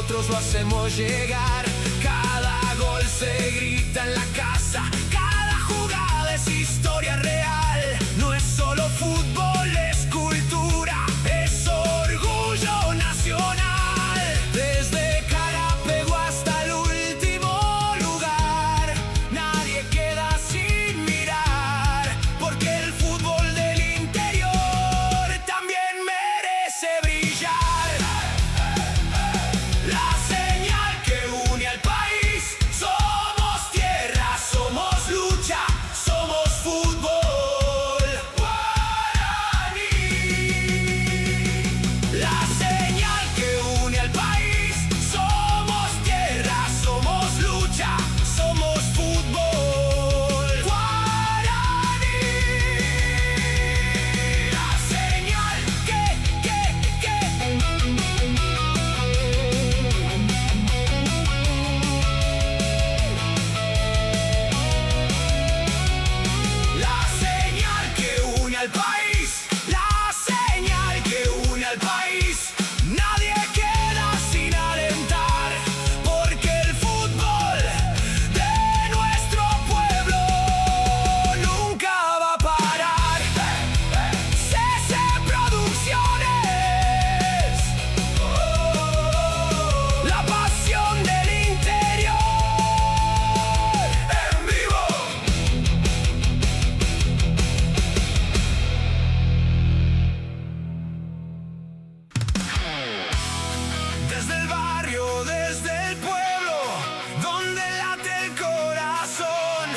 nosotros lo hacemos llegar. Cada gol se grita en la casa, cada jugada es historia real. No es solo fútbol, es cultura, es orgullo nacional. Desde Carapego hasta el último lugar, nadie queda sin mirar, porque el fútbol del interior también merece brillar. La señal que une al país, somos tierra, somos lucha, somos fútbol guaraní. La señal que une al país, somos tierra, somos lucha, somos fútbol guaraní. La señal que La señal que une al país, la señal que une al país. Nadie queda sin alentar, porque el fútbol de nuestro pueblo nunca va a parar. CC Producciones, la pasión del interior en vivo. Desde el barrio, desde el pueblo, donde late el corazón,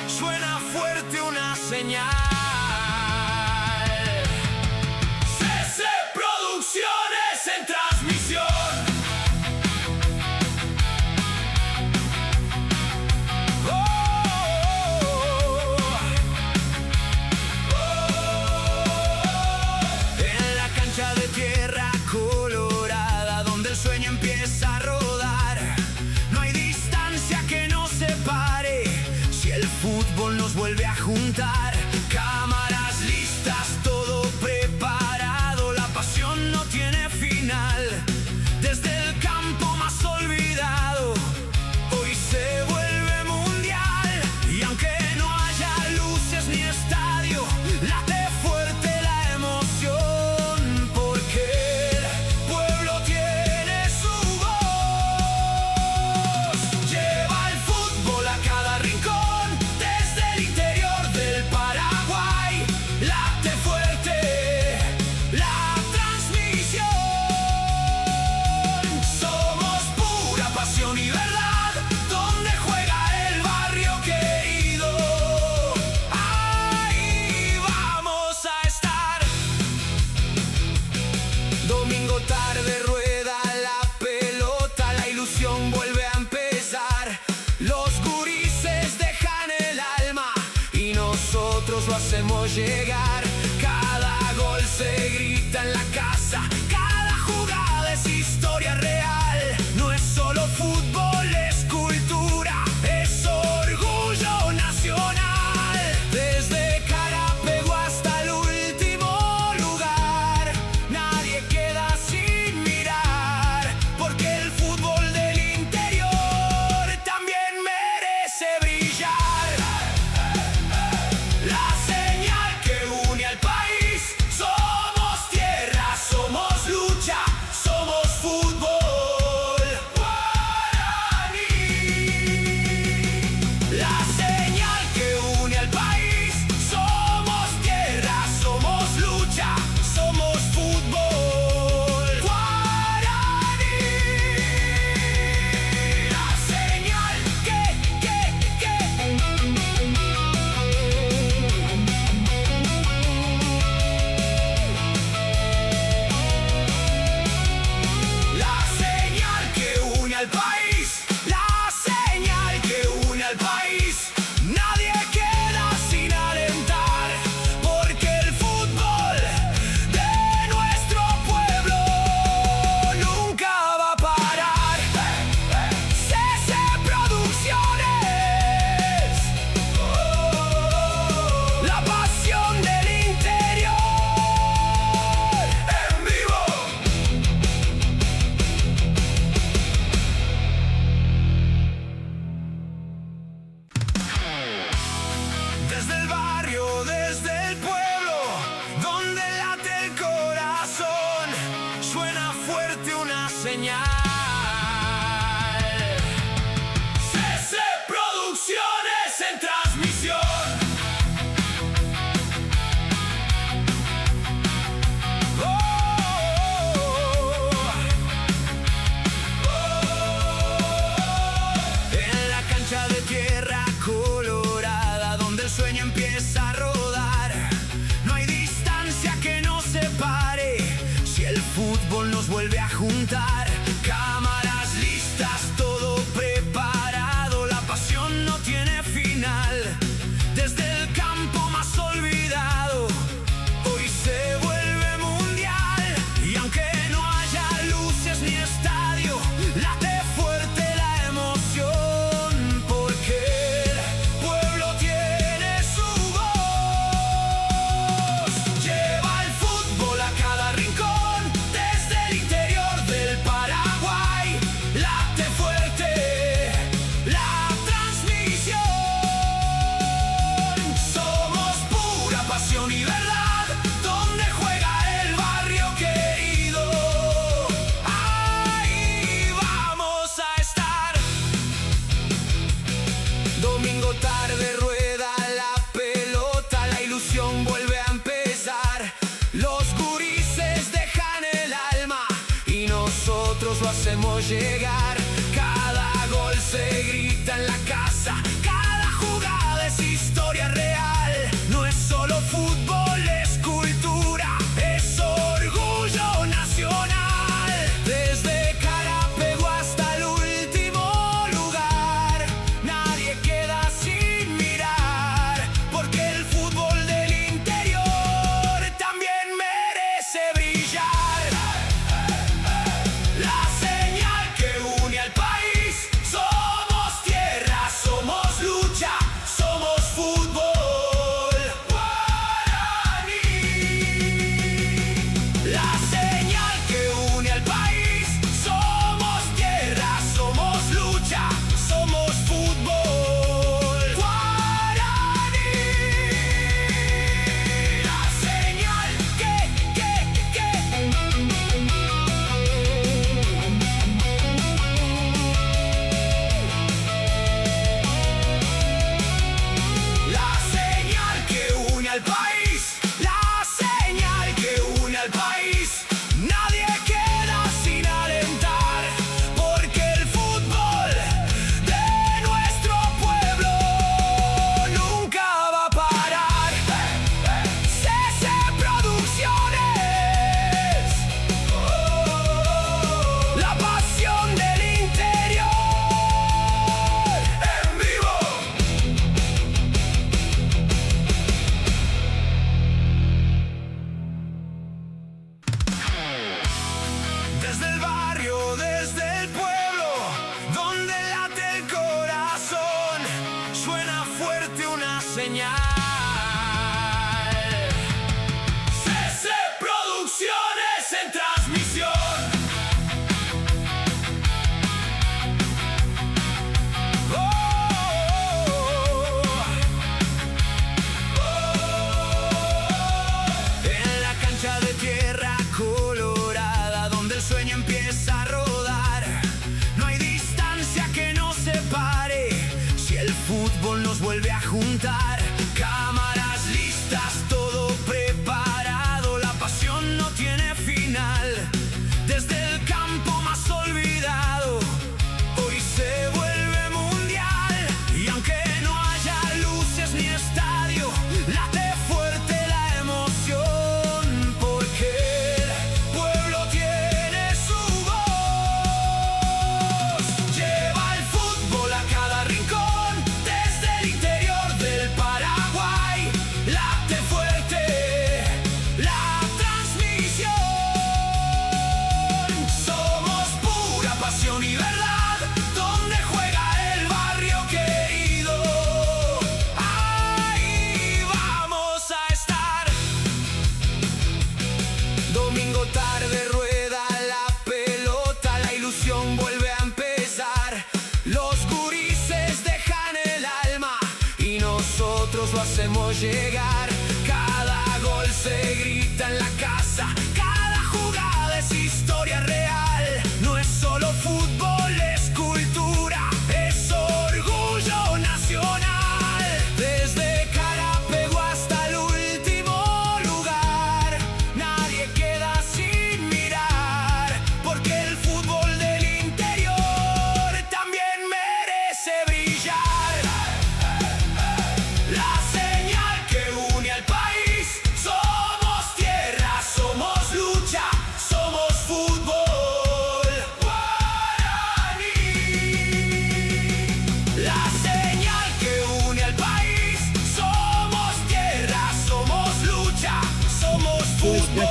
suena fuerte una señal. CC Producciones en transmisión. En la cancha de tierra colorada, donde el sueño empieza a rodar, no hay distancia que nos separe si el fútbol nos vuelve a juntar. Cámaras listas, todo preparado, la pasión no tiene final. Desde el campo más olvidado, hoy se vuelve mundial. Y aunque no haya luces ni estadio, late fuerte la emoción, porque el pueblo tiene su voz. Lleva el fútbol a cada rincón, desde el interior del Paraguay. Late fuerte la transmisión. Somos pura pasión y verdad, donde juega el barrio querido. Ahí vamos a estar. Domingo tarde rueda la pelota, la ilusión vuelve a empezar. Los gurises dejan el alma y nosotros lo hacemos llegar. Cada gol se grita en la casa, cada jugada es historia real. No es solo fútbol, es cultura, es orgullo nacional. Desde Carapego hasta el último lugar, nadie queda sin mirar, porque el fútbol del interior también merece brillar. La señal que une al país, somos tierra, somos fuerte una señal. CC Producciones en transmisión. En la cancha de tierra colorada, donde el sueño empieza a rodar, no hay distancia que nos separe si el fútbol nos vuelve a juntar. Cámaras listas, todo preparado, la pasión no tiene final. Desde el campo más olvidado, hoy se vuelve mundial. Y aunque no haya luces ni estadio, late fuerte la emoción, porque el pueblo tiene su voz. Lleva el fútbol a cada rincón, desde el interior del Paraguay. Late fuerte la transmisión. Somos pura pasión y verdad, donde juega el barrio querido. Ahí vamos a estar. Domingo tarde rueda la pelota, la ilusión vuelve a empezar. Los gurises dejan el alma y nosotros lo hacemos llegar. Cada gol se grita en la casa, cada jugada es historia real. No es solo fútbol, es cultura, es orgullo nacional. Desde Carapego hasta el último lugar, nadie queda sin mirar, porque el fútbol del interior también merece brillar. La señal que une al país, somos tierra, somos lucha, somos fútbol guaraní. La señal que une al país, somos tierra, somos lucha, somos fútbol guaraní. La señal que La señal que une al país, la señal que une al país. Nadie queda sin alentar, porque el fútbol de nuestro pueblo nunca va a parar. CC Producciones, la pasión del interior en vivo. Desde el barrio, desde el pueblo, donde late el corazón, suena fuerte una señal. CC Producciones en transmisión. En la cancha de tierra colorada, donde el sueño empieza a rodar, no hay distancia que nos separe si el fútbol nos vuelve a juntar. Cámaras listas, todo preparado, la pasión no tiene final. Desde el campo más olvidado, hoy se vuelve mundial. Y aunque no haya luces ni estadio, late fuerte la emoción, porque el pueblo tiene su voz. Lleva el fútbol a cada rincón, desde el interior del Paraguay. Late fuerte la transmisión. Somos pura pasión y verdad, donde juega el barrio querido. Ahí vamos a estar. Domingo tarde rueda la pelota, la ilusión vuelve a empezar. Los gurises dejan el alma y nosotros lo hacemos llegar. Cada gol se grita en la casa, cada jugada es historia real.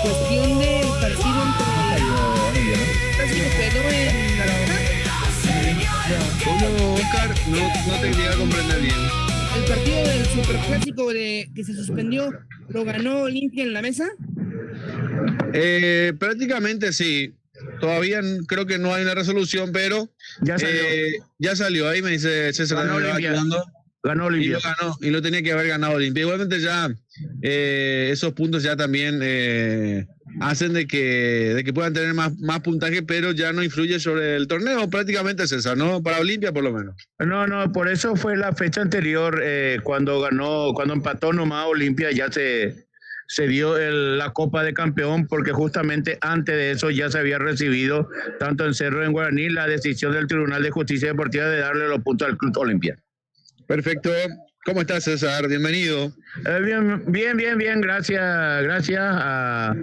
cuestión del partido casi lo quedó en la ¿Cómo, Oscar? No te quería comprender bien. el partido del superclásico que se suspendió, ¿lo ganó Olimpia en la mesa? Prácticamente sí. Todavía creo que no hay una resolución, pero ya salió. Ahí me dice César. Ganó Olimpia. Ganó Olimpia. Y lo tenía que haber ganado Olimpia. Igualmente ya esos puntos ya también hacen de que puedan tener más puntaje, pero ya no influye sobre el torneo prácticamente, César, ¿no? Para Olimpia por lo menos. No, por eso fue la fecha anterior, cuando empató nomás Olimpia, ya se dio la Copa de Campeón, porque justamente antes de eso ya se había recibido, tanto en Cerro en Guaraní, la decisión del Tribunal de Justicia Deportiva de darle los puntos al Club Olimpia. Perfecto. ¿Cómo estás, César? Bienvenido. Bien, gracias a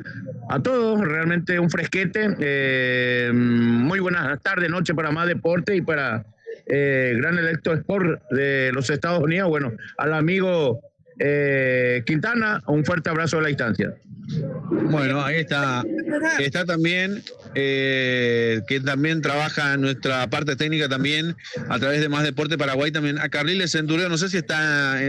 todos, realmente un fresquete, muy buenas tardes, noche para Más Deporte y para Gran Electro Sport de los Estados Unidos. Bueno, al amigo Quintana, un fuerte abrazo a la distancia. Bueno, ahí está también, que también trabaja en nuestra parte técnica también, a través de Más Deporte Paraguay, también a Carliles Centurión, no sé si está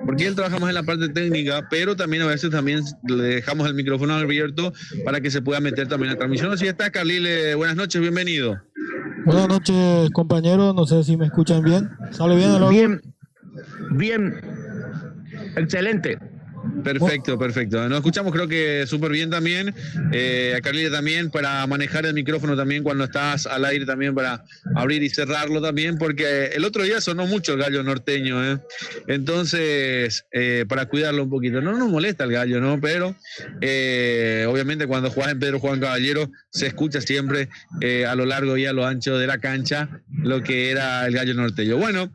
porque él trabaja más en la parte técnica, pero también a veces también le dejamos el micrófono abierto para que se pueda meter también en la transmisión. Así está, Carliles, buenas noches, bienvenido. Buenas noches, compañeros, no sé si me escuchan bien. ¿Sale bien el audio? Bien, excelente. Perfecto. Nos escuchamos creo que súper bien también. A Carlita también para manejar el micrófono también cuando estás al aire también para abrir y cerrarlo también, porque el otro día sonó mucho el gallo norteño, entonces para cuidarlo un poquito. No nos molesta el gallo, ¿no? Pero obviamente cuando jugás en Pedro Juan Caballero se escucha siempre a lo largo y a lo ancho de la cancha lo que era el gallo norteño. Bueno,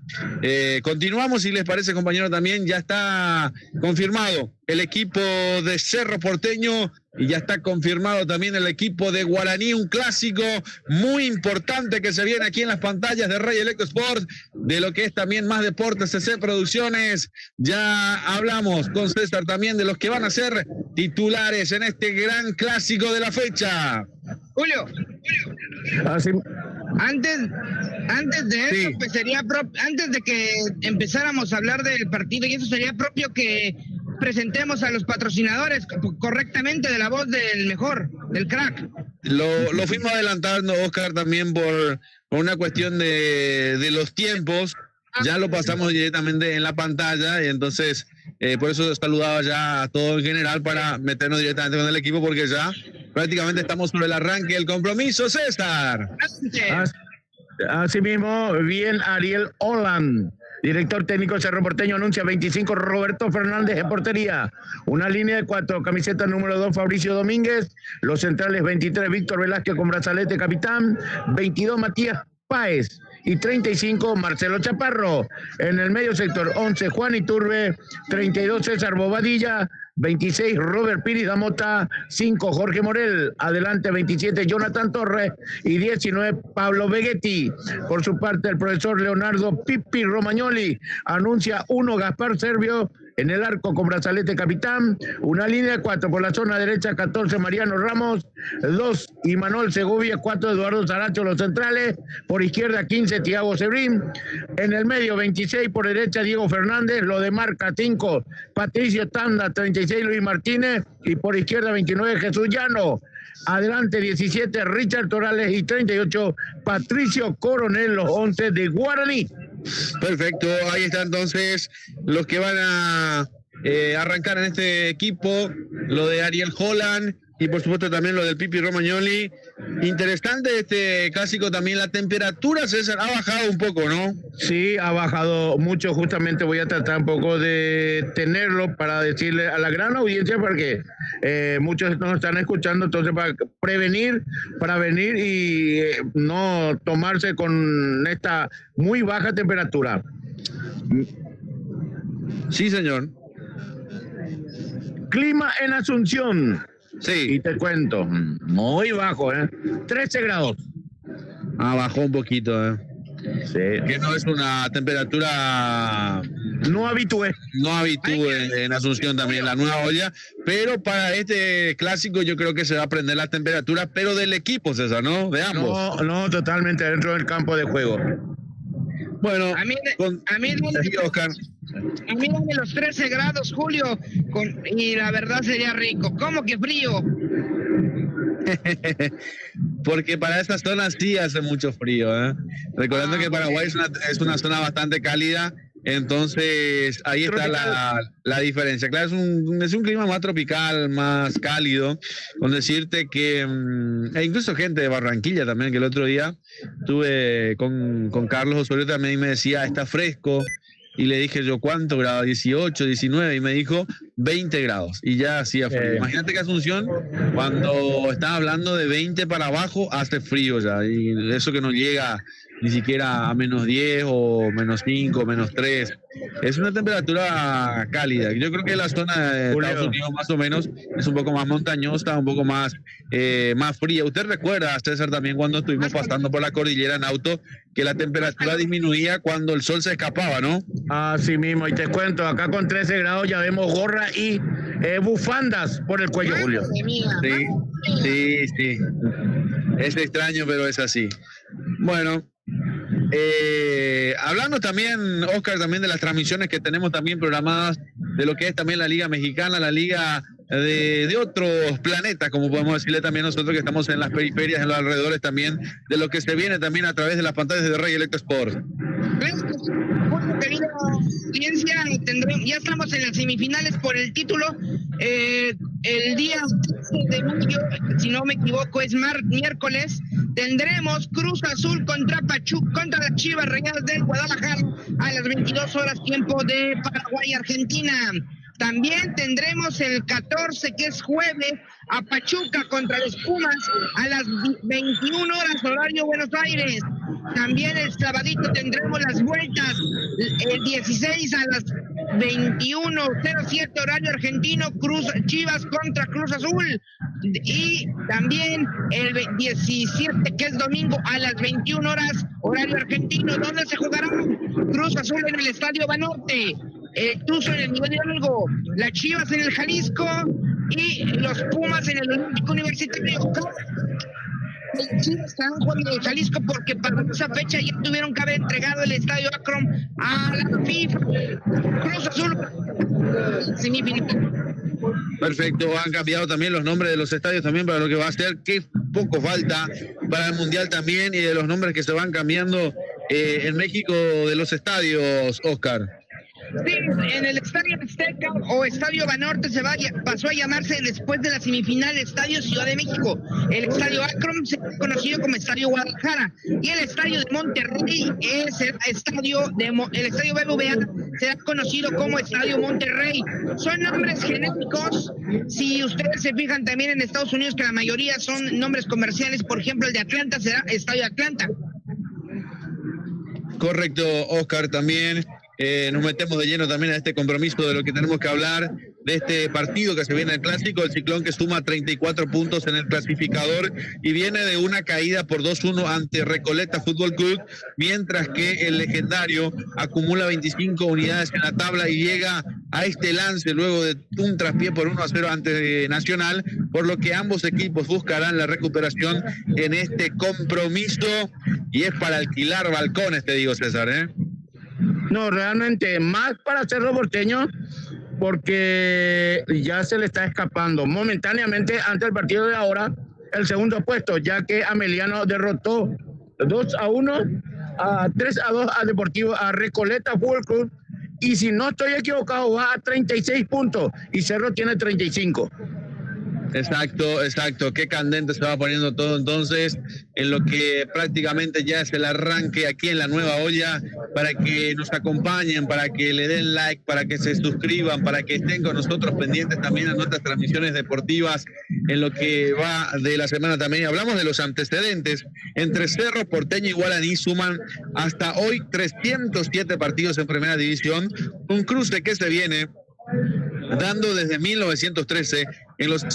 continuamos, si les parece, compañero, también ya está confirmado el equipo de Cerro Porteño y ya está confirmado también el equipo de Guaraní, un clásico muy importante que se viene aquí en las pantallas de Ray Electro Sport, de lo que es también Más Deportes CC Producciones. Ya hablamos con César también de los que van a ser titulares en este gran clásico de la fecha. Julio, antes de eso, pues antes de que empezáramos a hablar del partido, y eso sería propio que presentemos a los patrocinadores correctamente, de la voz del mejor, del crack. Lo fuimos adelantando, Oscar, también por una cuestión de los tiempos. Ya lo pasamos directamente en la pantalla y entonces por eso saludaba ya a todo en general para meternos directamente con el equipo, porque ya prácticamente estamos sobre el arranque del compromiso, César. Así mismo, bien, Ariel Holland, director técnico Cerro Porteño, anuncia 25 Roberto Fernández en portería, una línea de 4, camiseta número 2 Fabricio Domínguez, los centrales 23 Víctor Velázquez con brazalete capitán, 22 Matías Páez y 35 Marcelo Chaparro. En el medio sector 11 Juan Iturbe, 32 César Bobadilla, 26 Robert Pires Damota, 5 Jorge Morel, adelante 27 Jonathan Torres y 19 Pablo Vegetti. Por su parte, el profesor Leonardo Pipi Romagnoli anuncia 1 Gaspar Servio en el arco con brazalete capitán, una línea de 4 por la zona derecha, 14 Mariano Ramos, 2 Imanol Segovia, 4 Eduardo Zaracho los centrales, por izquierda 15 Thiago Sebrín, en el medio 26 por derecha Diego Fernández, lo de marca 5 Patricio Tanda, 36 Luis Martínez y por izquierda 29 Jesús Llano. Adelante 17 Richard Torales y 38 Patricio Coronel, los 11 de Guaraní. Perfecto, ahí está entonces los que van a arrancar en este equipo, lo de Ariel Holland y por supuesto también lo del Pipi Romagnoli. Interesante este clásico también, la temperatura, César, ha bajado un poco, ¿no? Sí, ha bajado mucho, justamente voy a tratar un poco de tenerlo para decirle a la gran audiencia, porque muchos nos están escuchando, entonces para prevenir, para venir y no tomarse con esta muy baja temperatura. Sí, señor. Clima en Asunción. Sí. Y te cuento, muy bajo, 13 grados. Ah, bajó un poquito, Sí. Que no es una temperatura no habitué. No habitúe en Asunción también, la nueva olla. Pero para este clásico yo creo que se va a prender la temperatura, pero del equipo, César, ¿no? De ambos. No, totalmente dentro del campo de juego. Bueno, A mí sí, Oscar. A mí dame los 13 grados, Julio, y la verdad sería rico. ¿Cómo que frío? Porque para esta zona sí hace mucho frío, ¿eh? Recordando que Paraguay es una zona bastante cálida, entonces ahí está la diferencia. Claro, es un clima más tropical, más cálido, con decirte que e incluso gente de Barranquilla también, que el otro día estuve con Carlos Osorio también y me decía, está fresco. Y le dije yo, ¿cuánto grado? 18, 19, y me dijo 20 grados. Y ya hacía frío. Imagínate que Asunción, cuando estaba hablando de 20 para abajo, hace frío ya. Y eso que no llega ni siquiera a menos 10 o menos 5, menos 3. Es una temperatura cálida. Yo creo que la zona de Estados Unidos más o menos es un poco más montañosa, un poco más fría. Usted recuerda, César, también cuando estuvimos pasando por la cordillera en auto, que la temperatura disminuía cuando el sol se escapaba, ¿no? Así mismo, y te cuento, acá con 13 grados ya vemos gorra y bufandas por el cuello, Julio. Sí. Es extraño, pero es así. Bueno, hablando también, Oscar, también de las transmisiones que tenemos también programadas de lo que es también la Liga Mexicana, la Liga de otros planetas, como podemos decirle también nosotros que estamos en las periferias, en los alrededores también, de lo que se viene también a través de las pantallas de Rey Electro Sport. Bueno, querida audiencia, ya estamos en las semifinales por el título. El día 13 de mayo, si no me equivoco, es miércoles, tendremos Cruz Azul contra las Chivas Rayadas del Guadalajara a las 22 horas tiempo de Paraguay, Argentina. También tendremos el 14, que es jueves, a Pachuca contra los Pumas a las 21 horas horario Buenos Aires. También el sabadito tendremos las vueltas, el 16 a las 21:07 horario argentino, Chivas contra Cruz Azul. Y también el 17, que es domingo, a las 21 horas horario argentino, donde se jugará Cruz Azul en el Estadio Banorte, el Tuzo en el Miguel Hidalgo, las Chivas en el Jalisco y los Pumas en el Olímpico Universitario. Los Chivas están jugando en el Jalisco porque para esa fecha ya tuvieron que haber entregado el Estadio Akron a la FIFA. Cruz Azul semifinal. Perfecto, han cambiado también los nombres de los estadios también para lo que va a ser, que poco falta para el Mundial también, y de los nombres que se van cambiando en México de los estadios, Oscar. Sí, en el Estadio Azteca o Estadio Banorte pasó a llamarse después de la semifinal Estadio Ciudad de México. El Estadio Akron se ha conocido como Estadio Guadalajara y el Estadio de Monterrey es el Estadio BBVA será conocido como Estadio Monterrey. Son nombres genéricos. Si ustedes se fijan también en Estados Unidos que la mayoría son nombres comerciales, por ejemplo el de Atlanta será Estadio Atlanta. Correcto, Oscar, también. Nos metemos de lleno también a este compromiso de lo que tenemos que hablar, de este partido que se viene el clásico, el Ciclón que suma 34 puntos en el clasificador y viene de una caída por 2-1 ante Recoleta Fútbol Club, mientras que el legendario acumula 25 unidades en la tabla y llega a este lance luego de un traspié por 1-0 ante Nacional, por lo que ambos equipos buscarán la recuperación en este compromiso y es para alquilar balcones, te digo, César, ¿eh? No, realmente más para Cerro Porteño, porque ya se le está escapando momentáneamente ante el partido de ahora el segundo puesto, ya que Ameliano derrotó 2-1, 3-2 a Recoleta Fútbol Club, y si no estoy equivocado va a 36 puntos y Cerro tiene 35. Exacto. Qué candente se va poniendo todo entonces en lo que prácticamente ya es el arranque aquí en la nueva olla, para que nos acompañen, para que le den like, para que se suscriban, para que estén con nosotros pendientes también a nuestras transmisiones deportivas en lo que va de la semana también. Hablamos de los antecedentes. Entre Cerro Porteño y Guaraní suman hasta hoy 307 partidos en primera división, un cruce que se viene dando desde 1913. En los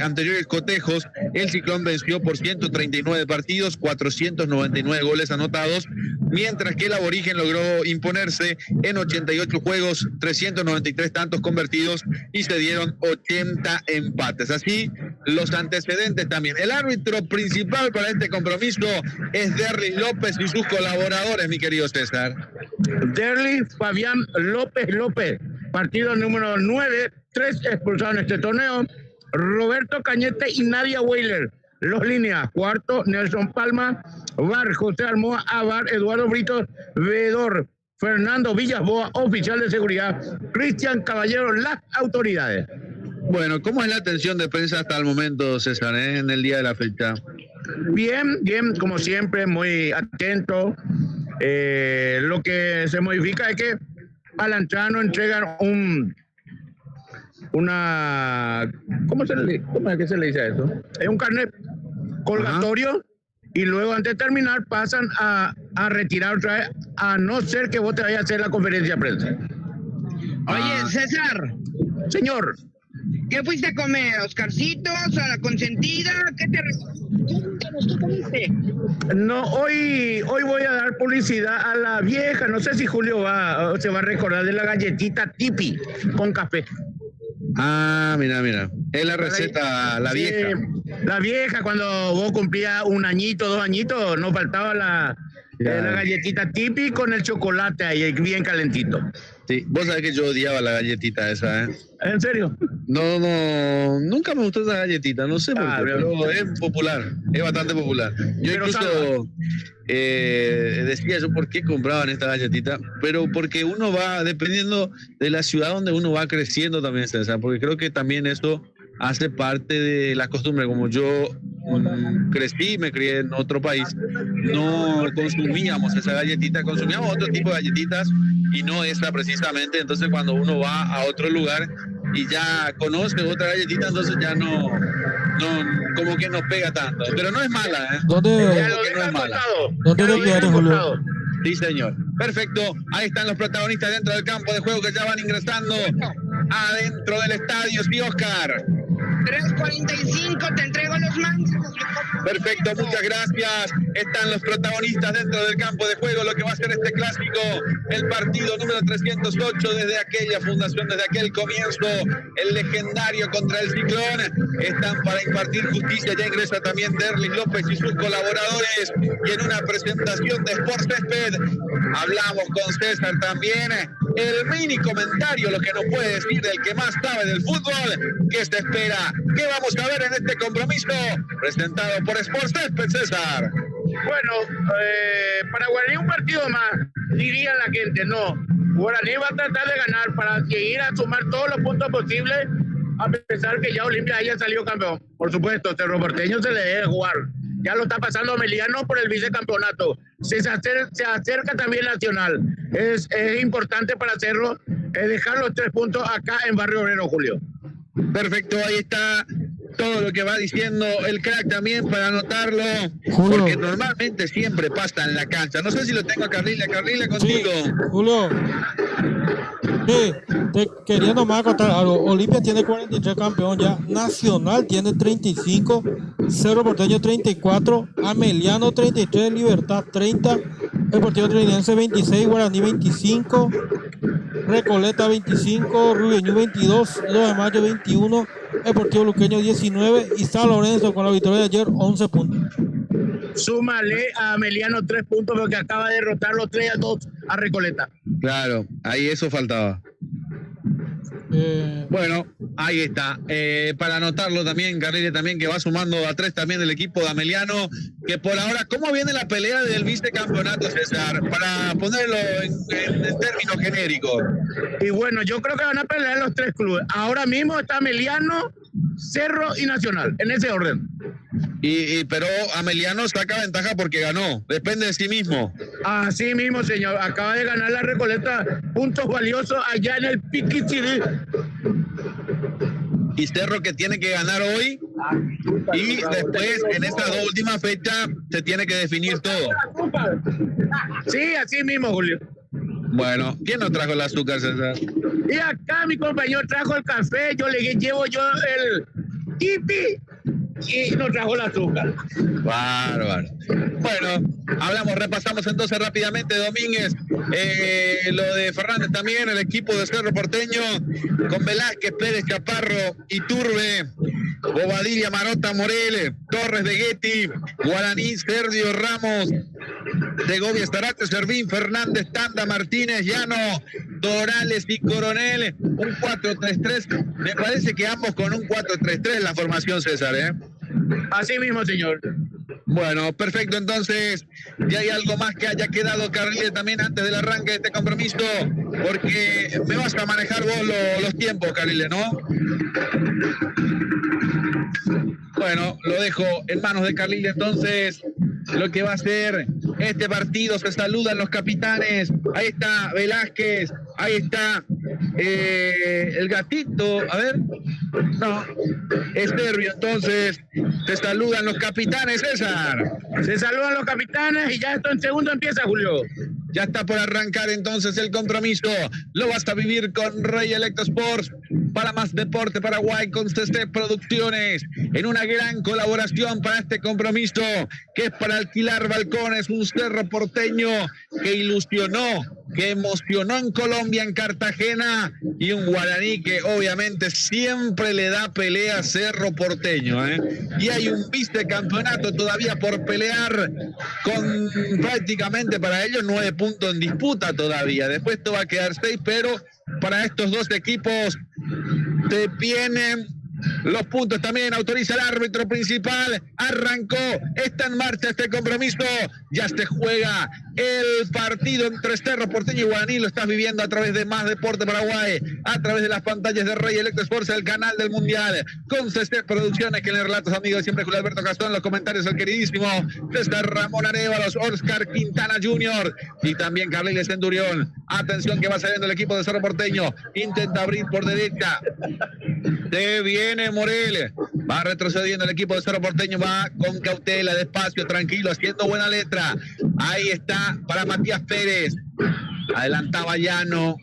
anteriores cotejos, el Ciclón venció por 139 partidos, 499 goles anotados, mientras que el Aborigen logró imponerse en 88 juegos, 393 tantos convertidos y se dieron 80 empates. Así, los antecedentes también. El árbitro principal para este compromiso es Derlis López y sus colaboradores, mi querido César. Derlis Fabián López, partido número 9, 3 expulsados en este torneo. Roberto Cañete y Nadia Weiler. Los líneas, cuarto, Nelson Palma, VAR, José Almoa, VAR, Eduardo Brito, Vedor, Fernando Villasboa, oficial de seguridad, Cristian Caballero, las autoridades. Bueno, ¿cómo es la atención de prensa hasta el momento, César, en el día de la fecha? Bien, como siempre, muy atento. Lo que se modifica es que a la entrada no entregan ¿cómo es que se le dice a eso? Es un carnet colgatorio. Ajá. Y luego antes de terminar pasan a retirar otra vez, a no ser que vos te vayas a hacer la conferencia de prensa. Oye, César. Señor. ¿Qué fuiste a comer? ¿Oscarcitos? ¿A la consentida? ¿Qué te Cuéntanos, ¿qué comiste? No, hoy voy a dar publicidad a la vieja. No sé si Julio se va a recordar de la galletita Tipi con café. Ah, mira. Es la receta, la vieja. La vieja, cuando vos cumplías 1 añito, 2 añitos, no faltaba la galletita Tipi con el chocolate ahí, bien calentito. Sí, vos sabés que yo odiaba la galletita esa, ¿eh? ¿En serio? No, nunca me gustó esa galletita, no sé por qué, pero es popular, es bastante popular. Yo pero incluso decía yo por qué compraban esta galletita, pero porque uno va, dependiendo de la ciudad donde uno va creciendo también, César, porque creo que también eso hace parte de la costumbre. Como yo crecí, me crié en otro país, no consumíamos esa galletita, consumíamos otro tipo de galletitas y no esa precisamente. Entonces cuando uno va a otro lugar y ya conoce otra galletita, entonces ya no como que no pega tanto, pero no es mala, ¿eh? ¿Dónde no es mala. ¿Dónde te quedaste, Julio? Sí, señor. Perfecto. Ahí están los protagonistas dentro del campo de juego que ya van ingresando adentro del estadio. Sí, Oscar. 3:45, te entrego los mandos. Perfecto, muchas gracias. Están los protagonistas dentro del campo de juego, lo que va a ser este clásico, el partido número 308 desde aquella fundación, desde aquel comienzo, el legendario contra el Ciclón. Están para impartir justicia, ya ingresa también Derlis López y sus colaboradores, y en una presentación de Sport Césped hablamos con César también, el mini comentario, lo que nos puede decir del que más sabe del fútbol, que se espera. ¿Qué vamos a ver en este compromiso presentado por Sport Césped, César? Bueno, para Guaraní un partido más, diría la gente, no. Guaraní va a tratar de ganar para seguir a sumar todos los puntos posibles, a pesar que ya Olimpia haya salido campeón. Por supuesto, Cerro Porteño se le debe jugar. Ya lo está pasando Meliano por el vicecampeonato. Se acerca también Nacional. Es importante para Cerro dejar los 3 puntos acá en Barrio Obrero, Julio. Perfecto, ahí está todo lo que va diciendo el crack también para anotarlo, porque normalmente siempre pasa en la cancha. No sé si lo tengo a Carlila contigo. Sí, Julio. Sí, te quería nomás contar algo. Olimpia tiene 43 campeón ya, Nacional tiene 35, Cerro Porteño 34, Ameliano 33, Libertad 30, el Partido Trinense 26, Guaraní 25, Recoleta 25, Rubeñú 22, 2 de Mayo 21, el Partido Luqueño 19 y San Lorenzo con la victoria de ayer 11 puntos. Súmale a Ameliano 3 puntos porque acaba de derrotar los 3-2 a Recoleta. Claro, ahí eso faltaba. Bueno, ahí está. Para anotarlo también, Carrera también, que va sumando a 3 también del equipo de Ameliano, que por ahora, ¿cómo viene la pelea del vicecampeonato, César? Para ponerlo en términos genéricos. Y bueno, yo creo que van a pelear los 3 clubes. Ahora mismo está Ameliano, Cerro y Nacional, en ese orden. Pero Ameliano saca ventaja porque ganó, depende de sí mismo. Así mismo, señor, acaba de ganar la Recoleta, puntos valiosos allá en el Piquichiri. Y Cerro que tiene que ganar hoy, y después en estas 2 últimas fechas se tiene que definir todo. Sí, así mismo, Julio. Bueno, ¿quién nos trajo el azúcar, César? Y acá mi compañero trajo el café, llevo yo el tipi y nos trajo el azúcar. Bárbaro. Bueno, repasamos entonces rápidamente, Domínguez, lo de Fernández también, el equipo de Cerro Porteño, con Velázquez, Pérez, Chaparro, Iturbe, Bobadilla, Marota, Morel, Torres de Guetti, Guaraní, Sergio Ramos, Segovia, Estarate, Servín, Fernández, Tanda, Martínez, Llano, Dorales y Coronel, un 4-3-3, me parece que ambos con un 4-3-3 la formación, César, ¿eh? Así mismo, señor. Bueno, perfecto, entonces, ¿ya hay algo más que haya quedado, Carlile, también antes del arranque de este compromiso? Porque me vas a manejar vos los tiempos, Carlile, ¿no? Bueno, lo dejo en manos de Carlile, entonces, lo que va a ser este partido. Se saludan los capitanes. Ahí está Velázquez, ahí está el gatito, a ver, no, es Servio. Entonces se saludan los capitanes, César. Se saludan los capitanes y ya esto en segundo empieza, Julio. Ya está por arrancar entonces el compromiso. Lo vas a vivir con Rey Electro Sports. Para más deporte Paraguay con CC Producciones, en una gran colaboración para este compromiso, que es para alquilar balcones, un Cerro Porteño que ilusionó, que emocionó en Colombia, en Cartagena, y un Guaraní que obviamente siempre le da pelea a Cerro Porteño, ¿eh? Y hay un vicecampeonato todavía por pelear, con prácticamente para ellos 9 puntos en disputa todavía. Después esto va a quedar 6, pero para estos dos equipos se vienen los puntos. También autoriza el árbitro principal. Arrancó, está en marcha este compromiso. Ya se juega el partido entre Cerro Porteño y Guaraní. Lo estás viviendo a través de Más Deporte Paraguay, a través de las pantallas de Rey Electro Sports, el canal del Mundial, con CC Producciones, que le relata a sus amigos de siempre, Julio Alberto Gastón, los comentarios el queridísimo César Ramón Arévalos, Oscar Quintana Jr. y también Carliles Centurión. Atención que va saliendo el equipo de Cerro Porteño. Intenta abrir por derecha. Se viene Morel. Va retrocediendo el equipo de Cerro Porteño. Va con cautela, despacio, tranquilo, haciendo buena letra. Ahí está para Matías Pérez. Adelantaba Llano.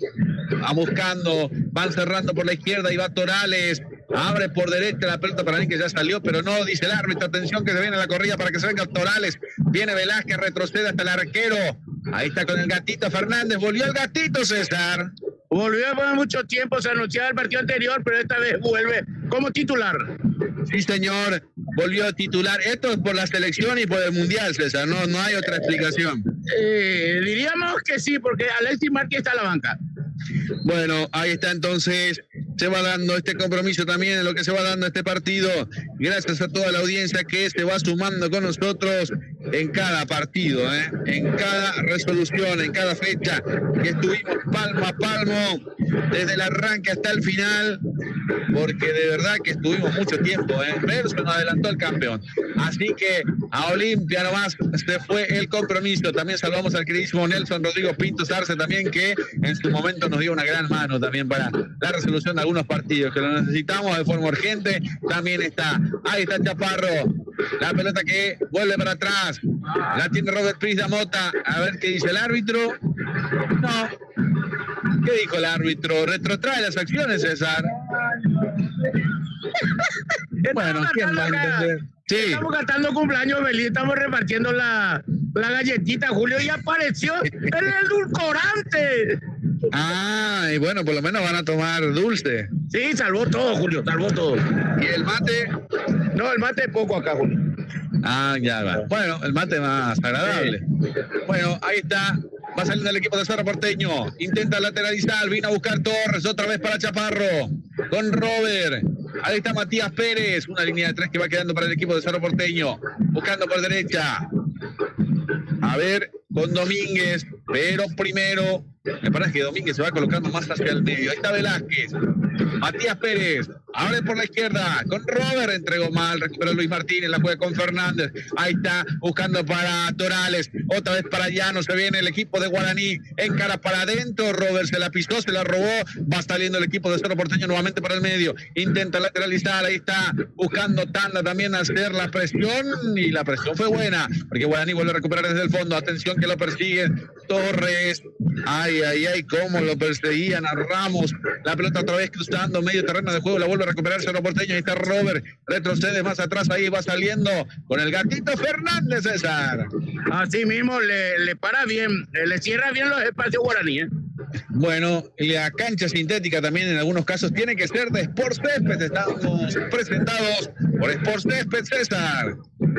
Va buscando. Van cerrando por la izquierda y va Torales. Abre por derecha la pelota para mí, que ya salió, pero no, dice el árbitro. Atención que se viene la corrida para que se venga Torales. Viene Velázquez, retrocede hasta el arquero. Ahí está con el gatito Fernández. Volvió el gatito, César. Volvió por mucho tiempo, se anunciaba el partido anterior, pero esta vez vuelve como titular. Sí, señor, volvió a titular. Esto es por la selección y por el Mundial, César, no hay otra explicación. Diríamos que sí, porque Alexis Márquez está a la banca. Bueno, ahí está entonces, se va dando este compromiso también, en lo que se va dando este partido, gracias a toda la audiencia que se va sumando con nosotros en cada partido, en cada resolución, en cada fecha que estuvimos palmo a palmo, desde el arranque hasta el final, porque de verdad que estuvimos mucho tiempo, Verso nos adelantó el campeón, así que a Olimpia nomás se fue el compromiso. También saludamos al queridísimo Nelson Rodrigo Pinto Sarce también, que en su momento nos dio una gran mano también para la resolución de algunos partidos que lo necesitamos de forma urgente. También está, ahí está Chaparro, la pelota que vuelve para atrás, la tiene Robert Pris Mota. A ver qué dice el árbitro. No, ¿qué dijo el árbitro? Retrotrae las acciones, César. Bueno, ¿quién va a entender? Sí. Estamos cantando cumpleaños feliz, estamos repartiendo la galletita, Julio, y apareció el edulcorante. Ah, y bueno, por lo menos van a tomar dulce. Sí, salvó todo, Julio, salvó todo. ¿Y el mate? No, el mate es poco acá, Julio. Ah, ya va. Bueno, el mate más agradable. Sí. Bueno, ahí está. Va saliendo el equipo de Cerro Porteño. Intenta lateralizar. Vino a buscar Torres. Otra vez para Chaparro. Con Robert. Ahí está Matías Pérez. Una línea de 3 que va quedando para el equipo de Cerro Porteño. Buscando por derecha. A ver, con Domínguez. Pero primero, me parece que Domínguez se va colocando más hacia el medio. Ahí está Velázquez. Matías Pérez. Abre por la izquierda con Robert, entregó mal, recupera Luis Martínez, la juega con Fernández. Ahí está, buscando para Torales, otra vez para Llano, se viene el equipo de Guaraní, encara para adentro, Robert se la pisó, se la robó, va saliendo el equipo de Cerro Porteño nuevamente para el medio, intenta lateralizar, ahí está, buscando Tanda también hacer la presión, y la presión fue buena, porque Guaraní vuelve a recuperar desde el fondo, atención que lo persigue Torres, ay, cómo lo perseguían a Ramos, la pelota otra vez cruzando medio terreno de juego, la vuelve a recuperar Cerro Porteño, ahí está Robert, retrocede más atrás, ahí va saliendo con el gatito Fernández, César. Así mismo le para bien, le cierra bien los espacios Guaraní. Bueno, y la cancha sintética también en algunos casos tiene que ser de Sports Césped. Estamos presentados por Sports Césped, César.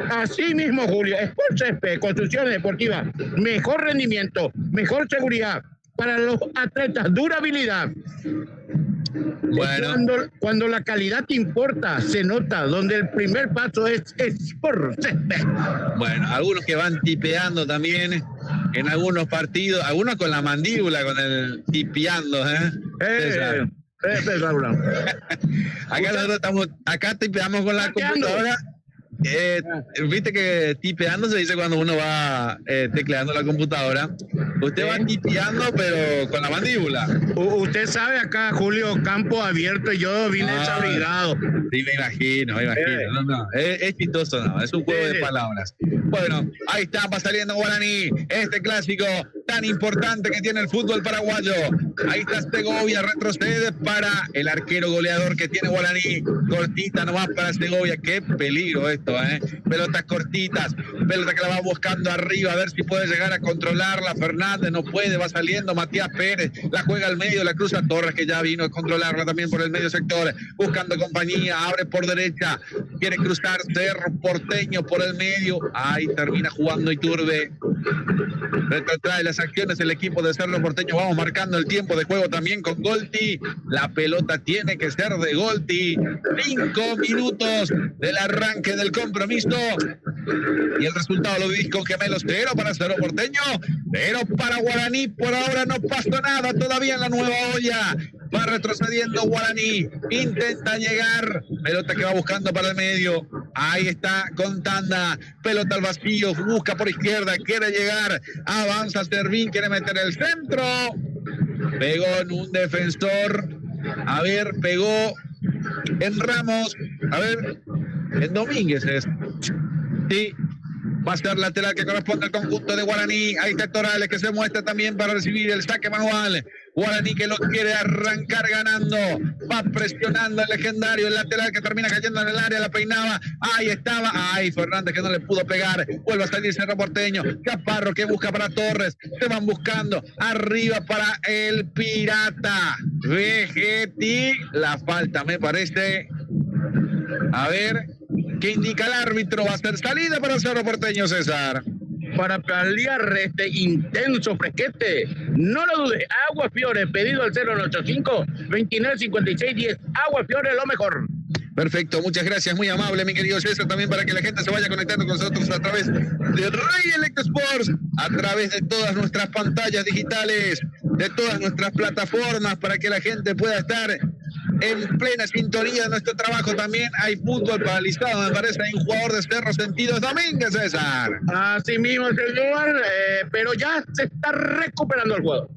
Así mismo, Julio, Sports Césped, construcciones deportivas, mejor rendimiento, mejor seguridad para los atletas, durabilidad. Bueno, Cuando la calidad importa, se nota, donde el primer paso es Sports Césped. bueno, algunos que van tipeando también en algunos partidos, algunos con la mandíbula, con el tipeando, César. Acá nosotros estamos, acá tipeamos con la computadora. Viste que tipeando se dice cuando uno va tecleando la computadora. Usted va tipeando, pero con la mandíbula. Usted sabe acá, Julio, campo abierto, yo vine desabrigado. Sí, me imagino. No, es chistoso, no, es un juego de palabras. Bueno, ahí está, va saliendo Guaraní, este clásico tan importante que tiene el fútbol paraguayo. Ahí está Segovia, retrocede para el arquero goleador que tiene Guaraní. Cortita nomás para Segovia, qué peligro esto, pelotas cortitas, pelota que la va buscando arriba, a ver si puede llegar a controlarla. Fernández no puede, va saliendo Matías Pérez, la juega al medio, la cruza Torres, que ya vino a controlarla también por el medio sector, buscando compañía, abre por derecha, quiere cruzar Cerro Porteño por el medio, ahí termina jugando Iturbe. Retrotrae las acciones el equipo de Cerro Porteño. Vamos marcando el tiempo de juego también con Golti. La pelota tiene que ser de Golti. 5 minutos del arranque del compromiso. Y el resultado lo vivís con Gemelos. 0 para Cerro Porteño, 0 para Guaraní. Por ahora no pasó nada todavía en la nueva olla. Va retrocediendo Guaraní, intenta llegar, pelota que va buscando para el medio, ahí está con Tanda, pelota al vacío, busca por izquierda, quiere llegar, avanza Servín, quiere meter el centro, pegó en un defensor, a ver, pegó en Ramos, a ver, en Domínguez es, sí. Va a ser lateral que corresponde al conjunto de Guaraní. Ahí está Torales que se muestra también para recibir el saque manual. Guaraní que lo quiere arrancar ganando. Va presionando el legendario, el lateral que termina cayendo en el área, la peinaba. Ahí estaba. Ay, Fernández que no le pudo pegar. Vuelve a salir Cerro Porteño. Chaparro que busca para Torres. Se van buscando. Arriba para el Pirata. Vegetti. La falta me parece. A ver. ¿Qué indica el árbitro? Va a ser salida para Cerro Porteño, César. Para paliar este intenso fresquete, no lo dude, Agua Fiore, pedido al 085-2956-10. Agua Fiore, lo mejor. Perfecto, muchas gracias, muy amable, mi querido César, también para que la gente se vaya conectando con nosotros a través de Rey Electro Sports, a través de todas nuestras pantallas digitales, de todas nuestras plataformas, para que la gente pueda estar en plena sintonía de nuestro trabajo. También hay fútbol paralizado, me parece, hay un jugador de Cerro Sentidos Domínguez, César. Así mismo, señor, pero ya se está recuperando el juego.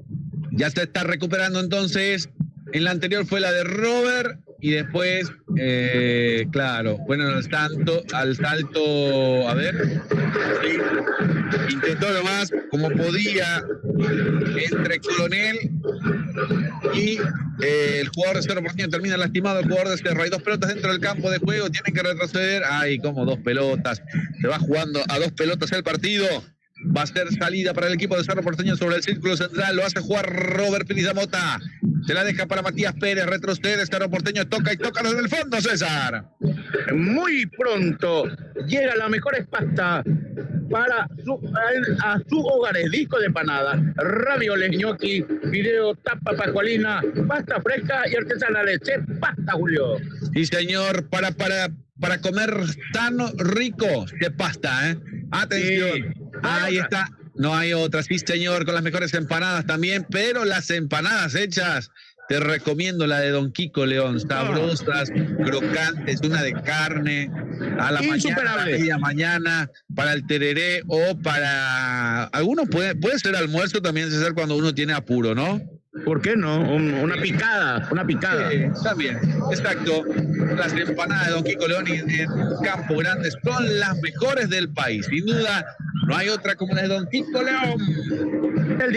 Ya se está recuperando entonces. En la anterior fue la de Robert y después, claro, bueno, al salto, a ver, sí, intentó lo más como podía entre Coronel y el jugador de Cerro Porteño. Termina lastimado el jugador de Cerro. Hay 2 pelotas dentro del campo de juego, tienen que retroceder. Ay, como 2 pelotas, se va jugando a 2 pelotas el partido. Va a ser salida para el equipo de Cerro Porteño sobre el círculo central. Lo hace jugar Robert Pinizamota. Se la deja para Matías Pérez. Retrocede Cerro Porteño. Toca desde el fondo, César. Muy pronto llega la mejor pasta para a sus hogares. Disco de empanada, ravioles, ñoqui, fideo, tapa pascualina, pasta fresca y artesanales. Pasta, Julio. Sí, señor. Para comer sano, rico, de pasta, Atención. Sí. Ahí está. No hay otra, sí señor, con las mejores empanadas también, pero las empanadas hechas te recomiendo la de Don Quico León, sabrosas, crocantes, una de carne, a la mañana, a la media mañana, para el tereré o para... Algunos puede ser almuerzo también, César, cuando uno tiene apuro, ¿no? ¿Por qué no? Una picada. También, exacto. Las empanadas de Don Quico León en Campo Grande son las mejores del país. Sin duda, no hay otra como la de Don Quico León. El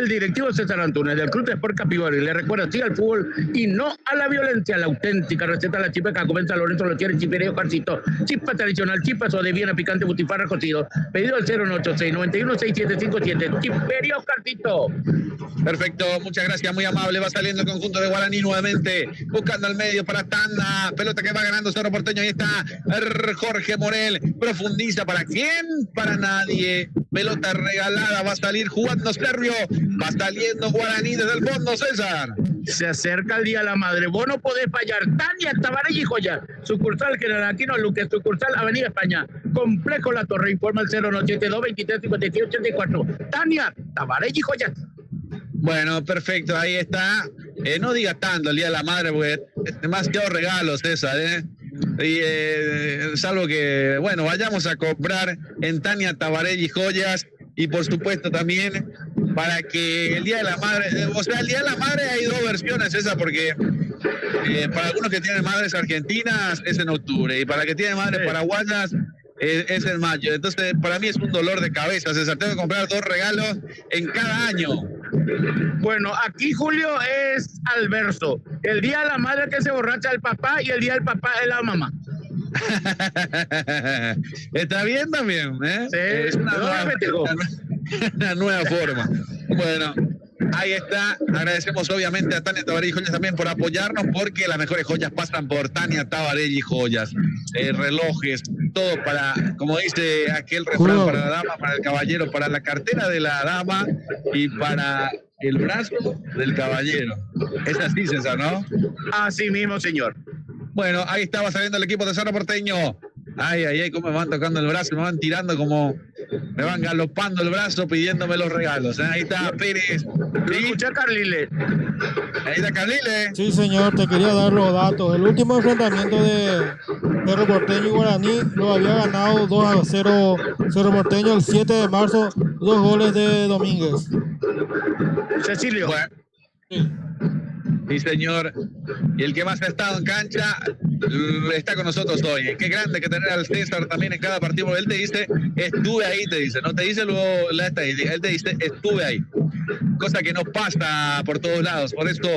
directivo César Antunes del Club de Sport Capibari le recuerda sí al fútbol y no a la violencia. La auténtica receta de la chipeca comienza Lorenzo Lotieri, chiperío Carcito, chispa tradicional, chispa de viena picante, butifarra cocido. Pedido al 086-916757. Chiperío Carcito. Perfecto, muchas gracias, muy amable. Va saliendo el conjunto de Guaraní nuevamente, buscando al medio para Tanda. Pelota que va ganando Cerro Porteño. Ahí está Jorge Morel. Profundiza. ¿Para quién? Para nadie. Pelota regalada. Va a salir jugando Servio. Va saliendo Guaraní desde el fondo, César. Se acerca el Día de la Madre. Vos no podés fallar. Tania Tabarelli Joya. Sucursal General Aquino Luque. Sucursal Avenida España. Complejo La Torre. Informa el 082-23-57-84. Tania Tabarelli Joya. Bueno, perfecto, ahí está. No diga tanto el Día de la Madre, porque es demasiado regalo, César, Y, salvo que, bueno, vayamos a comprar en Tania Tabarelli Joyas y por supuesto también para que el Día de la Madre, o sea, el Día de la Madre hay dos versiones, César, porque para algunos que tienen madres argentinas es en octubre y para que tienen madres paraguayas es en mayo. Entonces, para mí es un dolor de cabeza, César. Tengo que comprar dos regalos en cada año. Bueno, aquí Julio es al verso. El Día de la Madre que se borracha el papá y el Día del Papá es la mamá. Está bien también, ¿eh? Sí, es una nueva forma. Bueno, ahí está. Agradecemos obviamente a Tania Tabarelli Joyas también por apoyarnos, porque las mejores joyas pasan por Tania Tabarelli Joyas. Relojes, todo para, como dice aquel refrán, para la dama, para el caballero, para la cartera de la dama y para el brazo del caballero. Es así, César, ¿no? Así mismo, señor. Bueno, ahí estaba saliendo el equipo de Cerro Porteño. Ay, cómo me van tocando el brazo, me van tirando como, me van galopando el brazo pidiéndome los regalos. Ahí está Pérez. ¿Sí? Escucha, Carlile. Ahí está Carlile. Sí, señor, te quería dar los datos. El último enfrentamiento de Cerro Porteño y Guaraní lo había ganado 2-0 Cerro Porteño el 7 de marzo, 2 goles de Domínguez. Cecilio. Bueno. Sí. Sí, señor. Y el que más ha estado en cancha está con nosotros hoy. Qué grande que tener al César también en cada partido, porque él te dice, estuve ahí, te dice. No te dice luego la estadística, él te dice, estuve ahí. Cosa que no pasa por todos lados. Por esto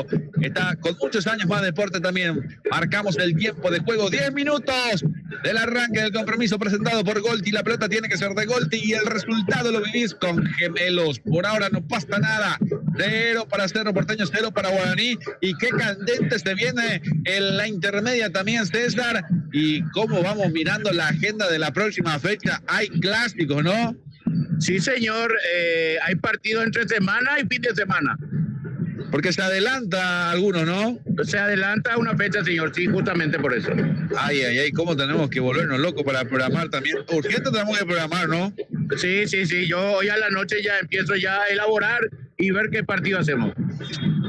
está con muchos años más de deporte también. Marcamos el tiempo de juego, 10 minutos del arranque del compromiso presentado por Golti. La pelota tiene que ser de Golti y el resultado lo vivís con Gemelos. Por ahora no pasa nada. 0 para Cerro Porteño, 0 para Guaraní. Y qué candente se viene en la intermedia también, César. Y cómo vamos mirando la agenda de la próxima fecha. Hay clásicos, ¿no? Sí, señor. Hay partido entre semana y fin de semana. Porque se adelanta alguno, ¿no? Se adelanta una fecha, señor. Sí, justamente por eso. Ay, cómo tenemos que volvernos locos para programar también. Urgente tenemos que programar, ¿no? Sí. Yo hoy a la noche ya empiezo ya a elaborar y ver qué partido hacemos.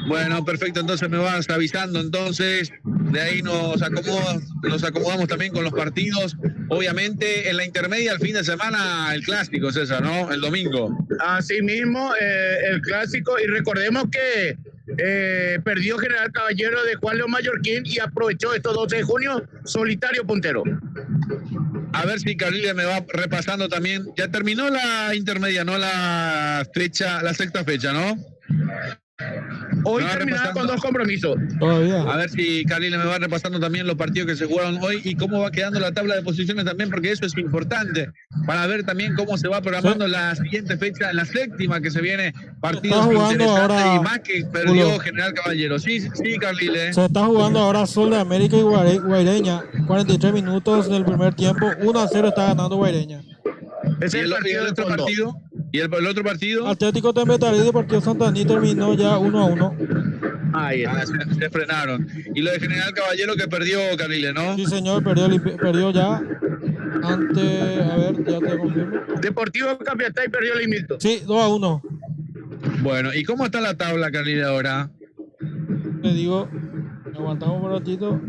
Bueno, perfecto, entonces me vas avisando, entonces de ahí nos acomodamos también con los partidos. Obviamente en la intermedia el fin de semana el clásico, César, ¿no? El domingo. Así mismo, el clásico, y recordemos que perdió General Caballero de Juan León Mallorquín y aprovechó estos 12 de junio, solitario puntero. A ver si Carolina me va repasando también. Ya terminó la intermedia, ¿no? La sexta fecha, ¿no? Hoy terminaba con 2 compromisos. Todavía. A ver si Carolina me va repasando también los partidos que se jugaron hoy y cómo va quedando la tabla de posiciones también, porque eso es importante para ver también cómo se va programando la siguiente fecha, la séptima que se viene, partidos interesantes ahora, y más que perdió General Caballero. Sí, Carlile. Se está jugando ahora Sol de América y Guaireña. 43 minutos del primer tiempo. 1-0 está ganando Guaireña. Ese es el otro partido. ¿Y el otro partido? Atlético de Metalí, Partido Santaní terminó ya 1-1. Ahí está. Se frenaron. Y lo de General Caballero que perdió Carlile, ¿no? Sí, señor, perdió ya. A ver, ya te confirmo. Deportivo Capiatá y perdió el invicto. Sí, 2-1. Bueno, ¿y cómo está la tabla, Carlile, ahora? te digo, aguantamos un ratito.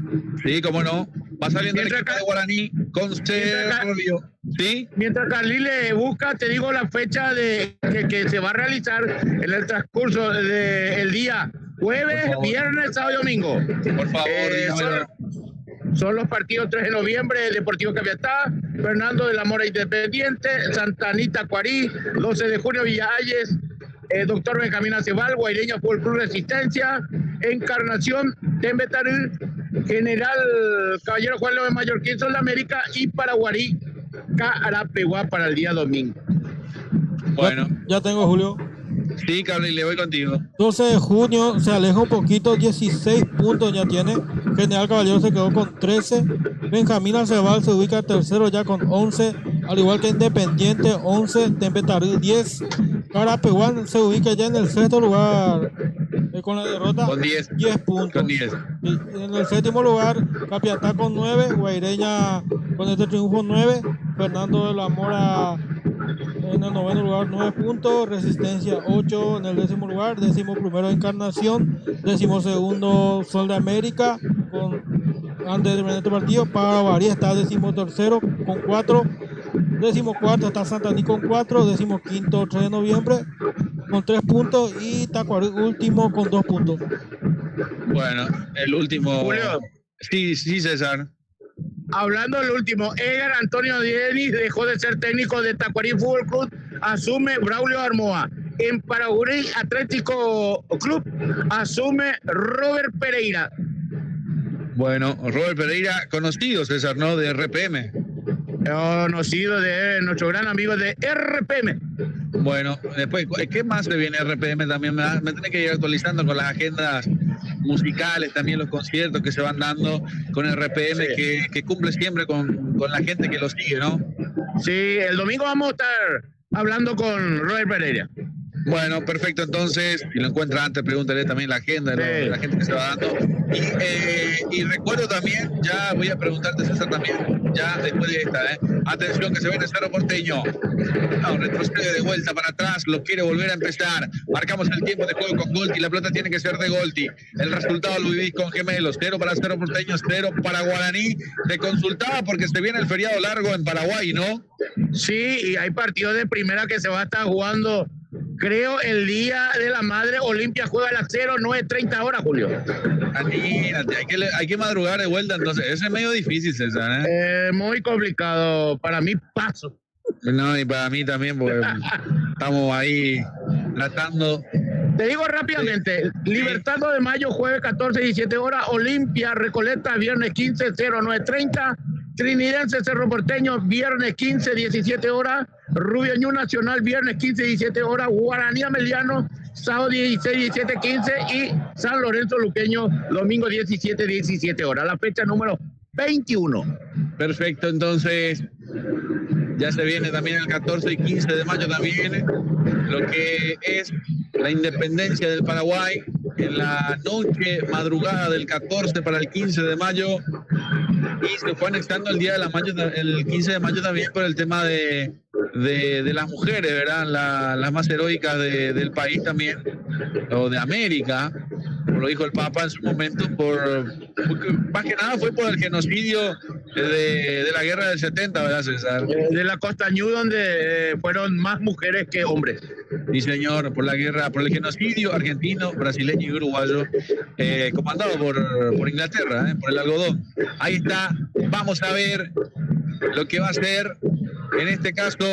Sí, cómo no. Va saliendo el Mientras equipo acá- de Guaraní con Servio. ¿Sí? Mientras Carly le busca, te digo la fecha de que se va a realizar en el transcurso del día jueves, Por favor. viernes, sábado y domingo. Por favor, dígamelo. Son los partidos 3 de noviembre, Deportivo Capiatá, Fernando de la Mora Independiente, Santa Anita Cuarí, 12 de junio Villalles, Doctor Benjamín Acebal, Guaireña Fútbol Club Resistencia, Encarnación, Tembetarí, General Caballero Juan López Mallorquín, Sol de América y Paraguarí, Carapeguá para el día domingo. Bueno, Ya tengo, Julio. sí, Carly, le voy contigo. 12 de junio se aleja un poquito, 16 puntos ya tiene. General Caballero se quedó con 13. Benjamín Acebal se ubica tercero ya con 11. Al igual que Independiente, 11. Tembetarí, 10. Carapeguán se ubica ya en el sexto lugar con la derrota. Con 10. 10 puntos. Con 10. Y en el séptimo lugar, Capiatá con 9. Guaireña con este triunfo 9. Fernando de la Mora en el noveno lugar, 9 puntos. Resistencia 8 en el décimo lugar. Décimo primero Encarnación. Décimo segundo Sol de América con antes de este partido. Paraguarí está décimo tercero con 4. Décimo cuarto está Santaní con 4. Décimo quinto 3 de noviembre con 3 puntos. Y Tacuarí último con 2 puntos. Bueno, el último. Julio. Sí, sí, César. Hablando del último, Edgar Antonio Denis dejó de ser técnico de Tacuarí Fútbol Club, asume Braulio Armoa. En Paraguay Atlético Club asume Robert Pereira. Bueno, Robert Pereira, conocido, César, ¿no? De RPM. Conocido de nuestro gran amigo de RPM. Bueno, después, ¿qué más se viene RPM? También me tiene que ir actualizando con las agendas musicales, también los conciertos que se van dando con RPM, que cumple siempre con la gente que lo sigue, ¿no? Sí, el domingo vamos a estar hablando con Robert Pereira. Bueno, perfecto, entonces, si lo encuentra antes, pregúntale también la agenda de la gente que se va dando. Y recuerdo también, ya voy a preguntarte, César, también, ya después de esta, atención que se viene Cerro Porteño. No, retrocede de vuelta para atrás, lo quiere volver a empezar. Marcamos el tiempo de juego con Golti, la pelota tiene que ser de Golti. El resultado lo vivís con gemelos, 0 para Cerro Porteño, 0 para Guaraní. Te consultaba porque se viene el feriado largo en Paraguay, ¿no? Sí, y hay partidos de primera que se va a estar jugando. Creo el Día de la Madre, Olimpia juega a las 09:30 horas, Julio. Imagínate, hay que madrugar de vuelta, entonces. Eso es medio difícil, César, Muy complicado. Para mí, paso. No, y para mí también, porque estamos ahí tratando. Te digo rápidamente, Libertad 2 de mayo, jueves 14-17 horas, Olimpia, Recoleta, viernes 15, 09:30, Trinidense, Cerro Porteño, viernes 15, 17 horas, Rubio Ñu Nacional, viernes 15, 17 horas, Guaraní Ameliano, sábado 16, 17, 15 y San Lorenzo Luqueño, domingo 17, 17 horas, la fecha número 21. Perfecto, entonces ya se viene también el 14 y 15 de mayo también lo que es la independencia del Paraguay en la noche madrugada del 14 para el 15 de mayo y se fue anexando el día de la mayo, el 15 de mayo también por el tema de las mujeres, ¿verdad? Las más heroicas del país también, o de América, como lo dijo el Papa en su momento, porque más que nada fue por el genocidio de la guerra del 70, ¿verdad, César? De la Costa Ñu, donde fueron más mujeres que hombres. Sí, señor, por la guerra, por el genocidio argentino, brasileño y uruguayo, comandado por Inglaterra, por el algodón. Ahí está, vamos a ver lo que va a ser. En este caso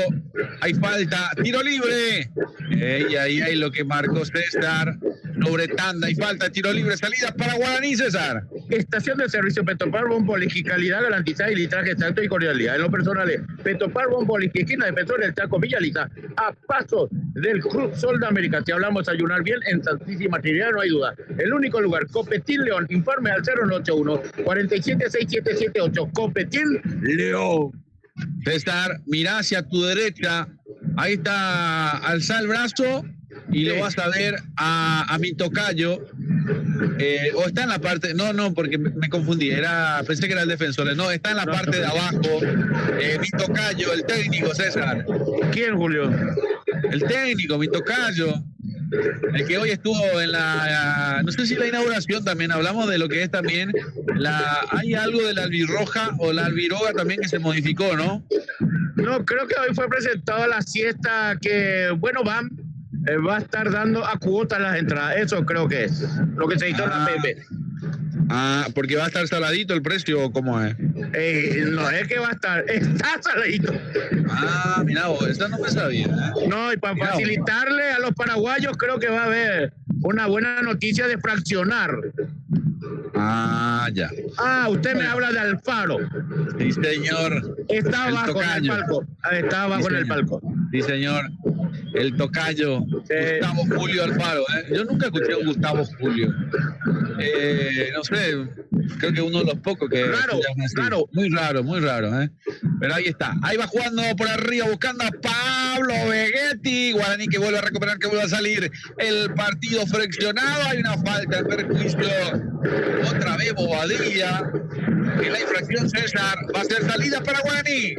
hay falta, tiro libre, y ahí hay lo que marcó César sobre tanda, y falta, tiro libre, salida para Guaraní, César. Estación de servicio Petropar Bonpoliqui, calidad garantizada y litraje exacto y cordialidad. En lo personal, Petropar Bonpoliqui, esquina Defensor del Chaco, Villa Lisa, a paso del Club Sol de América. Si hablamos de ayunar bien, en Santísima Trinidad no hay duda. El único lugar, Copetín León, informe al 081-476778, Copetín León. César, mirá hacia tu derecha, ahí está, alza el brazo y lo vas a ver a mi tocayo, o está en la parte, no, porque me confundí, pensé que era el defensor, no, está en la parte de abajo, mi tocayo, el técnico, César. ¿Quién, Julio? El técnico, mi tocayo. el que hoy estuvo en no sé si la inauguración también, hablamos de lo que es también, hay algo de la albirroja o la albiroga también que se modificó, ¿no? No, creo que hoy fue presentado la siesta que, bueno, va a estar dando a cuotas las entradas. Eso creo que es lo que se hizo en la PP. Porque va a estar saladito el precio, ¿cómo es? No es que va a estar, está saladito. Mira vos, eso no me sabía. No, y para facilitarle a los paraguayos creo que va a haber una buena noticia de fraccionar. Ya. Usted me habla de Alfaro. Sí, señor. Está abajo en el palco. Está abajo en el palco. Sí, señor. El tocayo. Gustavo Julio Alfaro. Yo nunca escuché a un Gustavo Julio. No sé, creo que uno de los pocos que... Raro. Muy raro. Pero ahí está. Ahí va jugando por arriba, buscando a Pablo Vegetti. Guaraní que vuelve a recuperar, que vuelve a salir. El partido fraccionado. Hay una falta de perjuicio. Otra vez Bobadilla. En la infracción, César. Va a ser salida para Guaraní.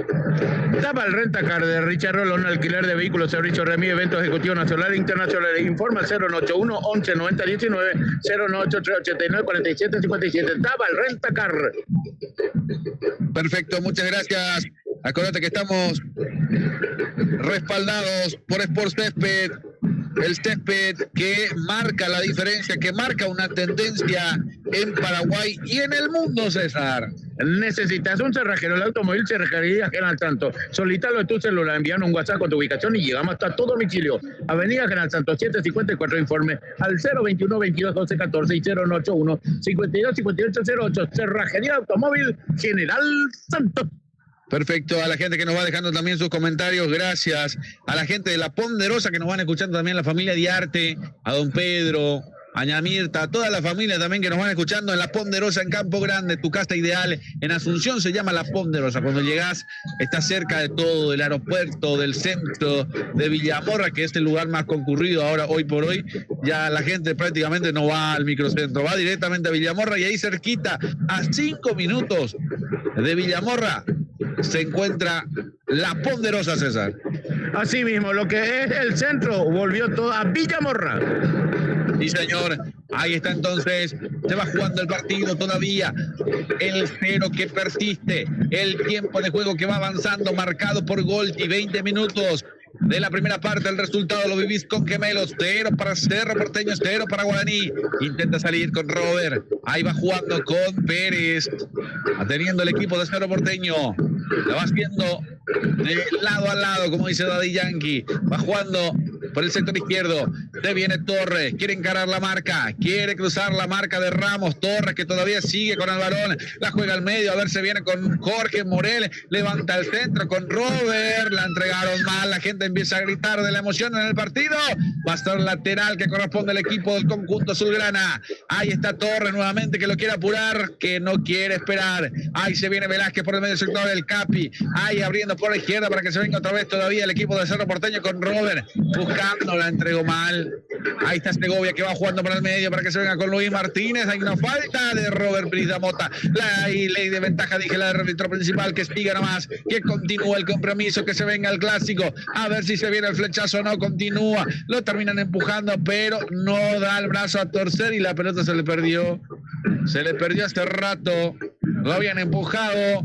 Tapa el rentacar de Richard Rolón, alquiler de vehículos, servicio Remi, evento ejecutivo nacional e internacional. Informa 081 11 90 19 093 89 47 57. Tapa el rentacar. Perfecto, muchas gracias. Acuérdate que estamos respaldados por Sport Césped, el césped que marca la diferencia, que marca una tendencia en Paraguay y en el mundo, César. Necesitas un cerrajero, el automóvil Cerrajería General Santos. Solicítalo de tu celular, envíanos un WhatsApp con tu ubicación y llegamos hasta tu domicilio. Avenida General Santos 754, informe al 021 22 12 14 y 081 52 58 08. Cerrajería Automóvil General Santos. Perfecto, a la gente que nos va dejando también sus comentarios, gracias. A la gente de La Ponderosa que nos van escuchando también, la familia Diarte, a don Pedro, a Ña Mirta, a toda la familia también que nos van escuchando en La Ponderosa, en Campo Grande, tu casa ideal. En Asunción se llama La Ponderosa. Cuando llegás, estás cerca de todo, del aeropuerto, del centro, de Villamorra, que es el lugar más concurrido ahora, hoy por hoy. Ya la gente prácticamente no va al microcentro, va directamente a Villamorra y ahí cerquita, a 5 minutos de Villamorra, se encuentra La Ponderosa, César. Así mismo, lo que es el centro volvió todo a Villamorra. Sí, señor. Ahí está entonces. Se va jugando el partido todavía. El cero que persiste. El tiempo de juego que va avanzando, marcado por Golti. 20 minutos de la primera parte. El resultado lo vivís con Gemelos. 0 para Cerro Porteño, 0 para Guaraní. Intenta salir con Robert. Ahí va jugando con Pérez. Teniendo el equipo de Cerro Porteño. La va haciendo de lado a lado, como dice Daddy Yankee. Va jugando por el sector izquierdo. Se viene Torres. Quiere encarar la marca. Quiere cruzar la marca de Ramos. Torres que todavía sigue con el balón. La juega al medio. A ver, se viene con Jorge Morel. Levanta el centro con Robert. La entregaron mal. La gente empieza a gritar de la emoción en el partido. Va a ser lateral que corresponde al equipo del conjunto azulgrana. Ahí está Torres nuevamente que lo quiere apurar. Que no quiere esperar. Ahí se viene Velázquez por el medio sector del Capi. Ahí abriendo por la izquierda para que se venga otra vez todavía el equipo de Cerro Porteño con Robert. Buscando, la entregó mal. Ahí está Segovia que va jugando para el medio para que se venga con Luis Martínez. Hay una falta de Robert Brida Mota. La ley de ventaja, dije, la del árbitro principal, que siga nomás, que continúa el compromiso, que se venga el clásico. A ver si se viene el flechazo o no. Continúa. Lo terminan empujando, pero no da el brazo a torcer y la pelota se le perdió. Se le perdió hace rato. Lo habían empujado.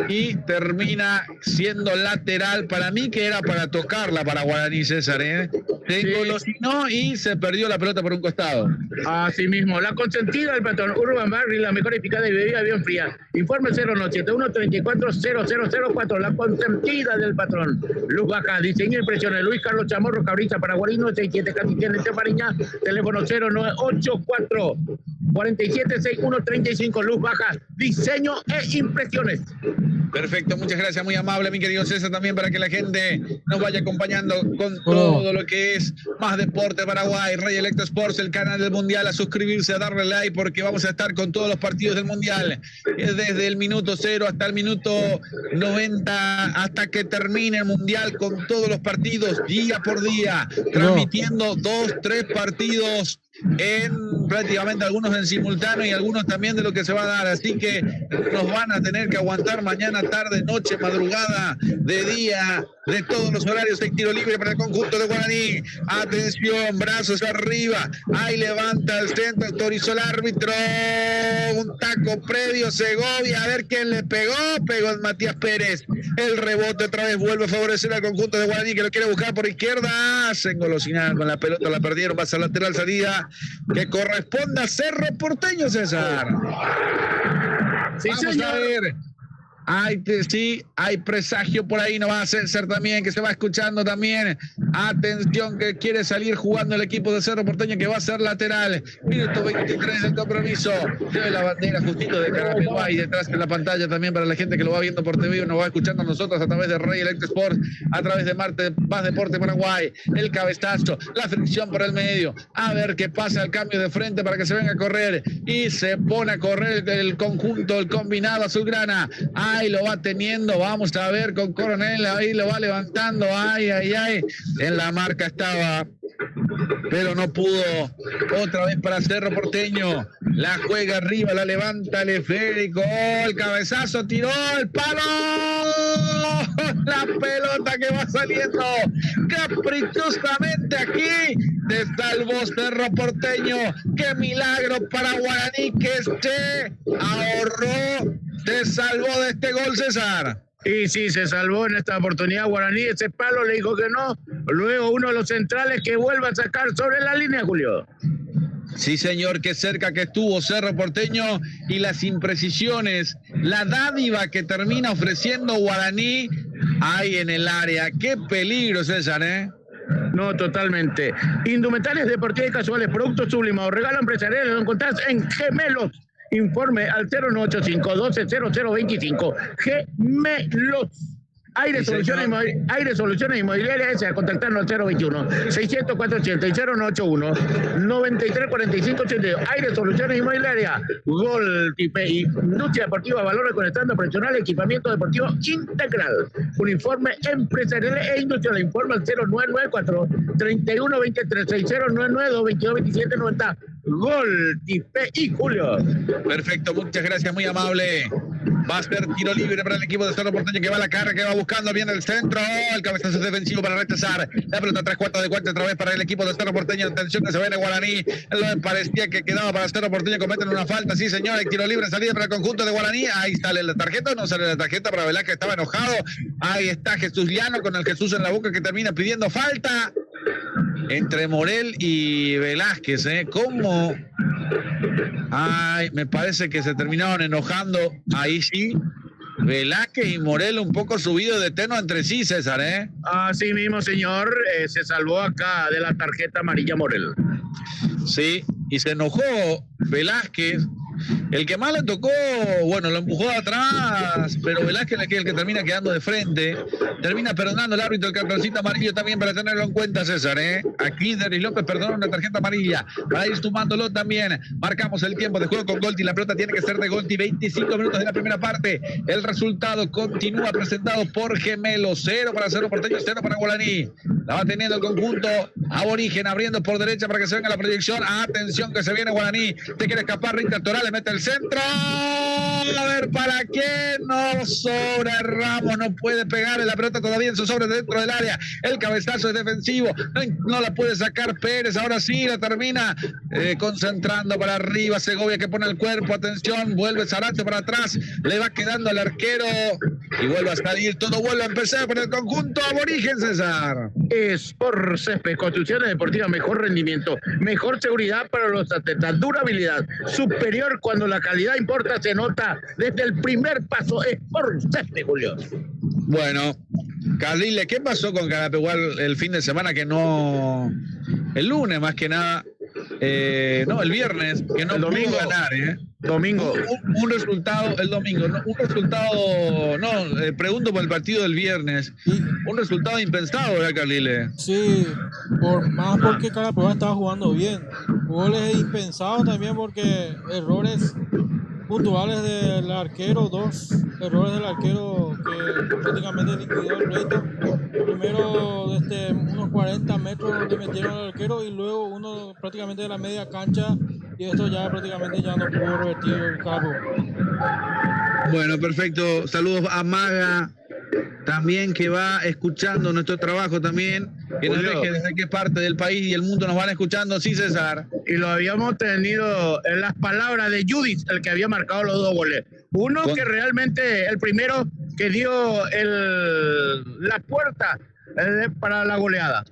Y termina siendo lateral. Para mí que era para tocarla para Guaraní, César, engolosinó y se perdió la pelota por un costado. Así mismo, la consentida del patrón Urban Barry, la mejor y picada y bebida bien fría. Informe 081 34 0004. La consentida del patrón. Luz baja, diseño y impresiones. Luis Carlos Chamorro, Cabrita, Paraguarino, 67 Catitén de Mariña. Teléfono 0984 47 61 35. Luz baja, diseño e impresiones. Perfecto, muchas gracias, muy amable mi querido César, también para que la gente nos vaya acompañando con todo lo que es más deporte Paraguay. Rey Electro Sports, el canal del Mundial, a suscribirse, a darle like, porque vamos a estar con todos los partidos del Mundial, desde el minuto 0 hasta el minuto 90, hasta que termine el Mundial, con todos los partidos, día por día, transmitiendo 2, 3 partidos en prácticamente, algunos en simultáneo y algunos también de lo que se va a dar, así que nos van a tener que aguantar mañana, tarde, noche, madrugada, de día, de todos los horarios. Hay tiro libre para el conjunto de Guaraní. Atención, brazos arriba. Ahí levanta el centro, autorizó el árbitro. Un taco previo, Segovia. A ver quién le pegó. Pegó el Matías Pérez. El rebote otra vez vuelve a favorecer al conjunto de Guaraní, que lo quiere buscar por izquierda. Se engolosinaron con la pelota, la perdieron. Va a ser lateral, salida que corresponde a Cerro Porteño, César. Sí, vamos señor. a ver. Hay presagio por ahí, no va a ser también, que se va escuchando también. Atención, que quiere salir jugando el equipo de Cerro Porteño, que va a ser lateral. Minuto 23 del compromiso. Lleve la bandera justito de Carapeguay detrás de la pantalla también para la gente que lo va viendo por TV o nos va escuchando a nosotros a través de Rey Electro Sports, a través de Más Deporte Paraguay. El cabezazo, la fricción por el medio. A ver qué pasa, el cambio de frente para que se venga a correr. Y se pone a correr el conjunto, el combinado azulgrana. Ahí lo va teniendo, vamos a ver con Coronel, ahí lo va levantando, ay, en la marca estaba, pero no pudo. Otra vez para Cerro Porteño, la juega arriba, la levanta el esférico, el cabezazo, tiró el palo, la pelota que va saliendo caprichosamente aquí, te salvó Cerro Porteño. Qué milagro para Guaraní, que se ahorró, se salvó de este gol, César. Y sí, se salvó en esta oportunidad Guaraní. Ese palo le dijo que no. Luego uno de los centrales que vuelve a sacar sobre la línea, Julio. Sí, señor, qué cerca que estuvo Cerro Porteño, y las imprecisiones, la dádiva que termina ofreciendo Guaraní ahí en el área. Qué peligro, César, ¿eh? No, totalmente. Indumentarias deportivas y casuales, productos sublimados, regalo empresarial, lo encontrás en Gemelos. Informe al 0985-120025. Gemelos. Aire Soluciones Inmobiliarias, a contactarnos al 021-600-480 y 0981-9345-82. Aire Soluciones Inmobiliarias, Gol Tipe, Industria Deportiva, valores conectando profesional, equipamiento deportivo integral. Uniforme empresarial e industrial. Informe al 0994-3123-6099-222-2790. Gol Tipe y Julio. Perfecto, muchas gracias, muy amable. Va a ser tiro libre para el equipo de Cerro Porteño, que va a la carga, que va buscando bien el centro. El cabezazo defensivo para rechazar. La pelota 3/4 de cuarta otra vez para el equipo de Cerro Porteño. Atención, que se viene Guaraní. Parecía que quedaba para Cerro Porteño. Cometen una falta, sí, señor. Hay tiro libre, salida para el conjunto de Guaraní. Ahí sale la tarjeta, no sale la tarjeta para Velázquez, estaba enojado. Ahí está Jesús Llano con el Jesús en la boca, que termina pidiendo falta entre Morel y Velázquez, ¿Cómo? Ay, me parece que se terminaron enojando. Ahí sí, Velázquez y Morel un poco subido de tono entre sí, César, Así mismo, señor, se salvó acá de la tarjeta amarilla Morel. Sí, y se enojó Velázquez. El que más le tocó, bueno, lo empujó de atrás, pero Velázquez es el que termina quedando de frente. Termina perdonando el árbitro el cartoncito amarillo también, para tenerlo en cuenta, César, Aquí Denis López perdona una tarjeta amarilla para ir sumándolo también. Marcamos el tiempo de juego con Golti. La pelota tiene que ser de Golti. 25 minutos de la primera parte. El resultado continúa presentado por Gemelo. 0 para Cerro Porteño, 0 para Guaraní. La va teniendo el conjunto aborigen, abriendo por derecha para que se venga la proyección. Atención, que se viene Guaraní. Te quiere escapar Rita Torales, mete el centro. A ver, ¿para qué? No sobra Ramos, no puede pegar en la pelota todavía en su sobre dentro del área. El cabezazo es defensivo, no la puede sacar Pérez. Ahora sí la termina concentrando para arriba Segovia, que pone el cuerpo. Atención, vuelve Zaracho para atrás, le va quedando al arquero y vuelve a salir. Todo vuelve a empezar por el conjunto aborigen, César. Sport Césped, construcciones deportivas, mejor rendimiento, mejor seguridad para los atletas, durabilidad superior cuando la calidad importa, se nota desde el primer paso. Sport Césped, Julio. Bueno, Carlile, ¿qué pasó con Carapegual el fin de semana? Que no, el lunes más que nada, no, el viernes, que no pudo ganar, Domingo. Un resultado, el domingo, no, un resultado, pregunto por el partido del viernes, un resultado impensado, ¿verdad, Carlile? Sí, porque Carapeguá estaba jugando bien. Goles impensados también porque errores puntuales del arquero, 2 errores del arquero que prácticamente liquidó el pleito. Primero desde unos 40 metros le metieron al arquero y luego uno prácticamente de la media cancha, y esto ya prácticamente ya no pudo revertir el carro. Bueno, perfecto. Saludos a Maga también que va escuchando nuestro trabajo también, que nos Julio. deje desde qué parte del país y el mundo nos van escuchando. Sí, César. Y lo habíamos tenido en las palabras de Judith, el que había marcado los 2 goles. Uno que realmente, el primero que dio la puerta para la goleada.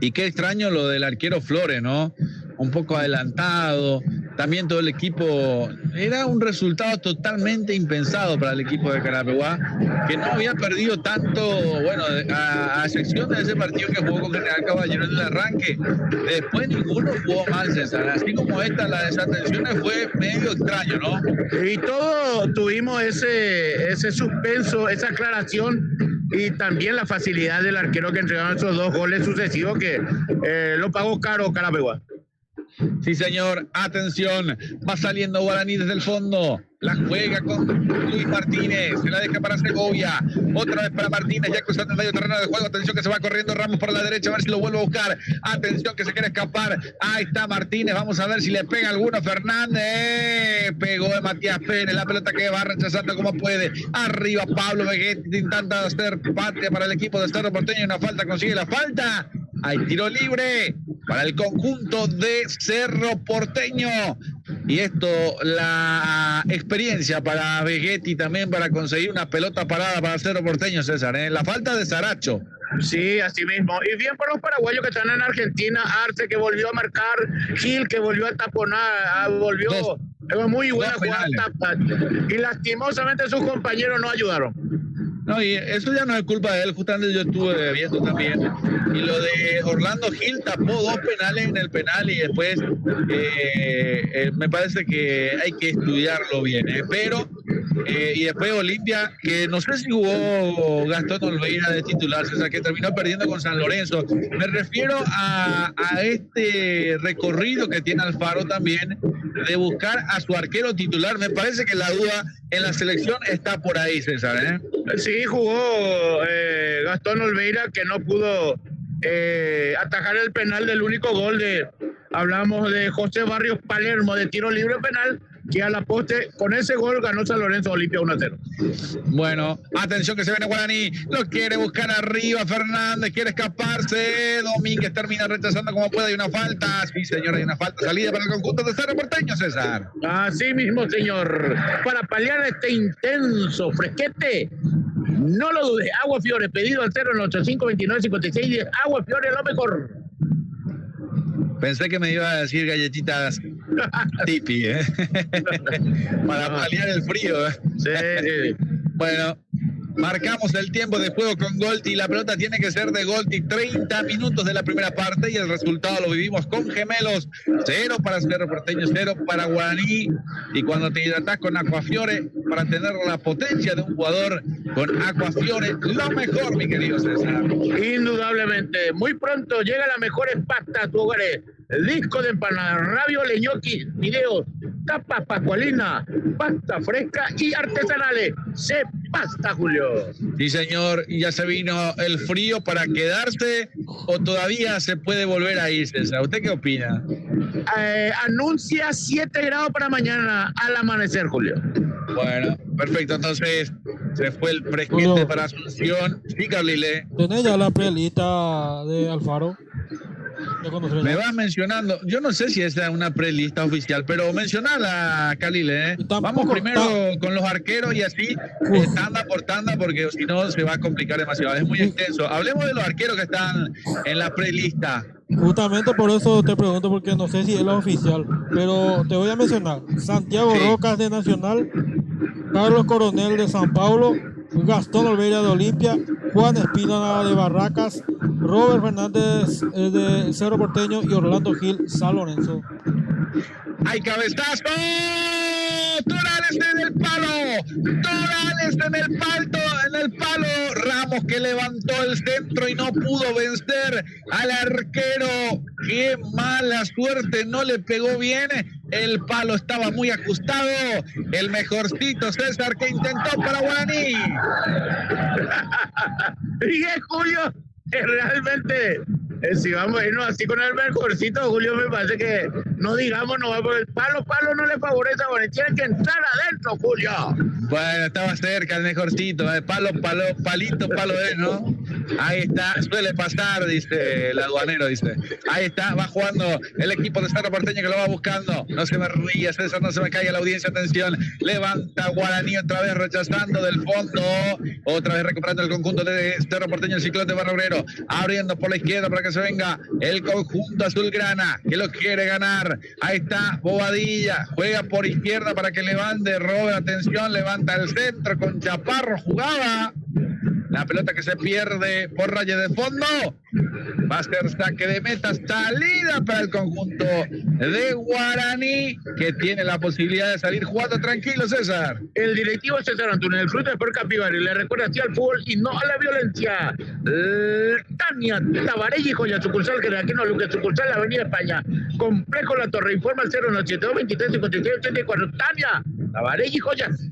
Y qué extraño lo del arquero Flores, ¿no? Un poco adelantado, también todo el equipo, era un resultado totalmente impensado para el equipo de Carapeguá, que no había perdido tanto, bueno, a excepción de ese partido que jugó con General Caballero en el arranque, después ninguno jugó mal, César, así como las desatenciones fue medio extraño, ¿no? Y todos tuvimos ese suspenso, esa aclaración y también la facilidad del arquero que entregaron esos 2 goles sucesivos que lo pagó caro Carapeguá. Sí, señor. Atención. Va saliendo Guaraní desde el fondo. La juega con Luis Martínez. Se la deja para Segovia. Otra vez para Martínez. Ya cruzando el medio terreno de juego. Atención que se va corriendo Ramos por la derecha. A ver si lo vuelve a buscar. Atención que se quiere escapar. Ahí está Martínez. Vamos a ver si le pega alguno. Fernández. Pegó de Matías Pérez. La pelota que va rechazando como puede. Arriba Pablo Vegetti. Intentando hacer patria para el equipo de Cerro Porteño. Una falta. Consigue la falta. Hay tiro libre para el conjunto de Cerro Porteño. Y esto, la experiencia para Vegetti también para conseguir una pelota parada para Cerro Porteño, César. La falta de Saracho. Sí, así mismo. Y bien por los paraguayos que están en Argentina. Arce que volvió a marcar. Gil que volvió a taponar. Volvió. Muy buena jugada. Y lastimosamente sus compañeros no ayudaron. No, y eso ya no es culpa de él, justamente yo estuve viendo también. Y lo de Orlando Gil tapó 2 penales en el penal y después me parece que hay que estudiarlo bien. Pero, y después Olimpia, que no sé si jugó Gastón Olveira de titular, o sea, que terminó perdiendo con San Lorenzo. Me refiero a este recorrido que tiene Alfaro también de buscar a su arquero titular. Me parece que la duda en la selección está por ahí, César. Sí, jugó Gastón Olveira, que no pudo atajar el penal del único gol hablamos de José Barrios Palermo de tiro libre penal, que a la poste con ese gol ganó San Lorenzo Olimpia 1-0. Bueno, atención que se viene Guaraní, lo quiere buscar arriba Fernández, quiere escaparse, Domínguez termina rechazando como puede, hay una falta, sí señor, hay una falta, salida para el conjunto de Cerro Porteño, César. Así mismo, señor, para paliar este intenso fresquete, no lo dude, Agua Fiore, pedido al 085295610, Agua Fiore lo mejor. Pensé que me iba a decir galletitas tipi, para paliar el frío. Sí. Bueno, marcamos el tiempo de juego con Golti. La pelota tiene que ser de Golti. 30 minutos de la primera parte y el resultado lo vivimos con Gemelos. 0 para Cerro Porteño, 0 para Guaraní. Y cuando te hidratas con Aquafiore, para tener la potencia de un jugador con Aquafiore, lo mejor, mi querido César. Indudablemente. Muy pronto llega la mejor pasta a tu hogar. Disco de empanadas, ravioles, ñoquis, videos, tapas pascualina, pasta fresca y artesanales. Se pasta, Julio. Sí, señor. ¿Y ya se vino el frío para quedarse o todavía se puede volver a ir, César? ¿Usted qué opina? Anuncia 7 grados para mañana al amanecer, Julio. Bueno, perfecto. Entonces, se fue el fresquete para Asunción. Sí, Carlile. ¿Tenés ya la prelista de Alfaro? Me vas mencionando, yo no sé si esa es una prelista oficial, pero mencionala, Khalil, Vamos primero con los arqueros y así, tanda por tanda, porque si no se va a complicar demasiado, es muy extenso. Hablemos de los arqueros que están en la prelista. Justamente por eso te pregunto, porque no sé si es la oficial, pero te voy a mencionar: Santiago Rocas de Nacional, Carlos Coronel de San Paulo, Gastón Olveira de Olimpia, Juan Espina de Barracas, Robert Fernández de Cerro Porteño y Orlando Gil, San Lorenzo. ¡Hay cabezazo! ¡Torales en el palo! ¡Torales en el palo! Ramos que levantó el centro y no pudo vencer al arquero. ¡Qué mala suerte! No le pegó bien. El palo estaba muy ajustado. El mejorcito César que intentó para Guaraní. Y es Julio, que realmente Si vamos a irnos así con el mejorcito, Julio, me parece que no digamos, no va por el palo no le favorece a Guaraní. Tiene que entrar adentro, Julio. Bueno, estaba cerca el mejorcito, palito, palo es, ¿no? Ahí está, suele pasar, dice el aduanero, dice. Ahí está, va jugando el equipo de Cerro Porteño que lo va buscando. No se me ría, César, no se me caiga la audiencia, atención. Levanta Guaraní otra vez rechazando del fondo. Otra vez recuperando el conjunto de Cerro Porteño, el ciclón de Barrio Obrero. Abriendo por la izquierda para que se venga el conjunto azulgrana que lo quiere ganar. Ahí está Bobadilla, juega por izquierda para que levante, robe, atención, levanta el centro con Chaparro, jugaba. La pelota que se pierde por raya de fondo. Va a ser saque de meta, salida para el conjunto de Guaraní, que tiene la posibilidad de salir jugando tranquilo, César. El directivo César Antunes, el fruto de Sport Capibari, le recuerda así al fútbol y no a la violencia. Tania Tabarelli, Joya, sucursal Geraquino Luque, sucursal la Avenida España, Complejo La Torre, informa al 092 23 56 84. Tania Tabarelli, Joyas.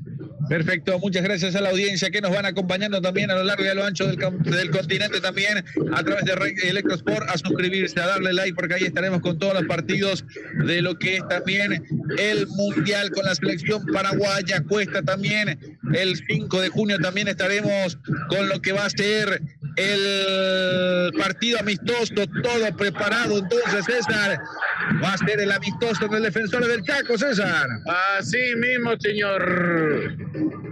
Perfecto, muchas gracias a la audiencia que nos van acompañando también a lo largo y a lo ancho del continente, también a través de Electrosport, a suscribirse, a darle like, porque ahí estaremos con todos los partidos de lo que es también el Mundial con la selección paraguaya. Cuesta también el 5 de junio, también estaremos con lo que va a ser el partido amistoso, todo preparado. Entonces, César, va a ser el amistoso del Defensor del Chaco, César. Así mismo, señor.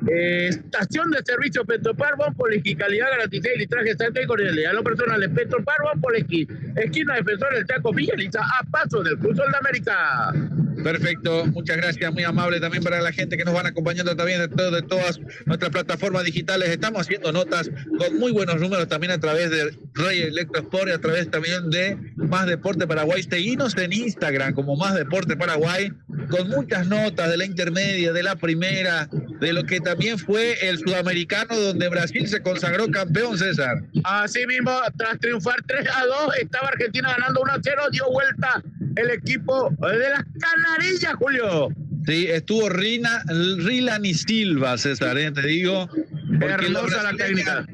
Estación de servicio Petropar Bonpoleski, calidad garantizada y litraje exacto y cordialidad. Lo personal de Petropar Bonpoleski, esquina Defensor del Chaco, Villa Elisa, a paso del Cruz de América. Perfecto, muchas gracias, muy amable también para la gente que nos van acompañando también de todas nuestras plataformas digitales. Estamos haciendo notas con muy buenos números también a través de Rey Electrosport y a través también de Más Deporte Paraguay. Seguinos en Instagram como Más Deporte Paraguay, con muchas notas de la intermedia, de la primera, de lo que también fue el sudamericano donde Brasil se consagró campeón, César. Así mismo, tras triunfar 3-2, estaba Argentina ganando 1-0, dio vuelta el equipo de las Canarillas, Julio. Sí, estuvo Rilan y Silva, César, te digo. Hermosa la técnica.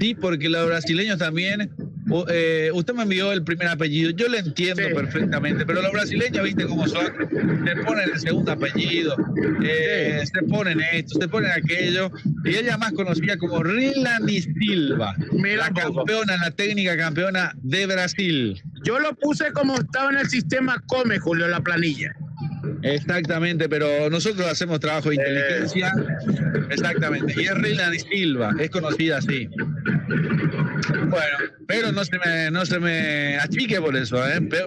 Sí, porque los brasileños también. Usted me envió el primer apellido, yo lo entiendo perfectamente, pero los brasileños, viste cómo son, se ponen el segundo apellido, se ponen esto, se ponen aquello, y ella más conocida como Rilani Silva, la campeona, la técnica campeona de Brasil. Yo lo puse como estaba en el sistema Come, Julio, la planilla. Exactamente, pero nosotros hacemos trabajo de inteligencia. Exactamente, y es Rilani Silva, es conocida así. Bueno, pero no se me achique por eso,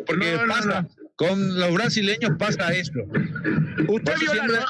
porque pasa, con los brasileños pasa esto. Usted vio la nota.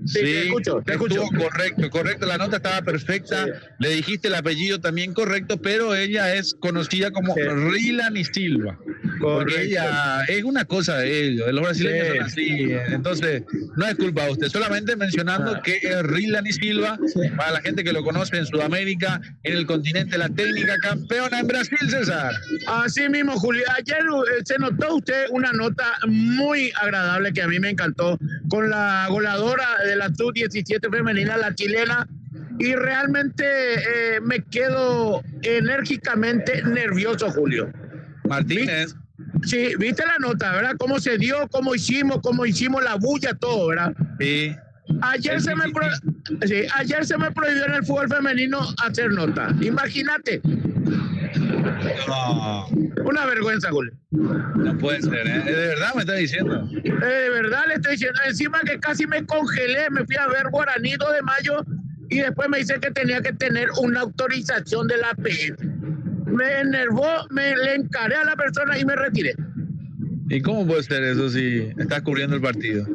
Sí, te escucho. Estuvo correcto, la nota estaba perfecta, le dijiste el apellido también correcto, pero ella es conocida como Rilani Silva. Porque ella es una cosa de ellos, los brasileños son así, entonces no es culpa de usted, solamente mencionando que es Rilani Silva, para la gente que lo conoce en Sudamérica, en el continente, la técnica campeona en Brasil, César. Así mismo, Julio, ayer se notó usted una nota muy agradable que a mí me encantó, con la goleadora de la Sub-17 femenina, la chilena, y realmente me quedo enérgicamente nervioso, Julio. Martínez. Sí, viste la nota, ¿verdad? Cómo se dio, cómo hicimos la bulla, todo, ¿verdad? Sí. Ayer se me prohibió en el fútbol femenino hacer nota. Imagínate. No. Una vergüenza, Julio. No puede ser, ¿De verdad me está diciendo? De verdad le estoy diciendo. Encima que casi me congelé, me fui a ver Guaraní 2 de mayo y después me dice que tenía que tener una autorización de la APF. Me enervó, le encaré a la persona y me retiré. ¿Y cómo puede ser eso si estás cubriendo el partido?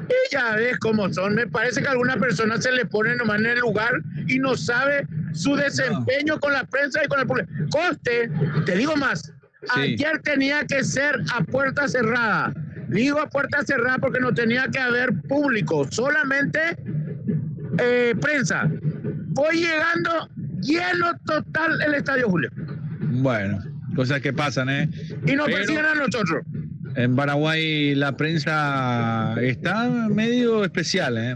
Y ya ves cómo son. Me parece que a alguna persona se le pone nomás en el lugar y no sabe su desempeño con la prensa y con el público. Coste, te digo más. Ayer tenía que ser a puerta cerrada. Digo a puerta cerrada porque no tenía que haber público, solamente prensa. Voy llegando lleno total el estadio, Julio. Bueno, cosas que pasan, Y nos persiguen a nosotros. En Paraguay la prensa está medio especial, ¿eh?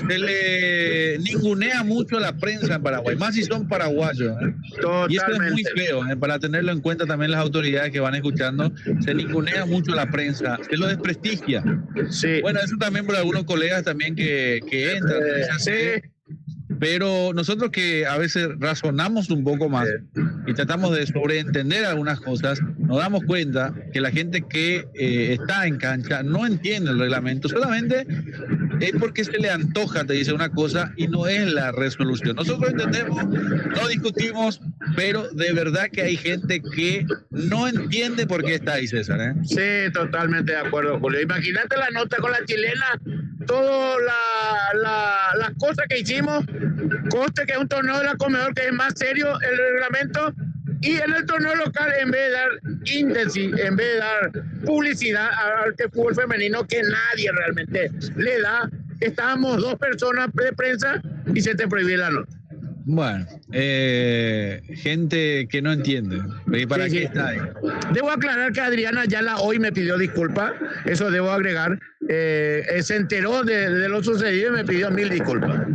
Se le ningunea mucho a la prensa en Paraguay, más si son paraguayos, ¿eh? Y esto es muy feo, ¿eh? Para tenerlo en cuenta también las autoridades que van escuchando, se ningunea mucho a la prensa, se lo desprestigia. Sí. Bueno, eso también por algunos colegas también que entran. Pero nosotros que a veces razonamos un poco más y tratamos de sobreentender algunas cosas, nos damos cuenta que la gente que está en cancha no entiende el reglamento, solamente es porque se le antoja, te dice una cosa y no es la resolución. Nosotros entendemos, no discutimos, pero de verdad que hay gente que no entiende por qué está ahí, César, ¿eh? Sí, totalmente de acuerdo, Julio. Imagínate la nota con la chilena, todas las cosas que hicimos, conste que es un torneo de la Comedor que es más serio el reglamento, y en el torneo local, en vez de dar índice, en vez de dar publicidad al fútbol femenino que nadie realmente le da, estábamos 2 personas de prensa y se te prohibió la nota. Bueno, gente que no entiende. ¿Para qué está ahí? Debo aclarar que Adriana Ayala hoy me pidió disculpas, eso debo agregar. Se enteró de lo sucedido y me pidió 1000 disculpas.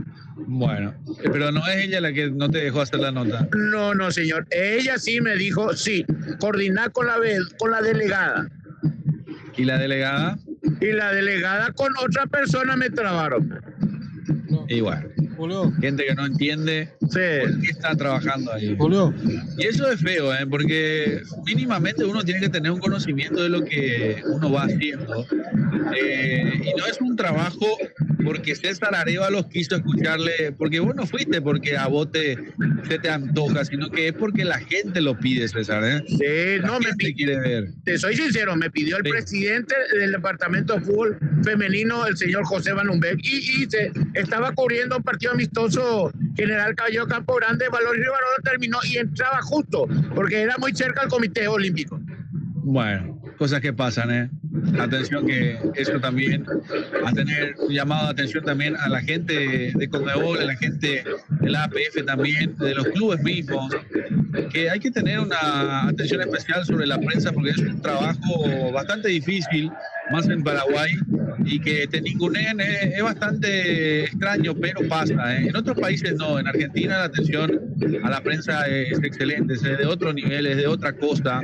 Bueno, pero no es ella la que no te dejó hacer la nota. No, señor. Ella sí me dijo, sí, coordinar con la delegada. ¿Y la delegada? Y la delegada con otra persona me trabaron. No. Igual. Julio. Gente que no entiende por qué está trabajando ahí. Julio. Y eso es feo, porque mínimamente uno tiene que tener un conocimiento de lo que uno va haciendo. Y no es un trabajo porque César Arévalos quiso escucharle, porque vos no fuiste porque a vos se te antoja, sino que es porque la gente lo pide, César, ¿eh? Sí, la gente quiere ver. Te soy sincero, me pidió el presidente del departamento de fútbol femenino, el señor José Van Humbeck, y estaba cubriendo un partido amistoso General Caballero Campo Grande, Valor y Rivarola terminó y entraba justo, porque era muy cerca al Comité Olímpico. Bueno, cosas que pasan, ¿eh? Atención que eso también, a tener llamado de atención también a la gente de Conmebol, a la gente de la APF también, de los clubes mismos, que hay que tener una atención especial sobre la prensa porque es un trabajo bastante difícil, más en Paraguay, y que te ninguneen es bastante extraño, pero pasa, ¿eh? En otros países no, en Argentina la atención a la prensa es excelente, es de otro nivel, es de otra cosa,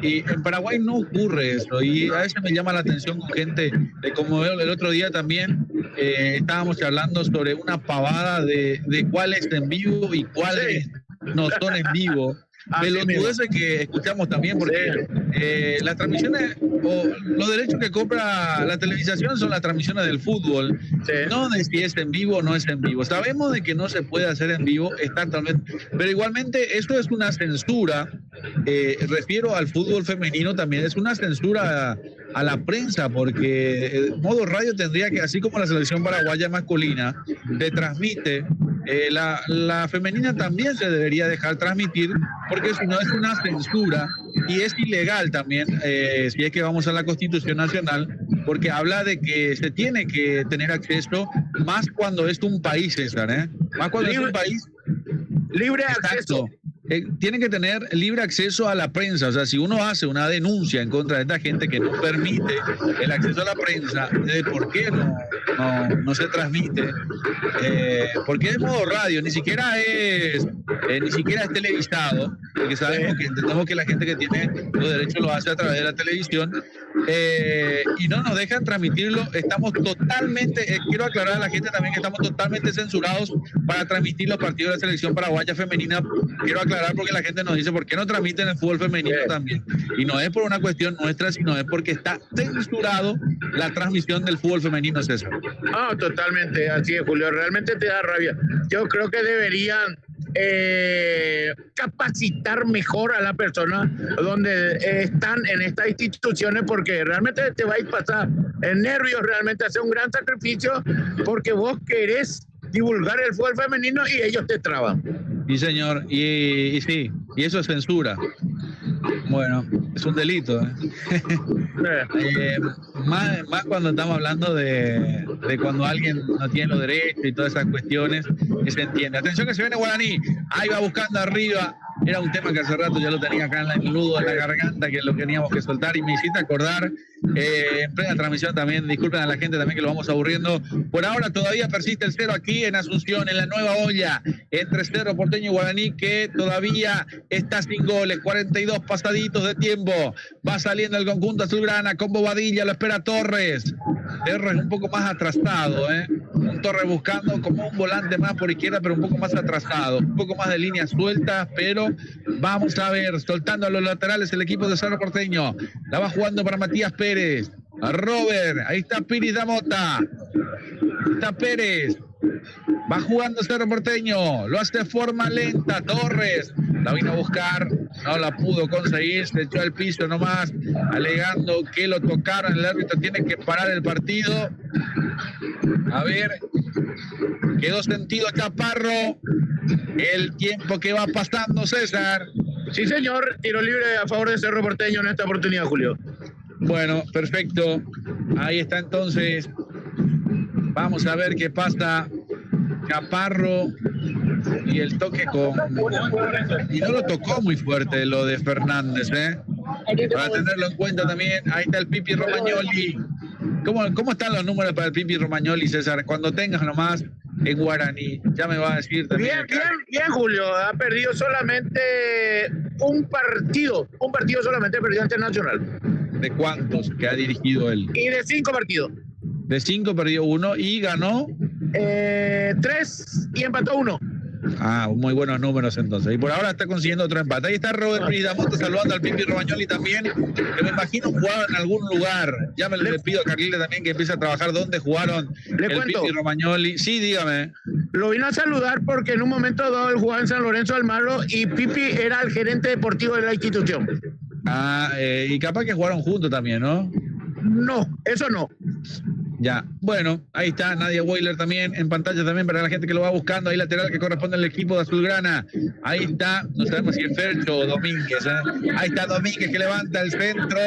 y en Paraguay no ocurre eso, y a veces me llama la atención con gente de Conmebol. El otro día también estábamos charlando sobre una pavada de cuáles en vivo y cuáles no son en vivo. Pelotudeces que escuchamos también, porque las transmisiones o los derechos que compra la televisación son las transmisiones del fútbol, no de si es en vivo o no es en vivo. Sabemos de que no se puede hacer en vivo, pero igualmente esto es una censura, refiero al fútbol femenino también, es una censura a la prensa, porque Modo Radio tendría que, así como la selección paraguaya masculina te transmite, la femenina también se debería dejar transmitir, porque si no es una censura y es ilegal también, si es que vamos a la Constitución Nacional, porque habla de que se tiene que tener acceso, más cuando es un país, César, más cuando es un país libre acceso. Tienen que tener libre acceso a la prensa. O sea, si uno hace una denuncia en contra de esta gente que no permite el acceso a la prensa, de por qué no se transmite, porque es Modo Radio, ni siquiera es televisado, porque sabemos que entendemos que la gente que tiene los derechos lo hace a través de la televisión, y no nos dejan transmitirlo. Estamos totalmente, quiero aclarar a la gente también que estamos totalmente censurados para transmitir los partidos de la selección paraguaya femenina. Quiero aclarar porque la gente nos dice por qué no transmiten el fútbol femenino también, y no es por una cuestión nuestra, sino es porque está censurado la transmisión del fútbol femenino, César. Totalmente, así es, Julio, realmente te da rabia. Yo creo que deberían capacitar mejor a la persona donde están en estas instituciones, porque realmente te va a ir pasar en nervios, realmente hacer un gran sacrificio porque vos querés divulgar el fútbol femenino y ellos te traban. Sí, señor, y sí, y eso es censura. Bueno, es un delito. Más cuando estamos hablando de cuando alguien no tiene los derechos y todas esas cuestiones, que se entiende. Atención que se viene Guaraní, ahí va buscando arriba era un tema que hace rato ya lo tenía acá en el nudo, en la garganta, que lo teníamos que soltar, y me hiciste acordar en plena transmisión también, disculpen a la gente también que lo vamos aburriendo. Por ahora todavía persiste el 0 aquí en Asunción, en la nueva olla, entre Cerro Porteño y Guaraní, que todavía está sin goles, 42 pasaditos de tiempo. Va saliendo el conjunto azulgrana con Bobadilla, lo espera Torres. Torres un poco más atrasado, un Torres buscando como un volante más por izquierda, pero un poco más atrasado, un poco más de líneas sueltas, pero vamos a ver, soltando a los laterales el equipo de Cerro Porteño. La va jugando para Matías Pérez, a Robert, ahí está Piris da Mota, está Pérez, va jugando Cerro Porteño, lo hace de forma lenta, Torres, la vino a buscar, no la pudo conseguir, se echó al piso nomás, alegando que lo tocaron, el árbitro tiene que parar el partido. A ver, quedó sentido Chaparro, el tiempo que va pasando, César. Sí, señor, tiro libre a favor de Cerro Porteño en esta oportunidad, Julio. Bueno, perfecto, ahí está entonces, vamos a ver qué pasa. Chaparro y el toque y no lo tocó muy fuerte lo de Fernández, para tenerlo en cuenta también. Ahí está el Pipi Romagnoli. ¿Cómo están los números para el Pipi Romagnoli, César? Cuando tengas nomás en Guaraní, ya me va a decir también. Bien, Julio, ha perdido solamente un partido solamente perdió ante Nacional. ¿De cuántos que ha dirigido él? Y de 5 partidos. De 5 perdió 1 y ganó 3 y empató 1. Ah, muy buenos números entonces. Y por ahora está consiguiendo otro empate. Ahí está Robert Pidamoto saludando al Pipi Romagnoli también, que me imagino jugaba en algún lugar. Ya le pido a Carlile también que empiece a trabajar donde jugaron el Pipi Romagnoli. Sí, dígame. Lo vino a saludar porque en un momento dado él jugaba en San Lorenzo del Almagro y Pipi era el gerente deportivo de la institución. Ah, y capaz que jugaron juntos también, ¿no? No, eso no. Ya, bueno, ahí está Nadia Weiler también en pantalla también para la gente que lo va buscando, ahí lateral que corresponde al equipo de Azulgrana, ahí está, no sabemos si es Fercho o Domínguez, ahí está Domínguez que levanta el centro,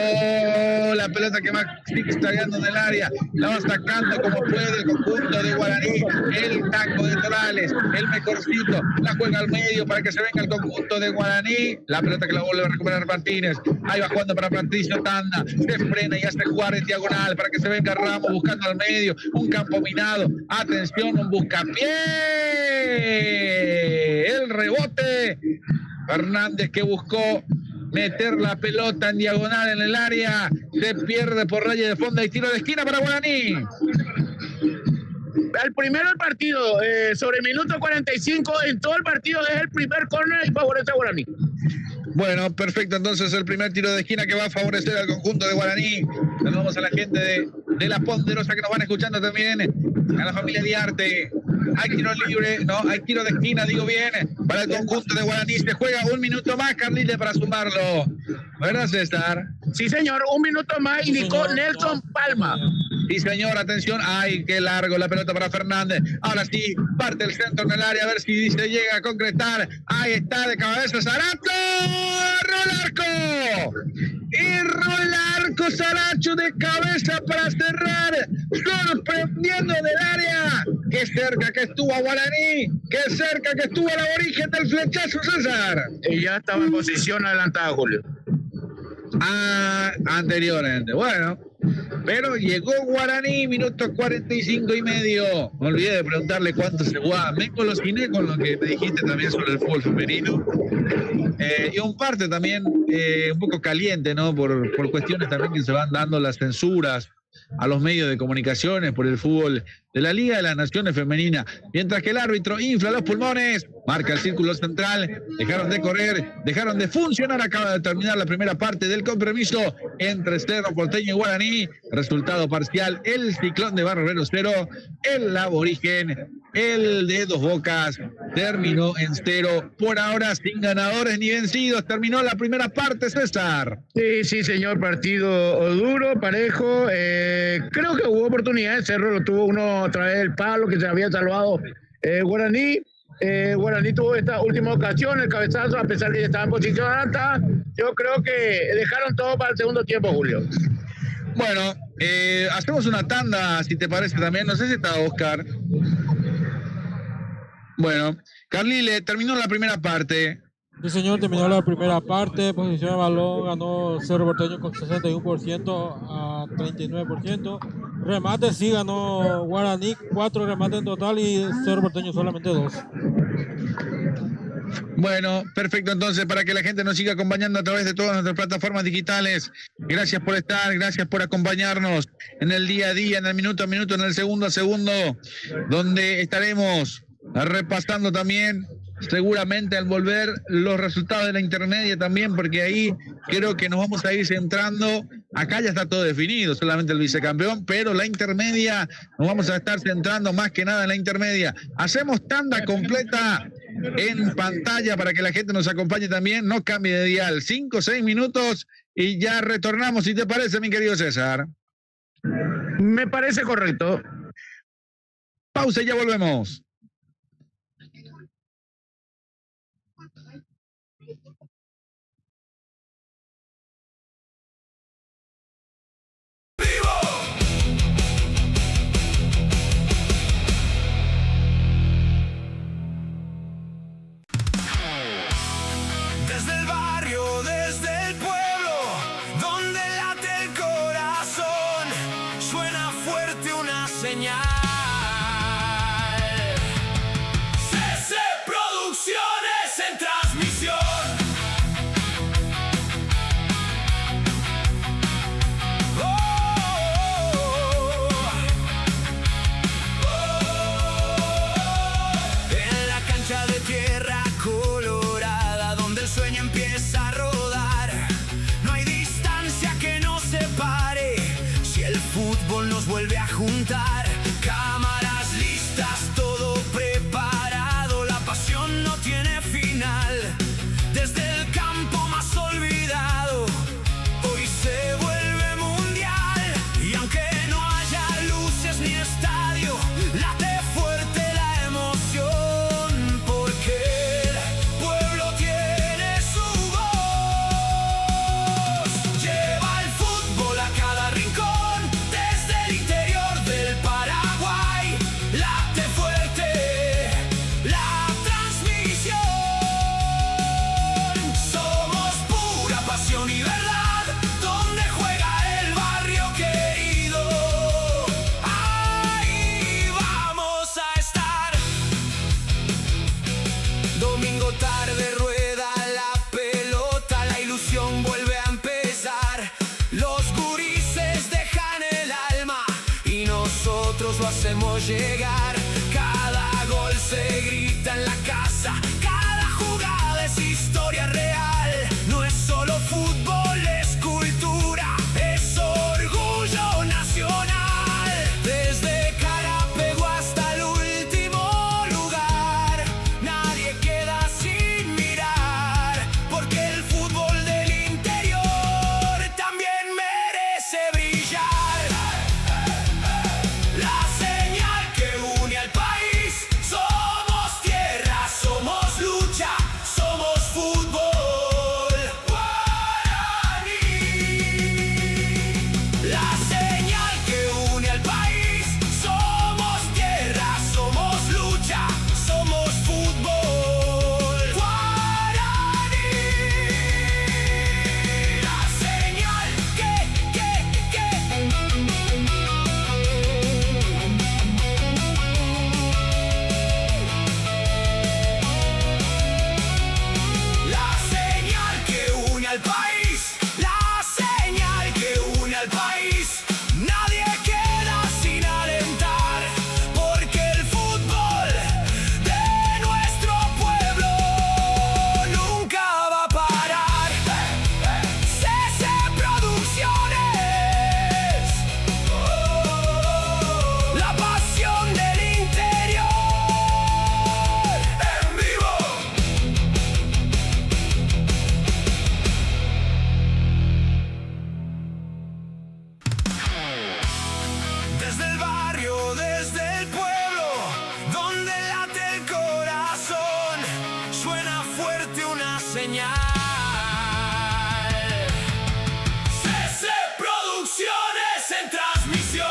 la pelota que va zigzagueando en el área, la va sacando como puede el conjunto de Guaraní, el taco de Torales, el mejorcito, la juega al medio para que se venga el conjunto de Guaraní, la pelota que la vuelve a recuperar Martínez, ahí va jugando para Patricio Tanda, se frena y hace jugar en diagonal para que se venga Ramos buscando al medio, un campo minado, atención, un buscapié, el rebote, Fernández que buscó meter la pelota en diagonal en el área, se pierde por raya de fondo y tiro de esquina para Guaraní. Al primero del partido, sobre minuto 45, en todo el partido es el primer córner y favorece a Guaraní. Bueno, perfecto, entonces el primer tiro de esquina que va a favorecer al conjunto de Guaraní. Saludamos a la gente de La Ponderosa que nos van escuchando también, a la familia Diarte. Hay tiro libre, no, hay tiro de esquina, digo bien, para el conjunto de Guaraní. Se juega un minuto más, Carlile, para sumarlo. ¿Verdad, César? Sí, señor, un minuto más, indicó Nelson Palma. Sí, señor, atención. Ay, qué largo la pelota para Fernández. Ahora sí, parte el centro en el área, a ver si se llega a concretar. Ahí está, de cabeza, Saracho. ¡Rolarco! Y Rolarco, Saracho de cabeza para cerrar. Sorprendiendo del área. Qué cerca que estuvo a Guaraní. Qué cerca que estuvo al origen del flechazo, César. Y ya estaba en posición adelantada, Julio. Anteriormente. Bueno, pero llegó Guaraní, minuto 45 y medio. Me olvidé de preguntarle cuánto se jugaba. Me engolosiné con lo que me dijiste también sobre el fútbol femenino. Y un parte también un poco caliente, ¿no? Por cuestiones también que se van dando las censuras a los medios de comunicaciones por el fútbol de la Liga de las Naciones Femenina, mientras que el árbitro infla los pulmones, marca el círculo central, dejaron de correr, dejaron de funcionar, acaba de terminar la primera parte del compromiso entre Cerro Porteño y Guaraní, resultado parcial, el Ciclón de Barrio 0, el Aborigen, el de Dos Bocas, terminó en 0, por ahora sin ganadores ni vencidos, terminó la primera parte, César. Sí, señor, partido duro, parejo, creo que hubo oportunidades, Cerro lo tuvo uno a través del palo que se había salvado Guaraní. Guaraní tuvo esta última ocasión, el cabezazo, a pesar que ya estaba en posición alta. Yo creo que dejaron todo para el segundo tiempo, Julio. Bueno, hacemos una tanda, si te parece también. No sé si está Oscar. Bueno, Carlile, terminó la primera parte. Sí, señor, terminó la primera parte, posición de balón, ganó Cerro Porteño con 61% a 39%. Remate sí ganó Guaraní, 4 remates en total y Cerro Porteño solamente 2. Bueno, perfecto. Entonces, para que la gente nos siga acompañando a través de todas nuestras plataformas digitales, gracias por estar, gracias por acompañarnos en el día a día, en el minuto a minuto, en el segundo a segundo, donde estaremos repasando también, seguramente al volver, los resultados de la intermedia también, porque ahí creo que nos vamos a ir centrando. Acá ya está todo definido, solamente el vicecampeón, pero la intermedia, nos vamos a estar centrando más que nada en la intermedia. Hacemos tanda completa en pantalla para que la gente nos acompañe también, no cambie de dial, 5 o 6 minutos y ya retornamos, si te parece, mi querido César. Me parece correcto. Pausa y ya volvemos. Desde el barrio, desde el pueblo, donde late el corazón, suena fuerte una señal. CC Producciones en transmisión. En la cancha de tierra colorada, donde el sueño empieza a rodar, no hay distancia que nos separe si el fútbol nos vuelve a juntar. Cámaras listas, todo preparado, la pasión no tiene final. Desde el campo más olvidado, hoy se vuelve mundial. Y aunque no haya luces ni estadio, late fuerte la emoción, porque el pueblo tiene su voz. Lleva el fútbol a cada rincón, desde el interior del Paraguay. Late fuerte la transmisión. Somos pura pasión y verdad, donde juega el barrio querido. Ahí vamos a estar. Domingo tarde rueda la pelota, la ilusión vuelve a empezar. Los gurises dejan el alma y nosotros lo hacemos llegar. Cada gol se grita en la casa, cada jugada es historia real. No es solo fútbol, es cultura, es orgullo nacional. Desde Carapego hasta el último lugar, nadie queda sin mirar, porque el fútbol del interior también merece brillar. La señal que une al país, somos tierra, somos lucha, somos fútbol. Guaraní. La señal que une al país, somos tierra, somos lucha, somos fútbol. Guaraní. La señal que La señal que une al país, la señal que une al país, nadie queda sin alentar, porque el fútbol de nuestro pueblo nunca va a parar. CC Producciones, la pasión del interior, en vivo. Desde el barrio, desde el pueblo, donde late el corazón, suena fuerte una señal. CC Producciones en transmisión.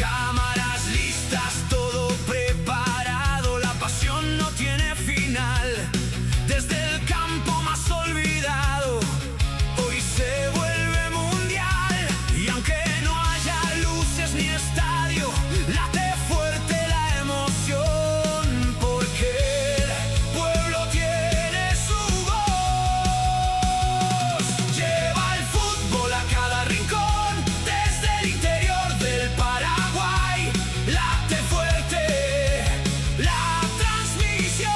Cámaras listas, todo preparado, la pasión no tiene final. Desde el campo más olvidado, hoy se vuelve mundial. Y aunque no haya luces ni estadio, late fuerte la emoción, porque el pueblo tiene su voz. Lleva el fútbol a cada rincón, desde el interior del Paraguay, late fuerte la transmisión.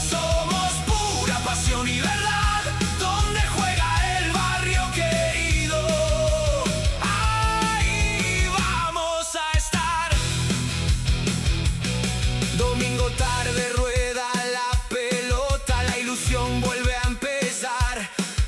Somos pura pasión y verdad, donde juega el barrio querido. Ahí vamos a estar. Domingo tarde rueda la pelota, la ilusión vuelve a empezar.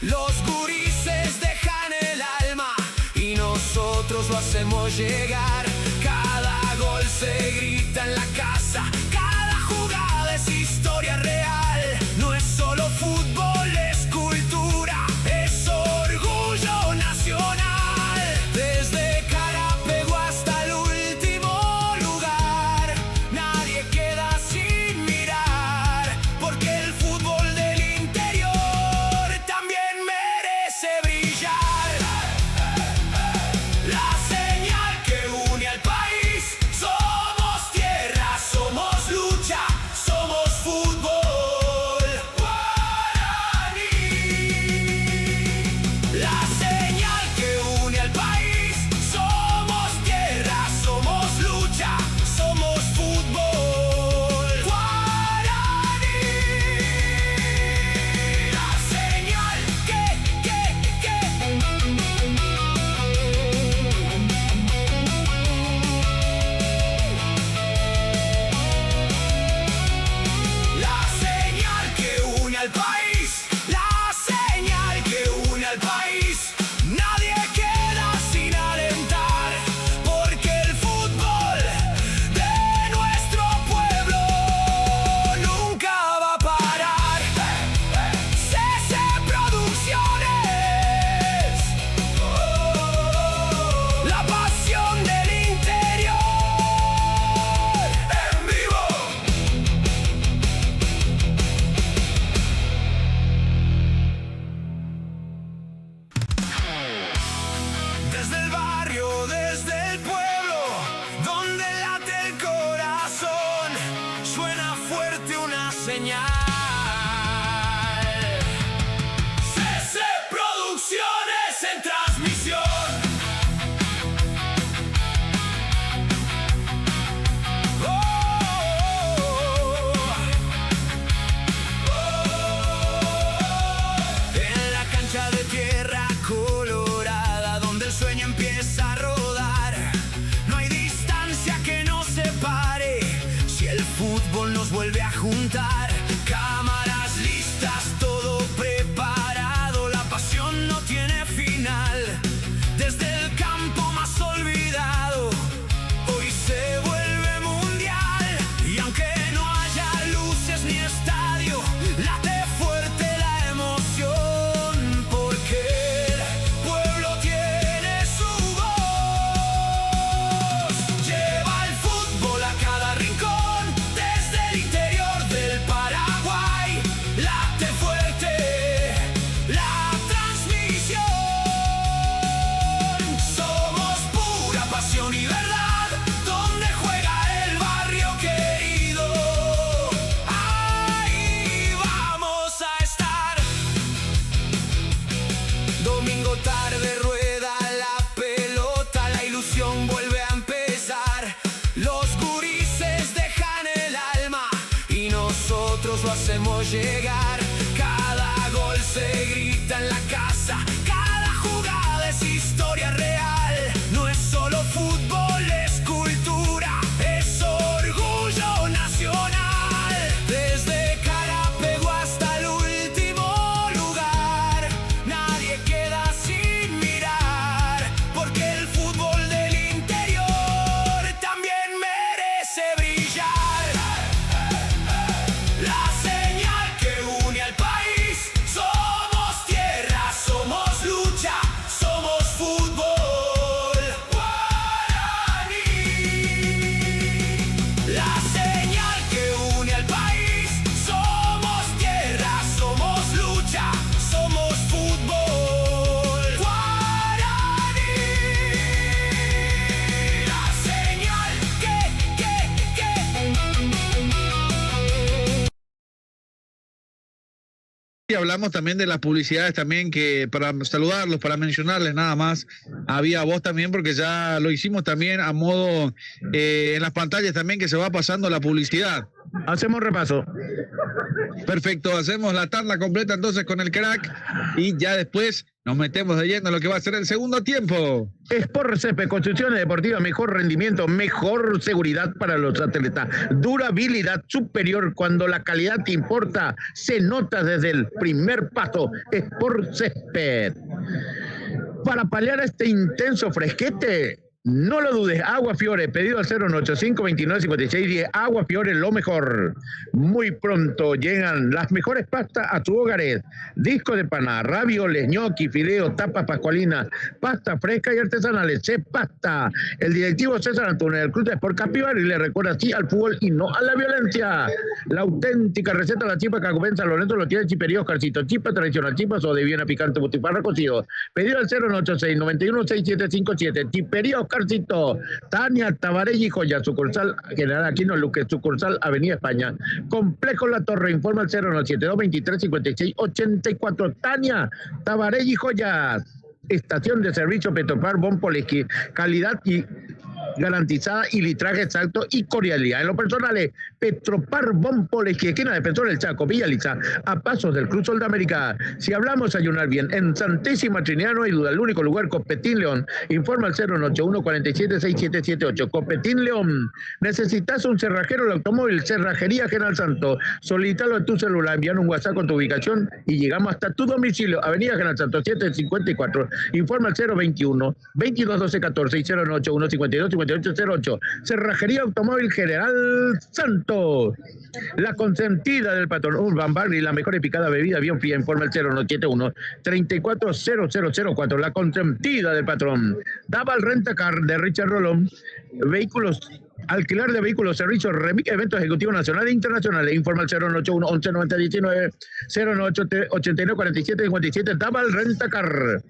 Los gurises dejan el alma y nosotros lo hacemos llegar. Cada gol se grita en la casa, cada jugada es historia real. No es solo fútbol, es cultura, es orgullo nacional. Desde Carapego hasta el último lugar, nadie queda sin mirar, porque el fútbol del interior también merece brillar. La señal que une al país, somos tierra, somos lucha, somos fútbol guaraní. La señal que une al país, somos tierra, somos lucha, somos fútbol guaraní. La señal que La señal que une al país, la señal que une al país, nadie queda sin alentar, porque el fútbol de nuestro pueblo nunca va a parar. CC Producciones, la pasión del interior en vivo. Desde el barrio, desde el pueblo, donde late el corazón, suena fuerte una señal. CC Producciones en transmisión. En la cancha de tierra colorada, donde el sueño empieza a rodar, no hay distancia que nos separe si el fútbol nos vuelve a juntar. Cámaras listas, todo preparado, la pasión no tiene final. Desde el campo más olvidado, hoy se vuelve mundial. Y aunque no haya luces ni estadio, late fuerte la emoción, porque el pueblo tiene su voz. Lleva el fútbol a cada rincón, desde el interior del Paraguay, late fuerte la transmisión. Somos pura pasión y verdad, donde juega el barrio querido. Ahí vamos a estar. Domingo tarde rueda la pelota, la ilusión vuelve a empezar. Los gurises dejan el alma y nosotros lo hacemos llegar. Cada gol se grita en la casa, cada jugada es historia real. No es solo fútbol, es cultura, es orgullo nacional. Desde Carapego hasta el último lugar, nadie queda sin mirar, porque el fútbol del interior también merece brillar. La señal que une al país, somos tierra, somos Y hablamos también de las publicidades también, que para saludarlos, para mencionarles nada más, había voz también, porque ya lo hicimos también a modo en las pantallas también, que se va pasando la publicidad. Hacemos repaso. Perfecto, hacemos la tanda completa entonces con el crack y ya después nos metemos de lleno en lo que va a ser el segundo tiempo. Sport Césped, construcciones deportivas, mejor rendimiento, mejor seguridad para los atletas, durabilidad superior cuando la calidad te importa, se nota desde el primer paso. Sport Césped. Para paliar este intenso fresquete, no lo dudes, Agua Fiore, pedido al 085-29-56-10, Agua Fiore, lo mejor. Muy pronto llegan las mejores pastas a tu hogares, disco de pana, ravioles, gnocchi, fideo, tapas pascualinas, pasta fresca y artesanales, Pasta. El directivo César Antunes del Club de Sport Capivari le recuerda sí al fútbol y no a la violencia. La auténtica receta de la chipa Cacopen San Lorenzo lo tiene Chiperí Oscarcito, chipa tradicional, chipas o de viena picante, butifarra cocido, pedido al 086-91-6757, Chiperí Oscarcito. Tania Tabarelli Joya, sucursal General Aquino Luque, sucursal Avenida España, Complejo La Torre, informa al 092-23-56-84. Tania Tabarelli Joyas. Estación de servicio Petropar Bon Poleski, calidad y garantizada y litraje exacto y cordialidad. En lo personal, Petropar Bon Poleski, esquina Defensor del Chaco, Villa Liza, a pasos del Cruz Sol de América. Si hablamos ayunar bien, en Santísima Trinidad no hay duda, el único lugar, Copetín León. Informa al 081-476778. Copetín León. ¿Necesitas un cerrajero del automóvil? Cerrajería General Santo. Solicítalo en tu celular, envían un WhatsApp con tu ubicación y llegamos hasta tu domicilio. Avenida General Santo 754. Informa al 021-2212-14 y 081-52-5808. Cerrajería Automóvil General Santos. La consentida del patrón Urban Barry, la mejor y picada bebida bien fría. Informa al 091-340004. La consentida del patrón. Daval Rentacar de Richard Rolón. Vehículos. Alquiler de vehículos, servicios, remix, eventos ejecutivos nacionales e internacionales. Informa al 081-11-90-19, 098-89-47-57, Daval Rentacar.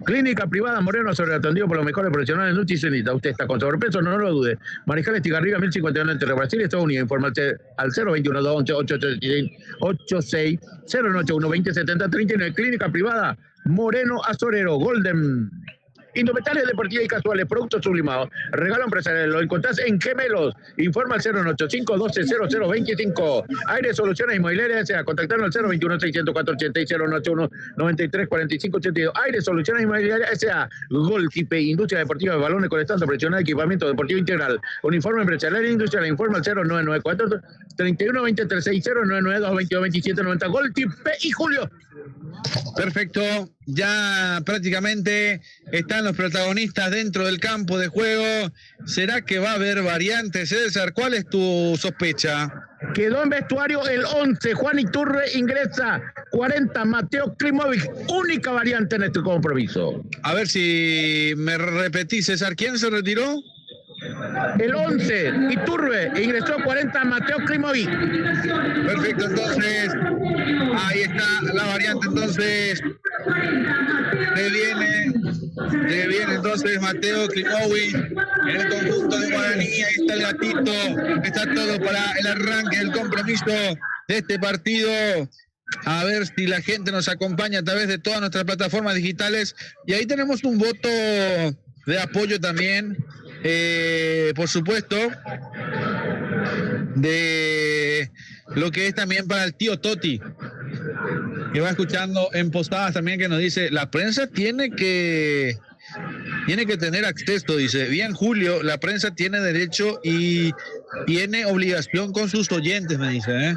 Clínica privada Moreno Sobre, atendido por los mejores profesionales nutricionistas. Usted está con sobrepeso, no lo dude. Mariscal Estigarribia, 1051 entre Brasil y Estados Unidos. Informa al 021-211-886, 091-2070-39. Clínica privada Moreno Azorero, Golden. Indumentarias deportivas y casuales, productos sublimados, regalo empresarial, lo encontrás en Gemelos. Informa al 085-120025. Aire Soluciones Inmobiliarias S.A. Contactarnos al 021-604-80 y 091-93-45-82. Aire Soluciones Inmobiliarias S.A. Golkipe, Industria Deportiva de Balones con estancia presionada, equipamiento deportivo integral. Uniforme empresarial e industrial. Informa al 0994 31-2036, 0992-22-27-90. Golkipe y Julio. Perfecto, ya prácticamente están los protagonistas dentro del campo de juego. ¿Será que va a haber variantes, César? ¿Cuál es tu sospecha? Quedó en vestuario el 11, Juan Iturbe ingresa, 40, Mateo Klimovic, única variante en este compromiso. A ver si me repetís, César, ¿quién se retiró? El 11, Iturbe, ingresó 40, Mateo Klimovic. Perfecto, entonces, ahí está la variante, entonces, le viene entonces Mateo Klimovic en el conjunto de Guaraní. Ahí está el gatito, está todo para el arranque del compromiso de este partido. A ver si la gente nos acompaña a través de todas nuestras plataformas digitales. Y ahí tenemos un voto de apoyo también, por supuesto, de lo que es también para el tío Toti, que va escuchando en Posadas también, que nos dice: la prensa tiene que tener acceso, dice. Bien, Julio, la prensa tiene derecho y tiene obligación con sus oyentes, me dice,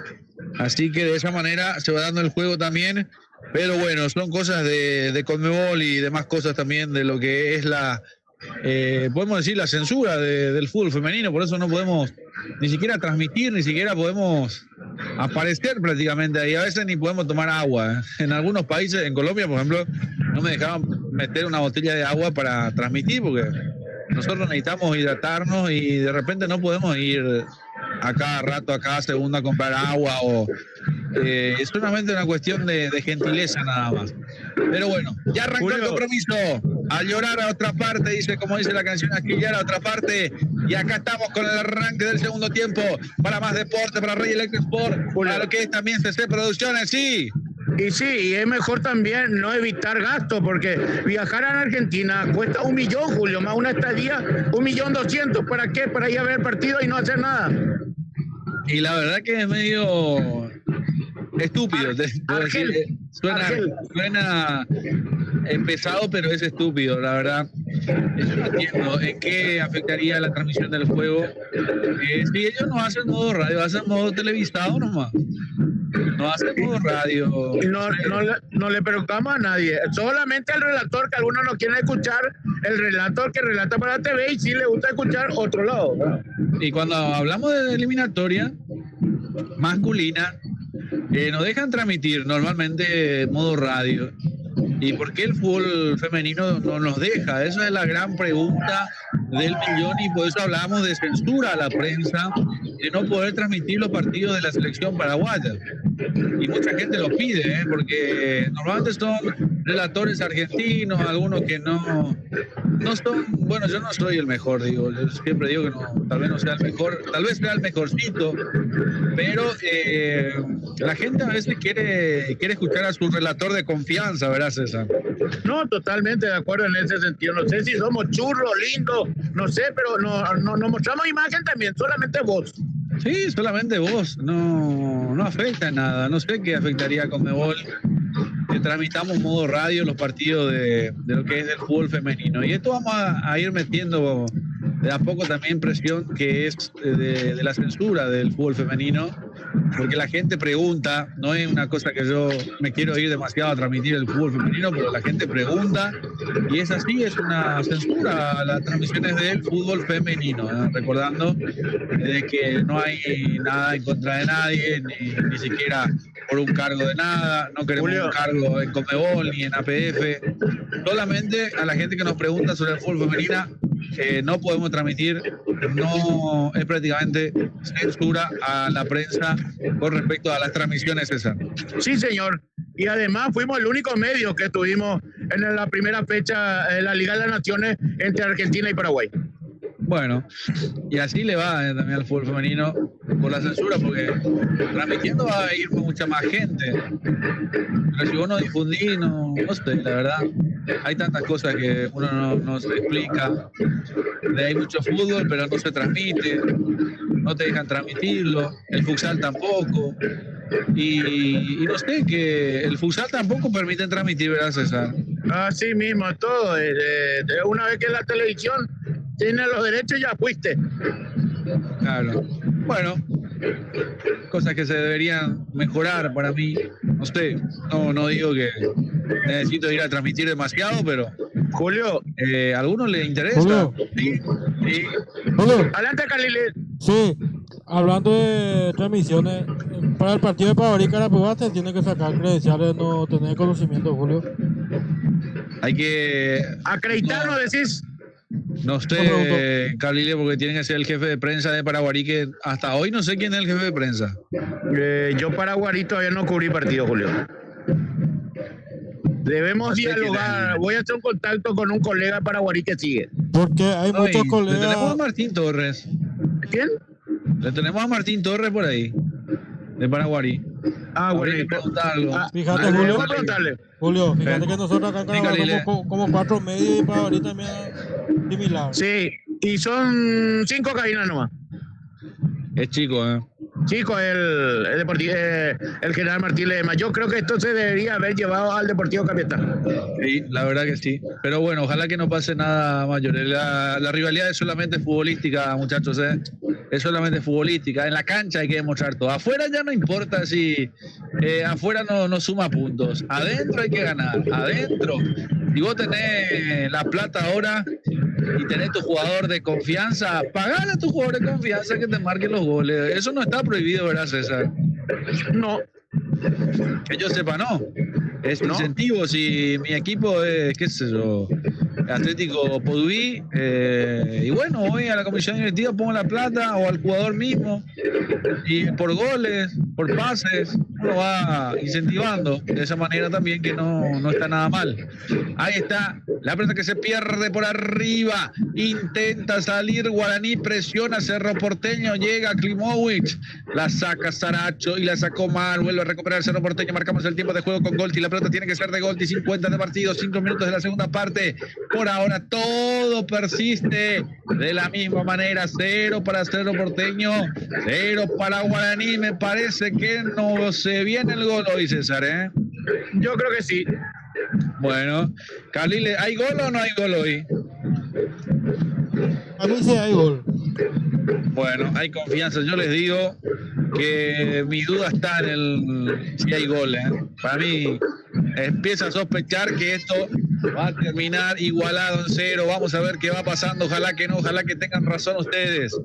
Así que de esa manera se va dando el juego también. Pero bueno, son cosas de Conmebol y demás cosas también de lo que es la, podemos decir, la censura del fútbol femenino. Por eso no podemos ni siquiera transmitir, ni siquiera podemos aparecer prácticamente ahí. A veces ni podemos tomar agua. En algunos países, en Colombia, por ejemplo, no me dejaban meter una botella de agua para transmitir, porque nosotros necesitamos hidratarnos y de repente no podemos ir a cada rato, a cada segundo a comprar agua, o es solamente una cuestión de gentileza nada más. Pero bueno, ya arrancó Julio. El compromiso. A llorar a otra parte, dice, como dice la canción, a esquillar a otra parte. Y acá estamos con el arranque del segundo tiempo. Para más deporte, para Rey Electric Sport, para lo que es también CC Producciones, sí. Y sí, y es mejor también no evitar gastos, porque viajar a Argentina cuesta 1 millón, Julio, más una estadía, 1.200.000. ¿Para qué? Para ir a ver el partido y no hacer nada. Y la verdad que es medio estúpido. Puedo decir, suena pesado, pero es estúpido, la verdad. Yo no entiendo en qué afectaría la transmisión del juego. Si ellos no hacen modo radio, hacen modo televisado nomás. No hacen modo radio. No le preocupamos a nadie. Solamente el relator, que algunos no quieren escuchar, el relator que relata para la TV, y sí le gusta escuchar otro lado. Y cuando hablamos de eliminatoria masculina, nos dejan transmitir normalmente modo radio. ¿Y por qué el fútbol femenino no nos deja? Esa es la gran pregunta del millón, y por eso hablamos de censura a la prensa, de no poder transmitir los partidos de la selección paraguaya. Y mucha gente lo pide, porque normalmente son relatores argentinos, algunos que no son, bueno, yo no soy el mejor, digo, yo siempre digo que no, tal vez no sea el mejor, tal vez sea el mejorcito, pero la gente a veces quiere escuchar a su relator de confianza, ¿verdad, César? No, totalmente de acuerdo en ese sentido. No sé si somos churros, lindos, no sé, pero nos mostramos imagen también, solamente vos. Sí, solamente vos, no afecta nada, no sé qué afectaría a Conmebol que transmitamos modo radio los partidos de lo que es del fútbol femenino. Y esto vamos a ir metiendo de a poco también presión, que es de la censura del fútbol femenino, porque la gente pregunta, no es una cosa que yo me quiero ir demasiado a transmitir el fútbol femenino, pero la gente pregunta, y es así, es una censura a las transmisiones del fútbol femenino, ¿no? Recordando de que no hay nada en contra de nadie, ni siquiera por un cargo de nada, no queremos un cargo en Conmebol ni en APF, solamente a la gente que nos pregunta sobre el fútbol femenino, no podemos transmitir, no es prácticamente censura a la prensa con respecto a las transmisiones, César. Sí, señor. Y además fuimos el único medio que estuvimos en la primera fecha de la Liga de las Naciones entre Argentina y Paraguay. Bueno, y así le va también al fútbol femenino por la censura, porque transmitiendo va a ir mucha más gente. Pero si vos no difundís, no sé, la verdad. Hay tantas cosas que uno no se explica. Hay mucho fútbol, pero no se transmite. No te dejan transmitirlo. El futsal tampoco. Y no sé, que el futsal tampoco permiten transmitir, ¿verdad, César? Así mismo, todo. Una vez que la televisión tiene los derechos, ya fuiste. Claro. Bueno, cosas que se deberían mejorar para mí. No sé, no digo que necesito ir a transmitir demasiado, pero Julio, ¿a algunos les interesa? Julio. Sí. Julio. Adelante, Calile. Sí, hablando de transmisiones, para el partido de Paraguay y Carabobo se tiene que sacar credenciales, no tener conocimiento, Julio. Hay que Acreditarlo, decís. No sé, Calile, porque tiene que ser el jefe de prensa de Paraguarí, que hasta hoy no sé quién es el jefe de prensa. Yo Paraguarí todavía no cubrí partido, Julio. Debemos dialogar. Voy a hacer un contacto con un colega paraguarí que sigue. Porque hay muchos Le colegas. tenemos a Martín Torres. ¿Quién? Le tenemos a Martín Torres por ahí, de Paraguarí. Bueno. Habría que preguntarlo. Fíjate, Julio. Julio. Vamos a preguntarle. Julio, fíjate que nosotros acá en Carabobo somos como 4 medios y Paraguay también es similar. Sí, y son 5 cabinas nomás. Es chico, Chicos, el general Martín Ledesma. Yo creo que esto se debería haber llevado al Deportivo Capital. Sí, la verdad que sí. Pero bueno, ojalá que no pase nada mayor. La rivalidad es solamente futbolística, muchachos, es solamente futbolística. En la cancha hay que demostrar todo. Afuera ya no importa si afuera no suma puntos. Adentro hay que ganar. Adentro. Si vos tenés la plata ahora y tenés tu jugador de confianza, pagale a tu jugador de confianza que te marquen los goles. Eso no está prohibido, ¿verdad, César? No. Que yo sepa, no. Es incentivo. Si mi equipo es, qué sé yo, Atlético Podubí, y bueno, voy a la comisión directiva, pongo la plata, o al jugador mismo, y por goles, por pases, lo va incentivando de esa manera también, que no está nada mal. Ahí está, la pelota que se pierde por arriba, intenta salir Guaraní, presiona Cerro Porteño, llega Klimovic, la saca Saracho y la sacó mal, vuelve a recuperar Cerro Porteño, marcamos el tiempo de juego con Golti, la pelota tiene que ser de Golti, 50 de partido, 5 minutos de la segunda parte, por ahora todo persiste de la misma manera, 0 para Cerro Porteño, 0 para Guaraní, me parece que no se viene el gol hoy, César, ¿eh? Yo creo que sí. Bueno, Carlile, ¿hay gol o no hay gol hoy? A mí sí hay gol. Bueno, hay confianza. Yo les digo que mi duda está en si hay gol, ¿eh? Para mí empieza a sospechar que esto va a terminar igualado en 0. Vamos a ver qué va pasando. Ojalá que no, ojalá que tengan razón ustedes,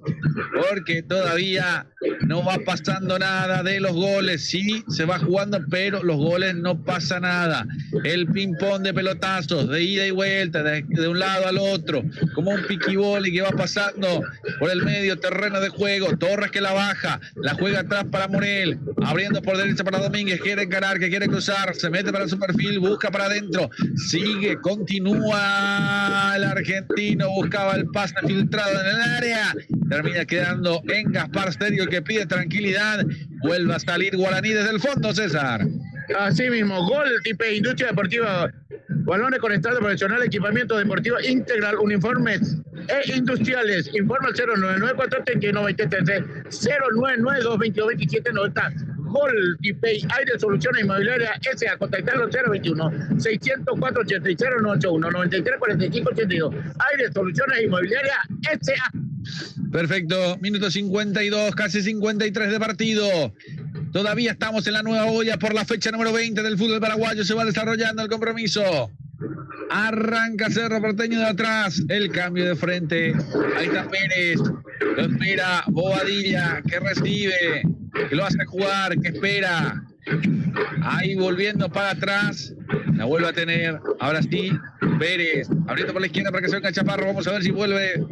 porque todavía no va pasando nada de los goles. Sí, se va jugando, pero los goles no pasa nada. El ping-pong de pelotazos, de ida y vuelta, de un lado al otro, como un piquiboli que va pasando por el medio terreno de juego. Torres que la baja, la juega atrás para Morel, abriendo por derecha para Domínguez, quiere encarar, que quiere cruzar, se mete para su perfil, busca para adentro, sigue, continúa el argentino, buscaba el pase filtrado en el área, termina quedando en Gaspar Stereo, que pide tranquilidad, vuelve a salir Guaraní desde el fondo, César. Así mismo, gol tipo Industria Deportiva, balones con estado profesional, equipamiento deportivo integral, uniformes e industriales. Informa al 099-431-23, 099-222-2790. Gol Tipay, Aire Soluciones Inmobiliarias S.A. Contactarlo 021-604-83-081-93-45-82. Aire Soluciones Inmobiliarias S.A. Perfecto, minuto 52, casi 53 de partido. Todavía estamos en la nueva olla por la fecha número 20 del fútbol paraguayo. Se va desarrollando el compromiso. Arranca Cerro Porteño de atrás. El cambio de frente. Ahí está Pérez. Lo espera Bobadilla, que recibe, que lo hace jugar, que espera. Ahí volviendo para atrás. La vuelve a tener. Ahora sí, Pérez. Abriendo por la izquierda para que se venga Chaparro. Vamos a ver si vuelve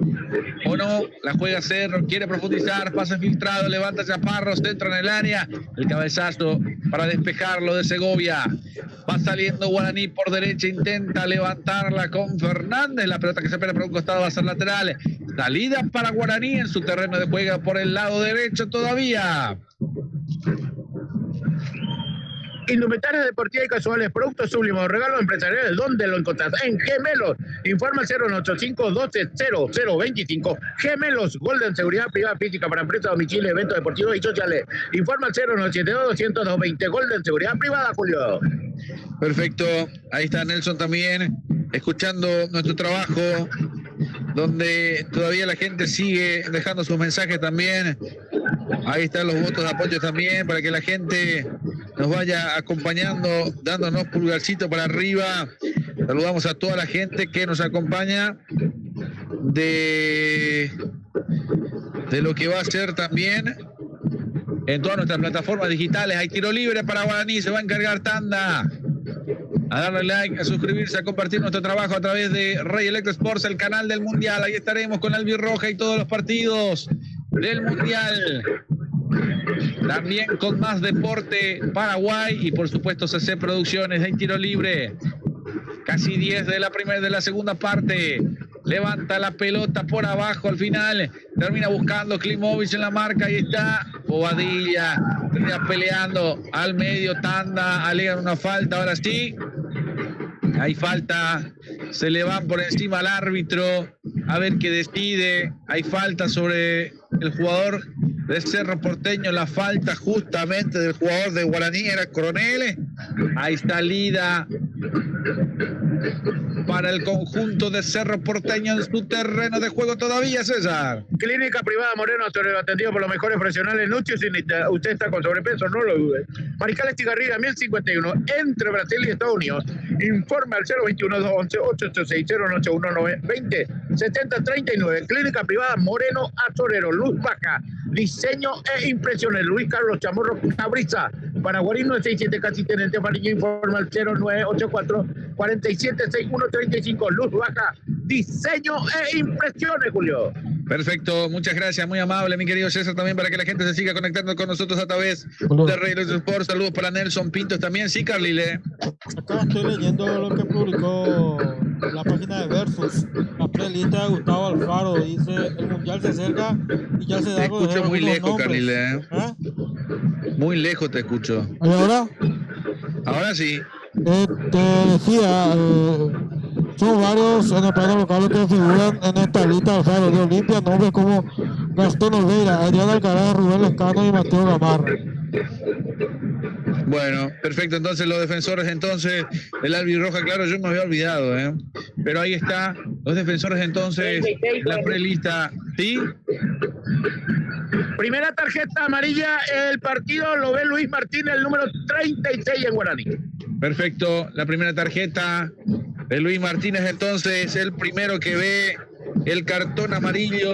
o no. La juega Cerro. Quiere profundizar. Pase filtrado. Levanta Chaparro. Centra en el área. El cabezazo para despejarlo de Segovia. Va saliendo Guaraní por derecha. Intenta levantarla con Fernández. La pelota que se espera por un costado va a ser lateral. Salida para Guaraní en su terreno de juego por el lado derecho todavía. Indumentarias deportivas y casuales, productos sublimados, regalos empresariales, ¿dónde lo encontrás? En Gemelos. Informa al 085-12-0025. Gemelos, Golden Seguridad Privada Física para empresas, domicilio, eventos deportivos y sociales. Informa al 0972-200-220. Golden Seguridad Privada, Julio. Perfecto. Ahí está Nelson también, escuchando nuestro trabajo, donde todavía la gente sigue dejando sus mensajes también. Ahí están los votos de apoyo también, para que la gente nos vaya acompañando, dándonos pulgarcito para arriba. Saludamos a toda la gente que nos acompaña de lo que va a ser también en todas nuestras plataformas digitales. Hay tiro libre para Guaraní, se va a encargar Tanda. A darle like, a suscribirse, a compartir nuestro trabajo a través de Rey Electro Sports, el canal del Mundial. Ahí estaremos con Albirroja y todos los partidos del Mundial. También con más deporte Paraguay y por supuesto CC Producciones. Hay tiro libre. Casi 10 de la segunda parte. Levanta la pelota por abajo al final. Termina buscando Klimovic en la marca. Ahí está Bobadilla. Termina peleando al medio. Tanda. Alegan una falta. Ahora sí. Hay falta. Se le van por encima al árbitro. A ver qué decide. Hay falta sobre el jugador de Cerro Porteño. La falta justamente del jugador de Guaraní era Coronel. Ahí está Lida para el conjunto de Cerro Porteño en su terreno de juego todavía, César. Clínica Privada Moreno, atendido por los mejores profesionales. Nutrios, si usted está con sobrepeso, no lo dude. Mariscal Estigarribia, 1051, entre Brasil y Estados Unidos. Informe al 021-211-886-081-20-7039. Clínica Privada Moreno Azorero, luz baja, diseño e impresiones. Luis Carlos Chamorro Cabriza, Paraguarí 967, casi tenente Fariño. Informa al 0984-476135, luz baja, diseño e impresiones, Julio. Perfecto, muchas gracias, muy amable, mi querido César, también para que la gente se siga conectando con nosotros a través de Radio Sport. Saludos para Nelson Pintos también, sí, Carlile. Acá estoy leyendo lo que publicó la página de Versus, la prelista de Gustavo Alfaro. Dice: el mundial se acerca y ya se da. Te escucho muy lejos, Carlile. ¿Ah? Muy lejos te escucho. ¿Y ahora? Ahora sí. Te decía, son varios en el plano local que figuran en esta lista Alfaro de Olimpia, nombres como Gastón Olveira, Adrián Alcaraz, Rubén Lescano y Mateo Gamarra. Bueno, perfecto, entonces los defensores entonces del albirroja, claro, yo me había olvidado, pero ahí está, los defensores entonces, la prelista, ¿sí? Primera tarjeta amarilla, el partido lo ve Luis Martínez, el número 36 en Guaraní. Perfecto, la primera tarjeta de Luis Martínez entonces, el primero que ve el cartón amarillo.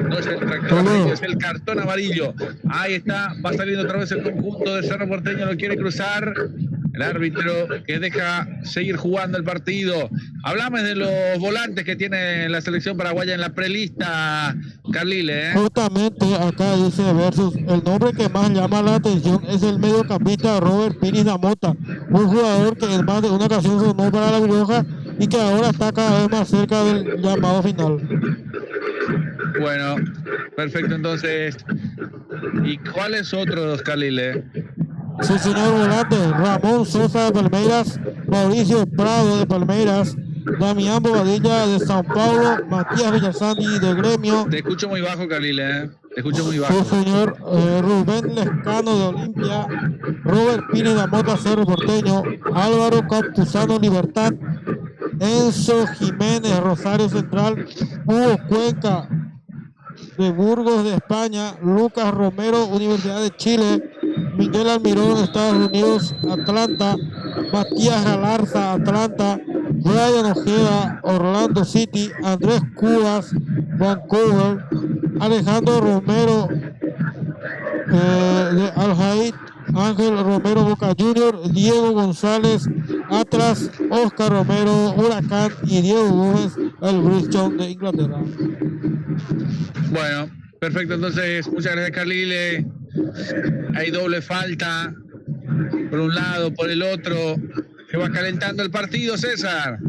No es el tractor amarillo, es el cartón amarillo. Ahí está, va saliendo otra vez el conjunto de Cerro Porteño, lo quiere cruzar. El árbitro que deja seguir jugando el partido. Hablame de los volantes que tiene la selección paraguaya en la prelista, Carlile. Justamente acá dice Versus, el nombre que más llama la atención es el mediocampista Robert Pires da Mota, un jugador que en más de una ocasión sonó para la Brioja y que ahora está cada vez más cerca del llamado final. Bueno, perfecto, entonces. ¿Y cuáles otros, Carlile? Sí, señor volante, Ramón Sosa de Palmeiras, Mauricio Prado de Palmeiras, Damián Bobadilla de Sao Paulo, Matías Villasani de Gremio. Te escucho muy bajo, Carlile, te escucho muy bajo. Sí, señor, Rubén Lescano de Olimpia, Robert Pires da Mota, Cerro Porteño, Álvaro Campuzano, Libertad, Enzo Jiménez, Rosario Central, Hugo Cuenca de Burgos de España, Lucas Romero, Universidad de Chile, Miguel Almirón, Estados Unidos, Atlanta, Matías Galarza, Atlanta, Brian Ojeda, Orlando City, Andrés Cubas, Vancouver, Alejandro Romero de Al-Jaid, Ángel Romero, Boca Junior, Diego González, Atlas, Oscar Romero, Huracán y Diego Gómez, el Bridgestone de Inglaterra. Bueno, perfecto, entonces muchas gracias, Carlile. Hay doble falta por un lado, por el otro. Se va calentando el partido, César.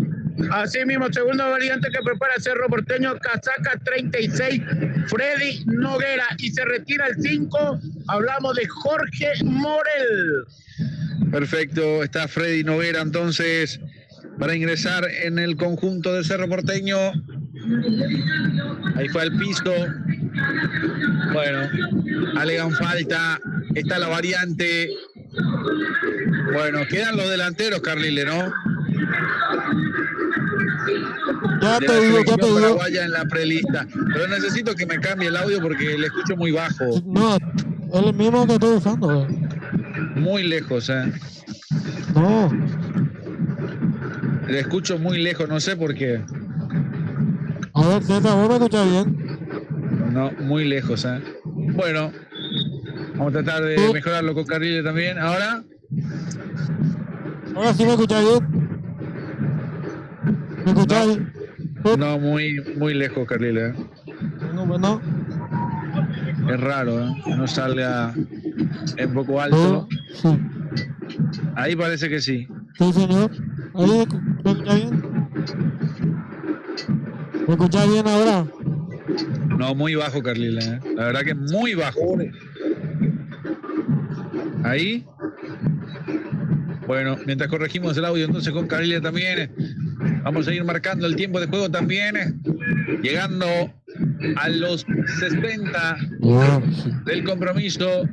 Así mismo, segunda variante que prepara Cerro Porteño, casaca 36, Freddy Noguera, y se retira el 5, hablamos de Jorge Morel. Perfecto, está Freddy Noguera entonces para ingresar en el conjunto de Cerro Porteño. Ahí fue al piso. Bueno, alegan falta, está la variante. Bueno, quedan los delanteros, Carlile, ¿no? Ya de te la digo, selección paraguaya en la prelista. Pero necesito que me cambie el audio porque le escucho muy bajo. No, es el mismo que estoy usando. Muy lejos, No. Le escucho muy lejos, no sé por qué. A ver, César, ¿vos me escuchás bien? No, muy lejos, Bueno, vamos a tratar de mejorarlo con Carlile también. ¿Ahora? Ahora sí me escuchás bien. ¿Me escuchás bien? No, muy lejos, Carlile. No. Es raro, que no salga en poco alto. Sí. Ahí parece que sí. Sí, señor. Ahí me escuchás bien. ¿Me escuchás bien ahora? No, muy bajo, Carlile. La verdad que muy bajo. Ahí. Bueno, mientras corregimos el audio entonces con Carlile también. Vamos a ir marcando el tiempo de juego también. Llegando a los 60 del compromiso.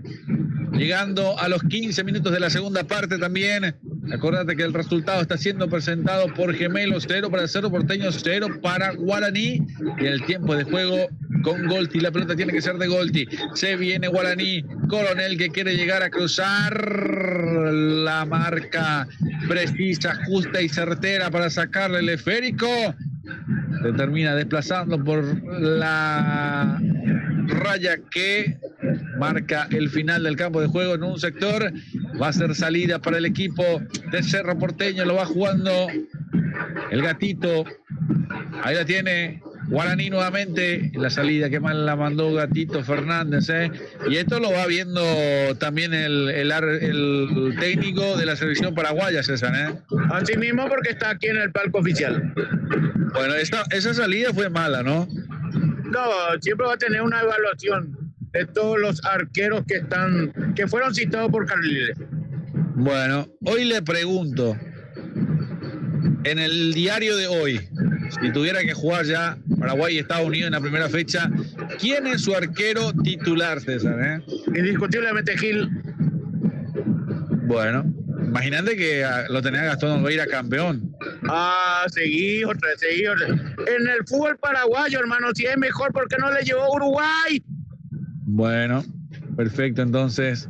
Llegando a los 15 minutos de la segunda parte también. Acordate que el resultado está siendo presentado por Gemelos, 0 para Cerro Porteño, 0 para Guaraní. Y el tiempo de juego con Golti. La pelota tiene que ser de Golti. Se viene Guaraní. Coronel que quiere llegar a cruzar. La marca precisa, justa y certera para sacarle el esférico. Se termina desplazando por la raya que marca el final del campo de juego en un sector. Va a ser salida para el equipo de Cerro Porteño. Lo va jugando el gatito. Ahí la tiene Guaraní nuevamente, la salida que mal la mandó Gatito Fernández, y esto lo va viendo también el técnico de la selección paraguaya, César, Así mismo, porque está aquí en el palco oficial. Bueno, esa salida fue mala, ¿no? No, siempre va a tener una evaluación de todos los arqueros que fueron citados por Carliles. Bueno, hoy le pregunto, en el diario de hoy, si tuviera que jugar ya Paraguay y Estados Unidos en la primera fecha, ¿quién es su arquero titular, César? Indiscutiblemente Gil. Bueno, imagínate que lo tenía Gastón Olveira campeón. Seguí otra. En el fútbol paraguayo, hermano, si es mejor, ¿por qué no le llevó a Uruguay? Bueno, perfecto, entonces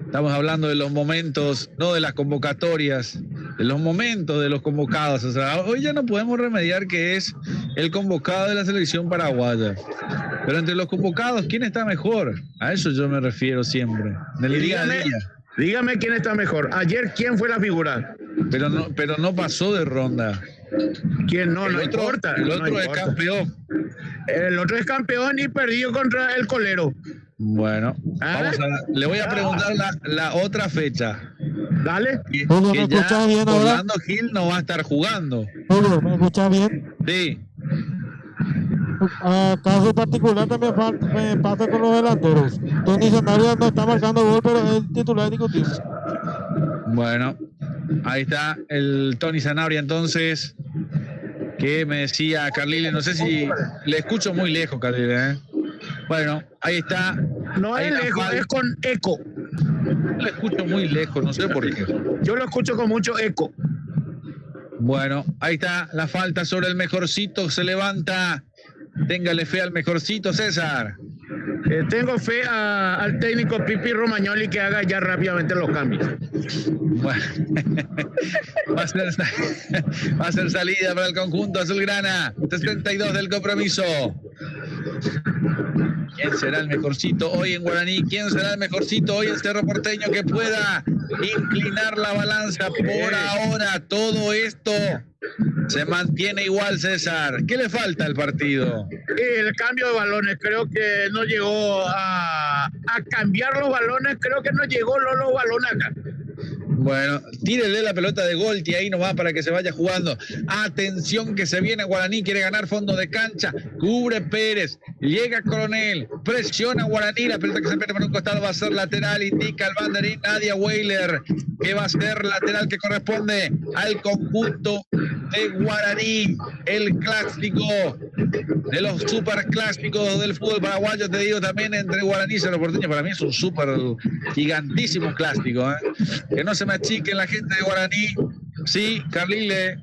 estamos hablando de los momentos, no de las convocatorias, de los momentos de los convocados. O sea, hoy ya no podemos remediar que es el convocado de la selección paraguaya. Pero entre los convocados, ¿quién está mejor? A eso yo me refiero siempre. En el día a día. Dígame quién está mejor. Ayer, ¿quién fue la figura? Pero no pasó de ronda. ¿Quién? No importa. El otro es campeón. El otro es campeón y perdió contra el colero. Bueno, le voy a preguntar la otra fecha. Dale. Que ¿me escuchas bien ahora? Orlando Gil no va a estar jugando. Julio, ¿me escuchas bien? Sí. Caso particular también me pasa con los delanteros. Tony Sanabria no está marcando gol, pero es titular indiscutible. Bueno, ahí está el Tony Sanabria entonces, que me decía Carliles, no sé si le escucho muy lejos, Carliles, Bueno, ahí está. No es lejos, es con eco. Le escucho muy lejos, no sé por qué. Yo lo escucho con mucho eco. Bueno, ahí está la falta sobre el mejorcito, se levanta. Téngale fe al mejorcito, César. Tengo fe al técnico Pipi Romagnoli que haga ya rápidamente los cambios. Bueno, va a ser salida para el conjunto azulgrana. 62 del compromiso. ¿Quién será el mejorcito hoy en Guaraní? ¿Quién será el mejorcito hoy en Cerro Porteño que pueda inclinar la balanza? Por ahora todo esto se mantiene igual, César. ¿Qué le falta al partido? El cambio de balones, creo que no llegó a cambiar los balones, creo que no llegó los balones acá. Bueno, tírele la pelota de Golti ahí nomás para que se vaya jugando. Atención que se viene Guaraní, quiere ganar fondo de cancha. Cubre Pérez, llega Coronel, presiona Guaraní, la pelota que se mete por un costado va a ser lateral, indica el banderín Nadia Weiler, que va a ser lateral que corresponde al conjunto de Guaraní, el clásico de los superclásicos del fútbol paraguayo, te digo también entre Guaraní y Cerro Porteño, para mí es un súper gigantísimo clásico, que no se me achiquen la gente de Guaraní. Sí, Carlile.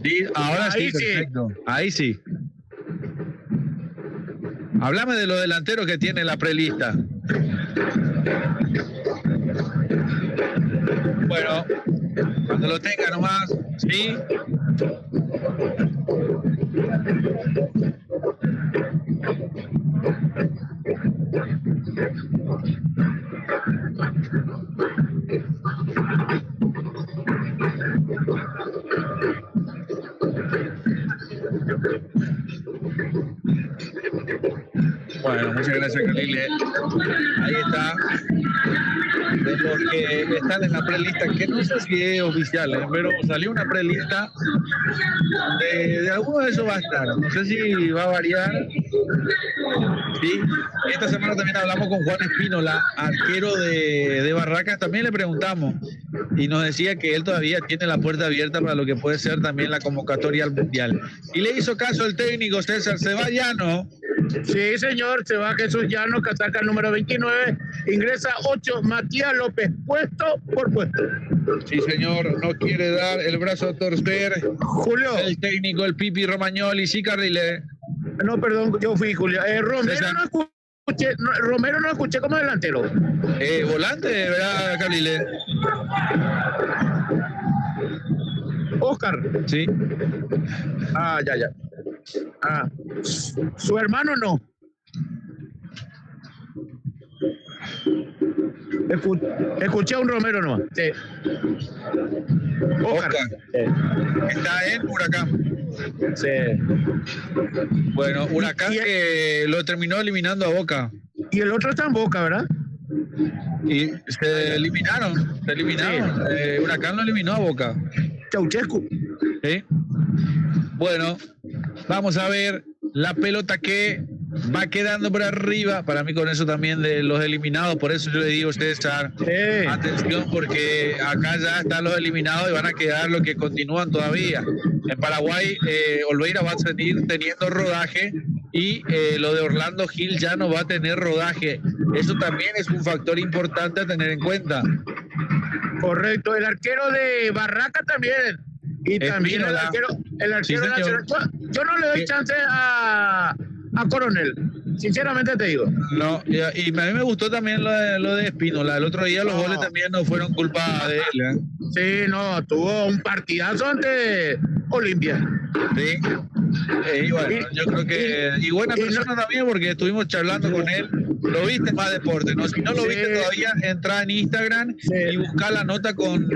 Sí, ahora sí, perfecto. Ahí sí. Háblame de los delanteros que tiene la prelista. Bueno, cuando lo tenga nomás, sí. Bueno, muchas gracias, Carlile. Ahí está. De los que están en la prelista, que no sé si es oficial, pero salió una prelista de alguno de esos va a estar. No sé si va a variar. Sí. Esta semana también hablamos con Juan Espínola, arquero de Barracas. También le preguntamos y nos decía que él todavía tiene la puerta abierta para lo que puede ser también la convocatoria al Mundial. Y le hizo caso el técnico César Llano. Sí, señor, se va Jesús Llano, casaca número 29, ingresa 8, Matías López, puesto por puesto. Sí, señor, no quiere dar el brazo a torcer. Julio. El técnico, el Pipi Romagnoli, sí, Carrile. No, perdón, yo fui Julio. Romero no escuché como delantero. Volante, ¿verdad, Carrile? Oscar. Sí. Ya. Su hermano no. Escuché a un Romero nomás. Sí. Oscar. Está en Huracán. Sí. Bueno, Huracán que lo terminó eliminando a Boca. Y el otro está en Boca, ¿verdad? Y se eliminaron. Sí. Huracán lo eliminó a Boca. Ceausescu. ¿Sí? Bueno, vamos a ver la pelota que va quedando por arriba. Para mí con eso también de los eliminados. Por eso yo le digo a ustedes, atención, porque acá ya están los eliminados y van a quedar los que continúan todavía. En Paraguay, Olveira va a seguir teniendo rodaje y lo de Orlando Gil ya no va a tener rodaje. Eso también es un factor importante a tener en cuenta. Correcto, el arquero de Barraca también. Y también el arquero Sí, nacional. Yo no le doy chance a Coronel, sinceramente te digo. No, y a mí me gustó también lo de Espínola. El otro día los goles también no fueron culpa de él. Sí, no, tuvo un partidazo ante Olimpia. Sí. Y bueno, yo creo que. Y buena persona también, porque estuvimos charlando con él. Lo viste más deporte, ¿no? Si no lo viste todavía, entra en Instagram y busca la nota con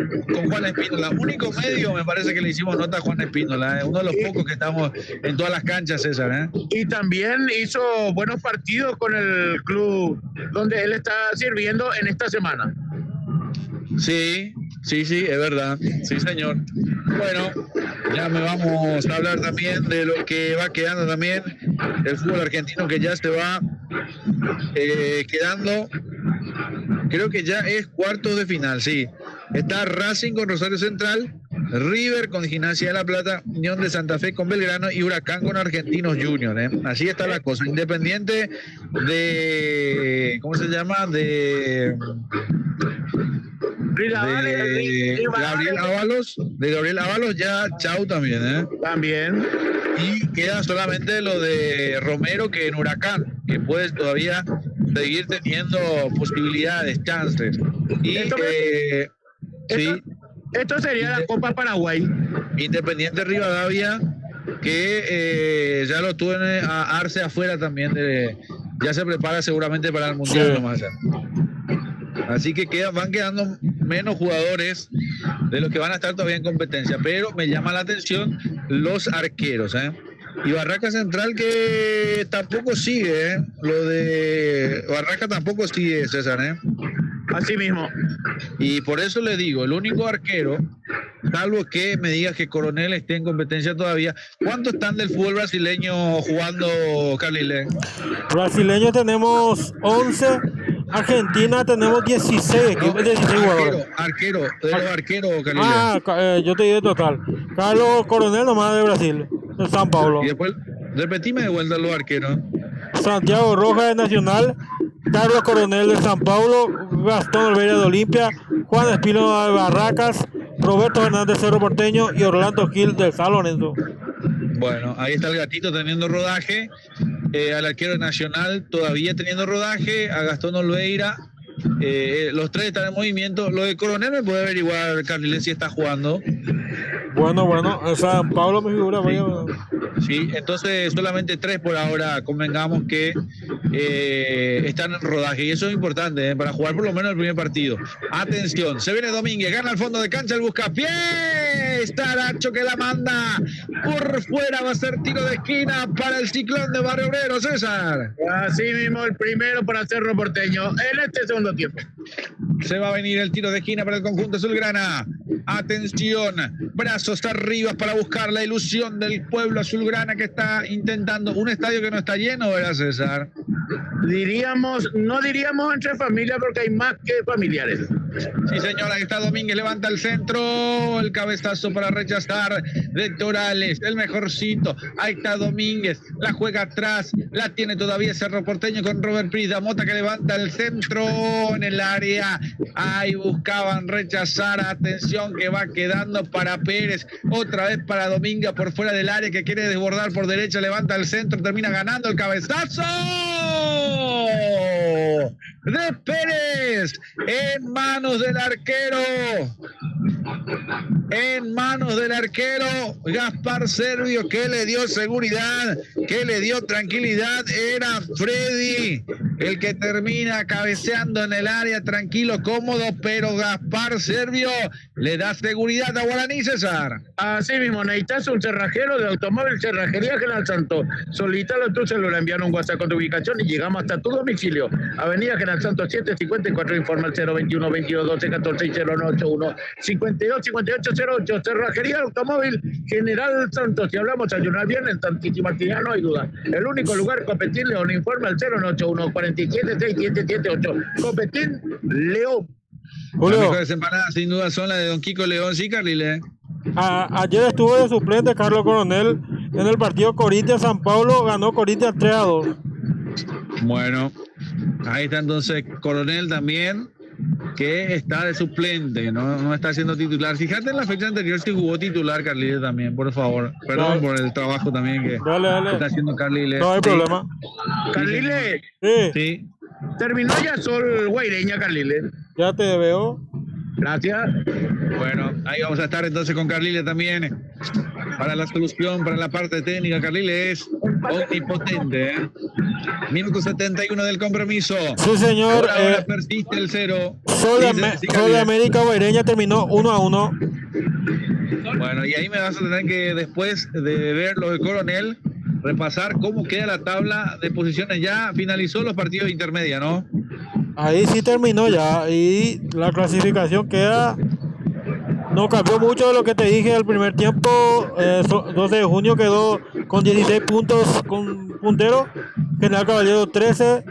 Juan Espínola. Único medio, me parece que le hicimos nota a Juan Espínola. Uno de los pocos que estamos en todas las canchas, César. Y también hizo buenos partidos con el club donde él está sirviendo en esta semana. Sí, es verdad. Sí, señor. Bueno, ya me vamos a hablar también de lo que va quedando también el fútbol argentino, que ya se va quedando, creo que ya es cuartos de final, sí. Está Racing con Rosario Central, River con Gimnasia de La Plata, Unión de Santa Fe con Belgrano y Huracán con Argentinos Juniors. Así está la cosa. Independiente de, ¿cómo se llama? De Gabriel Ábalos, ya chau también. También. Y queda solamente lo de Romero, que en Huracán, que puede todavía seguir teniendo posibilidades, chances. Y esto sería la Copa Paraguay. Independiente Rivadavia, que ya lo tuvo a Arce afuera también, ya se prepara seguramente para el Mundial nomás allá. Así que van quedando menos jugadores de los que van a estar todavía en competencia, pero me llama la atención los arqueros, Y Barraca Central, que tampoco sigue, Lo de Barraca tampoco sigue, César, Así mismo. Y por eso le digo, el único arquero, salvo que me digas que Coronel esté en competencia todavía. ¿Cuántos están del fútbol brasileño jugando, Carlile? Brasileño tenemos 11. Argentina tenemos 16 jugadores. Arquero, de los arqueros, Carlile. Yo te digo total. Carlos Coronel nomás de Brasil, de San Paulo. Y después, repetime de vuelta los arqueros. Santiago Rojas de Nacional, Carlos Coronel de San Paulo, Gastón Olveira de Olimpia, Juan Espínola de Barracas, Roberto Hernández de Cerro Porteño y Orlando Gil de San Lorenzo. Bueno, ahí está el gatito teniendo rodaje, al arquero Nacional todavía teniendo rodaje, a Gastón Olveira, los tres están en movimiento. Lo de Coronel me puede averiguar, Carlile, si está jugando. Bueno, San Pablo me figura. Sí, entonces solamente 3 por ahora, convengamos que están en rodaje, y eso es importante para jugar por lo menos el primer partido. Atención, se viene Domínguez, gana al fondo de cancha el buscapiés, Taracho que la manda por fuera, va a ser tiro de esquina para el Ciclón de Barrio Obrero, César. Así mismo, el primero para Cerro Porteño en este segundo tiempo. Se va a venir el tiro de esquina para el conjunto azulgrana. Atención, brazos arriba para buscar la ilusión del pueblo azulgrana, que está intentando un estadio que no está lleno, ¿verdad, César? No diríamos entre familias, porque hay más que familiares. Sí, señora, ahí está Domínguez, levanta el centro, el cabezazo para rechazar de Torales, el mejorcito. Ahí está Domínguez, la juega atrás, la tiene todavía Cerro Porteño con Robert Prida, Mota que levanta el centro en el área. Ahí buscaban rechazar, atención que va quedando para Pérez, otra vez para Domínguez por fuera del área, que quiere desbordar por derecha, levanta el centro, termina ganando el cabezazo de Pérez en manos del arquero. En manos del arquero Gaspar Servio, que le dio seguridad, que le dio tranquilidad. Era Freddy el que termina cabeceando en el área, tranquilo, cómodo, pero Gaspar Servio le da seguridad a Guaraní, César. Así mismo, necesitas un cerrajero de Automóvil Cerrajería General Santos. Solicítalo tú, se lo envían un WhatsApp con tu ubicación y llegamos hasta tu domicilio. Avenida General Santos 754, informa al 021 22 12 14 0981 52 58 08. Cerrajería Automóvil General Santos. Si hablamos a ayunar bien, en Santísima Actividad no hay duda. El único lugar, Copetín León, informa al 081 47 6778. Copetín León. Julio, Las mejores empanadas sin duda son las de Don Kiko León, sí, Carlile. ayer estuvo de suplente Carlos Coronel en el partido Corinthians-San Pablo, ganó Corinthians 3-2. Bueno, ahí está entonces Coronel también, que está de suplente, no está siendo titular. Fíjate en la fecha anterior si jugó titular Carlile también, por favor. Perdón por el trabajo también que está haciendo Carlile. No hay problema. Carlile. Sí. Terminó ya Sol Guaireña, Carlile. Ya te veo. Gracias. Bueno, ahí vamos a estar entonces con Carlile también. Para la solución, para la parte técnica, Carlile es omnipotente. Minuto 71 del compromiso. Sí, señor. Ahora persiste el 0. Sol de América Guaireña terminó 1-1. Bueno, y ahí me vas a tener que, después de ver lo de Coronel, repasar cómo queda la tabla de posiciones. Ya finalizó los partidos de intermedia, ¿no? Ahí sí terminó ya. Y la clasificación queda. No cambió mucho de lo que te dije al primer tiempo. 12 de junio quedó con 16 puntos con puntero. General Caballero 13.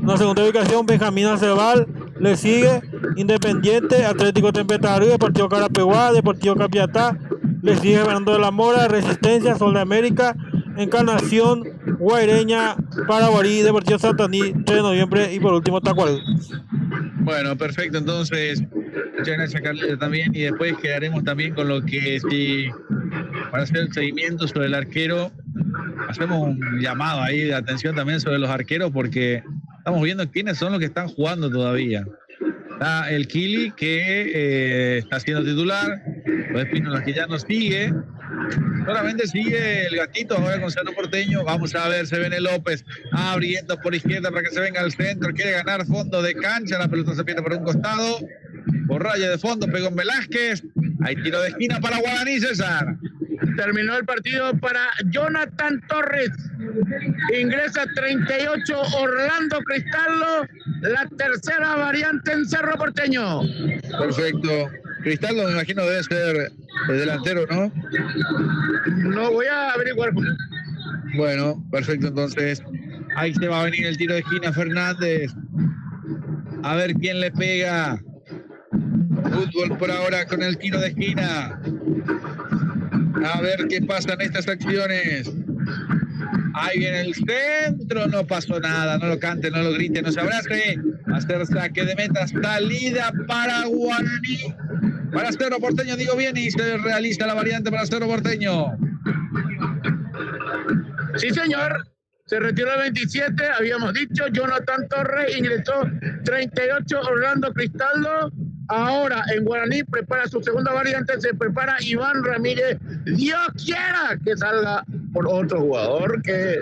En la segunda ubicación, Benjamín Aceval. Le sigue Independiente, Atlético Tempetario, Deportivo Carapeguá, Deportivo Capiatá. Le sigue Fernando de la Mora, Resistencia, Sol de América, Encarnación, Guaireña, Paraguarí, Deportivo Santaní, 3 de noviembre y por último Tacuarí. Bueno, perfecto, entonces muchas gracias Carlita también, y después quedaremos también con lo que sí, para hacer el seguimiento sobre el arquero. Hacemos un llamado ahí de atención también sobre los arqueros, porque estamos viendo quiénes son los que están jugando todavía. Está el Kili, que está siendo titular, los Espínolas, que ya nos sigue. Solamente sigue el Gatito ahora con Cerro Porteño. Vamos a ver, se viene López abriendo por izquierda para que se venga al centro. Quiere ganar fondo de cancha. La pelota se pierde por un costado. Por raya de fondo pegó en Velázquez. Hay tiro de esquina para Guaraní, César. Terminó el partido para Jonathan Torres. Ingresa 38 Orlando Cristaldo. La tercera variante en Cerro Porteño. Perfecto. Cristaldo, me imagino, debe ser el delantero, ¿no? No voy a averiguar. Bueno, perfecto. Entonces, ahí se va a venir el tiro de esquina Fernández. A ver quién le pega. Fútbol por ahora con el tiro de esquina. A ver qué pasa en estas acciones. Ahí viene el centro, no pasó nada, no lo cante, no lo grite, no se abrace. Hacer saque de meta, salida para Guaraní. Para Cerro Porteño, digo bien, y se realiza la variante para Cerro Porteño. Sí, señor. Se retiró el 27, habíamos dicho. Jonathan Torres ingresó 38 Orlando Cristaldo. Ahora en Guaraní prepara su segunda variante, se prepara Iván Ramírez. Dios quiera que salga por otro jugador que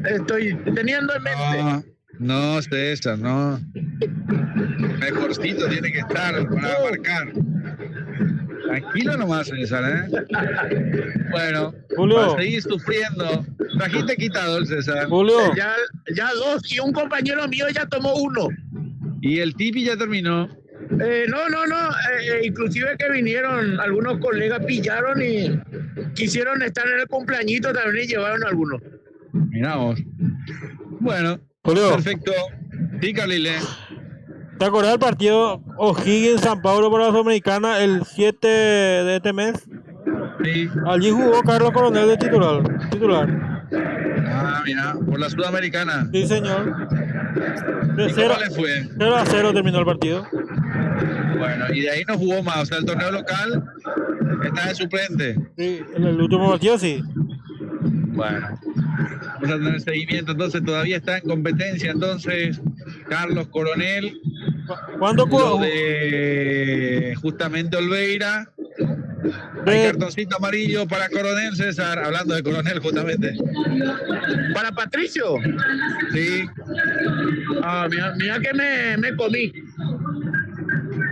estoy teniendo en mente. No, César, no. Mejorcito tiene que estar para marcar. Tranquilo nomás, César, ¿eh? Bueno, Julio, para seguir sufriendo. Trajiste quitado el César. Julio, Ya dos, y un compañero mío ya tomó uno. Y el Tipi ya terminó. No. Inclusive que vinieron algunos colegas, pillaron y quisieron estar en el cumpleañito también y llevaron algunos. Miramos. Bueno, Julio. perfecto. Sí, Carlile. ¿te acordás del partido O'Higgins-San Pablo por la Sudamericana el 7 de este mes? Sí. Allí jugó Carlos Coronel de titular. Ah, mira, por la Sudamericana. Sí, señor. ¿Y cómo le fue? 0-0 terminó el partido. Bueno, y de ahí no jugó más. O sea, el torneo local está de suplente. Sí, en el último partido sí. Bueno, vamos a tener seguimiento. Entonces, todavía está en competencia. Entonces, Carlos Coronel. ¿Cuándo Lo de justamente Olveira. Hay cartoncito amarillo para Coronel, César, hablando de Coronel justamente. Para Patricio. Sí, Mira que me comí.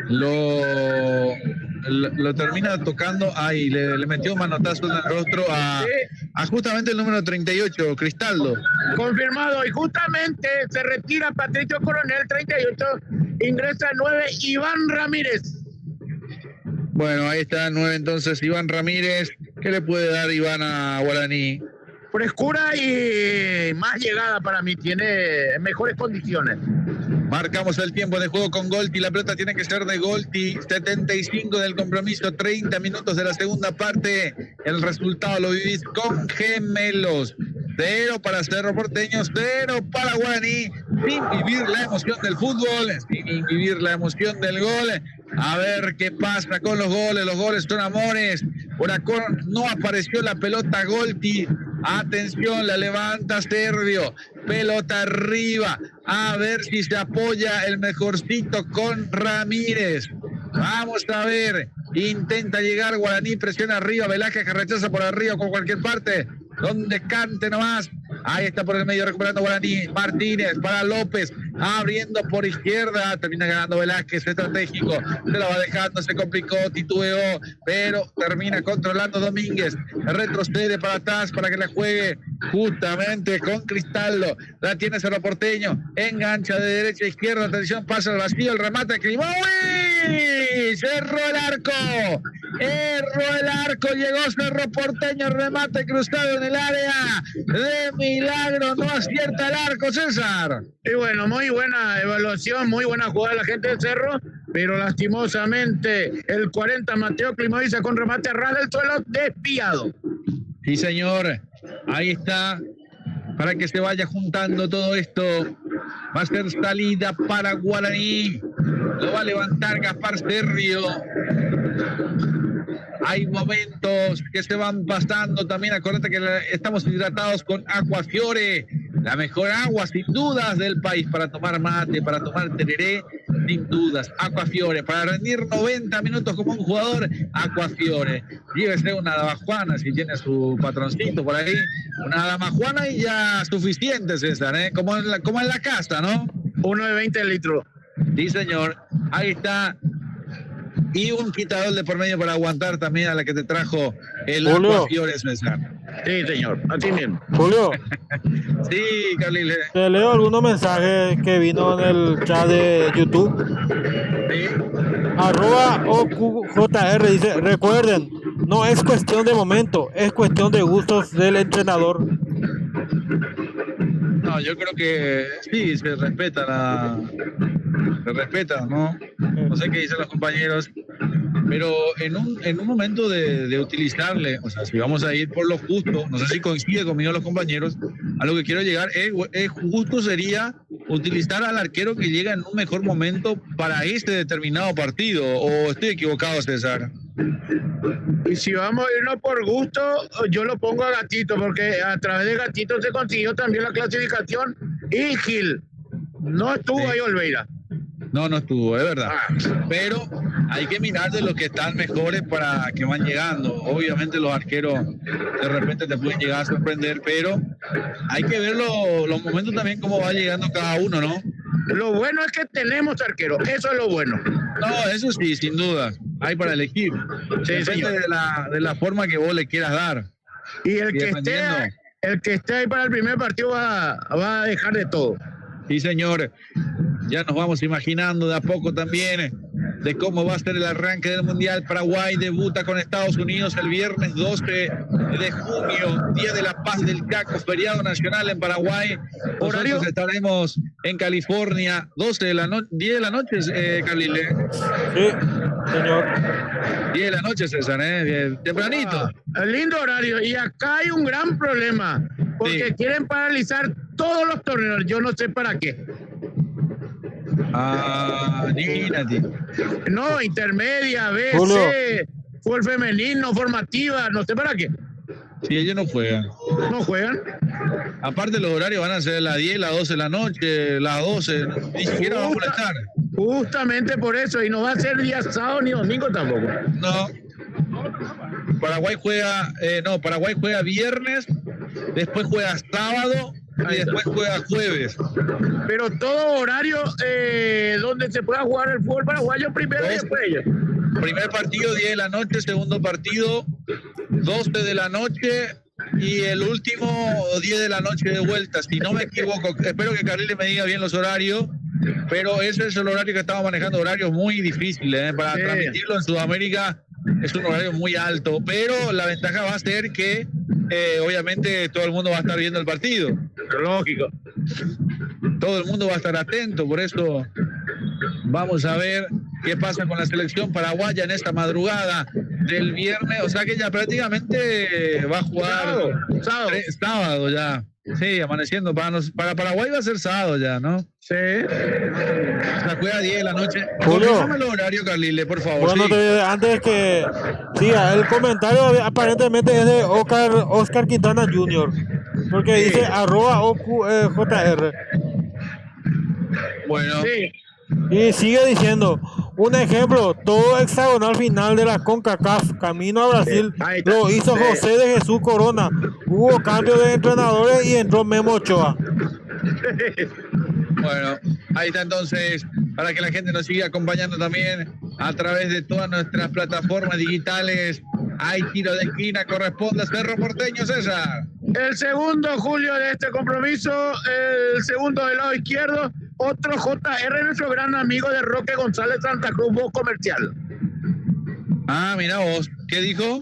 lo termina tocando, ahí le metió un manotazo en el rostro a justamente el número 38, Cristaldo. Confirmado, y justamente se retira Patricio Coronel, 38, ingresa 9, Iván Ramírez. Bueno, ahí está 9 entonces, Iván Ramírez. ¿Qué le puede dar Iván a Guaraní? Frescura y más llegada para mí, tiene mejores condiciones. Marcamos el tiempo de juego con Golti, la pelota tiene que ser de Golti, 75 del compromiso, 30 minutos de la segunda parte, el resultado lo vivís con Gemelos, 0 para Cerro Porteño, 0 para Guaraní, sin vivir la emoción del fútbol, sin vivir la emoción del gol. A ver qué pasa con los goles son amores. Por acá no apareció la pelota Golti. Atención, la levanta Servio. Pelota arriba. A ver si se apoya el mejorcito con Ramírez. Vamos a ver. Intenta llegar Guaraní, presiona arriba. Velázquez que rechaza por arriba con cualquier parte. Donde cante nomás. Ahí está por el medio recuperando Guaraní. Martínez para López. Abriendo por izquierda. Termina ganando Velázquez. Estratégico. Se la va dejando. Se complicó. Titubeó. Pero termina controlando Domínguez. Retrocede para atrás para que la juegue justamente con Cristaldo. La tiene Cerro Porteño. Engancha de derecha a izquierda. Atención. Pasa al vacío. El remate a Climón. Cerró el arco. Erró el arco. Llegó Cerro Porteño. Remate cruzado en el área. De milagro no acierta el arco, César. Y bueno, muy buena evaluación, muy buena jugada la gente del Cerro, pero lastimosamente el 40 Mateo Climoiza con remate a ras del suelo desviado. Sí, señor. Ahí está. Para que se vaya juntando todo esto. Va a ser salida para Guaraní. Lo va a levantar Gaspar Serrio. Hay momentos que se van pasando también. Acuérdate que estamos hidratados con Aquafiore, la mejor agua sin dudas del país para tomar mate, para tomar tereré, sin dudas. Aquafiore, para rendir 90 minutos como un jugador, Aquafiore. Llévese una damajuana si tiene su patroncito por ahí, una damajuana y ya suficiente, César, como en la casa, ¿no? Uno de 20 litros. Sí, señor. Ahí está. Y un quitador de por medio para aguantar también a la que te trajo el Aquafiore, César. Sí, señor, así mismo. Julio, Sí, Carlile. te leo algunos mensajes que vino en el chat de YouTube. Sí. @OQJR dice, recuerden, no es cuestión de momento, es cuestión de gustos del entrenador. No, yo creo que sí, se respeta, ¿no? No sé qué dicen los compañeros, pero en un momento de utilizarle, o sea, si vamos a ir por lo justo, no sé si coincide conmigo los compañeros, a lo que quiero llegar es justo sería utilizar al arquero que llega en un mejor momento para este determinado partido, o estoy equivocado, César. Y si vamos a irnos por gusto, yo lo pongo a Gatito, porque a través de Gatito se consiguió también la clasificación. Y Gil, no estuvo ahí Olveira. No estuvo, es verdad. Pero hay que mirar de los que están mejores para que van llegando. Obviamente los arqueros de repente te pueden llegar a sorprender, pero hay que ver los momentos también cómo va llegando cada uno, ¿no? Lo bueno es que tenemos arqueros, eso es lo bueno. No, eso sí, sin duda. Hay para elegir. Sí, depende de la forma que vos le quieras dar. Y el que esté ahí para el primer partido va a dejar de todo. Sí, señor. Ya nos vamos imaginando de a poco también de cómo va a ser el arranque del Mundial. Paraguay debuta con Estados Unidos el viernes 12 de junio, Día de la Paz del Chaco, feriado nacional en Paraguay. Nosotros estaremos en California, 10 de la noche, Carlile. Sí, señor. 10 de la noche, César, tempranito. Lindo horario. Y acá hay un gran problema, porque quieren paralizar todos los torneos. Yo no sé para qué. Imagínate. No, intermedia, B, Julio. C, fútbol femenino, formativa, no sé para qué. Sí, ellos no juegan. No juegan. Aparte los horarios van a ser las 10, las 12 de la noche, las 12, ni siquiera vamos a estar. Justamente por eso, y no va a ser día sábado ni domingo tampoco. No. Paraguay juega viernes, después juega sábado y después juega jueves. Pero todo horario donde se pueda jugar el fútbol paraguayo primero y después ellos. Primer partido 10 de la noche, segundo partido 12 de la noche y el último 10 de la noche de vuelta, si no me equivoco. Espero que Carlile me diga bien los horarios, pero ese es el horario que estamos manejando, horarios muy difíciles para transmitirlo en Sudamérica. Es un horario muy alto, pero la ventaja va a ser que obviamente todo el mundo va a estar viendo el partido. Lógico. Todo el mundo va a estar atento, por eso vamos a ver qué pasa con la selección paraguaya en esta madrugada del viernes. O sea que ya prácticamente va a jugar sábado ya. Sí, amaneciendo. Para Paraguay va a ser sábado ya, ¿no? Sí. La juega a 10 de la noche. Julio. Confírmame el horario, Carlile, por favor. Bueno, sí. antes que siga, el comentario aparentemente es de Oscar Quintana Jr. Porque dice @OQJR. Bueno, Sí. Y sigue diciendo, un ejemplo, todo hexagonal final de la CONCACAF, camino a Brasil, Ahí está. lo hizo Sí. José de Jesús Corona. Hubo cambio de entrenadores y entró Memo Ochoa. bueno, ahí está entonces, para que la gente nos siga acompañando también a través de todas nuestras plataformas digitales. Hay tiro de esquina, corresponde a Cerro Porteño, César. El segundo, Julio, de este compromiso, el segundo del lado izquierdo, otro JR, nuestro gran amigo de Roque González Santa Cruz, voz comercial. Ah, mira vos, ¿qué dijo?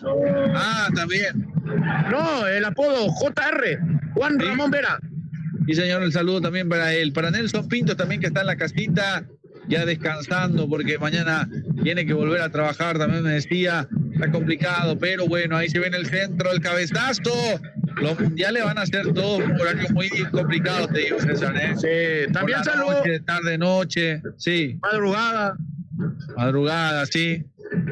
Ah, también. No, el apodo JR, Juan Sí. Ramón Vera. Y señor, el saludo también para él. Para Nelson Pintos también, que está en la casita, ya descansando, porque mañana tiene que volver a trabajar, también me decía. Está complicado, pero bueno, ahí se ve en el centro el cabezazo. Los mundiales van a ser todos horarios muy complicados, te digo, César, ¿eh? Sí, también Por la saludo, noche, tarde, noche, sí, madrugada. madrugada, sí.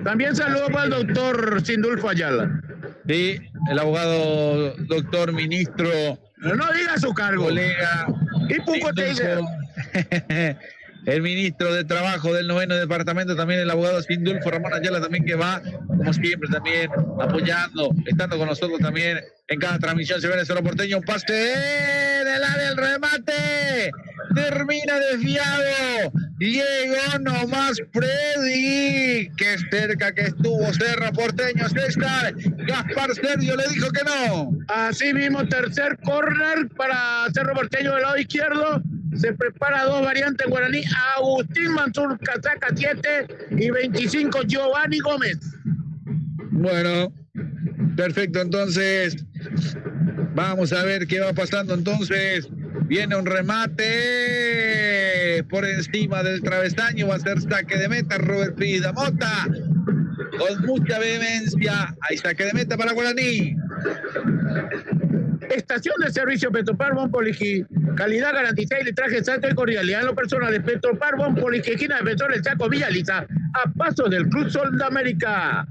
También saludo para el doctor Sindulfo Ayala. Sí, el abogado, doctor, ministro, No diga su cargo. colega. Y poco te dice. El ministro de Trabajo del 9º departamento, también el abogado Sindulfo Ramón Ayala, también que va, como siempre, también apoyando, estando con nosotros también en cada transmisión. Se ve en el Cerro Porteño, un pase del área, el remate, termina desviado, llegó nomás Freddy, qué cerca que estuvo Cerro Porteño, César. Gaspar Sergio le dijo que no. Así mismo, tercer córner para Cerro Porteño del lado izquierdo. Se prepara dos variantes guaraní. Agustín Mansur Casaca 7 y 25 Giovanni Gómez. Bueno, perfecto, entonces vamos a ver qué va pasando. Entonces viene un remate por encima del travesaño, va a ser saque de meta. Robert Pida Mota con mucha vehemencia, hay saque de meta para Guaraní. Estación de servicio Petropar Bon Poligi. Calidad garantizada y litraje exacto y cordialidad en lo personal. Petropar Bon Poligi, esquina de Petrol El Chaco, Villa Lisa, a paso del Club Sol de América.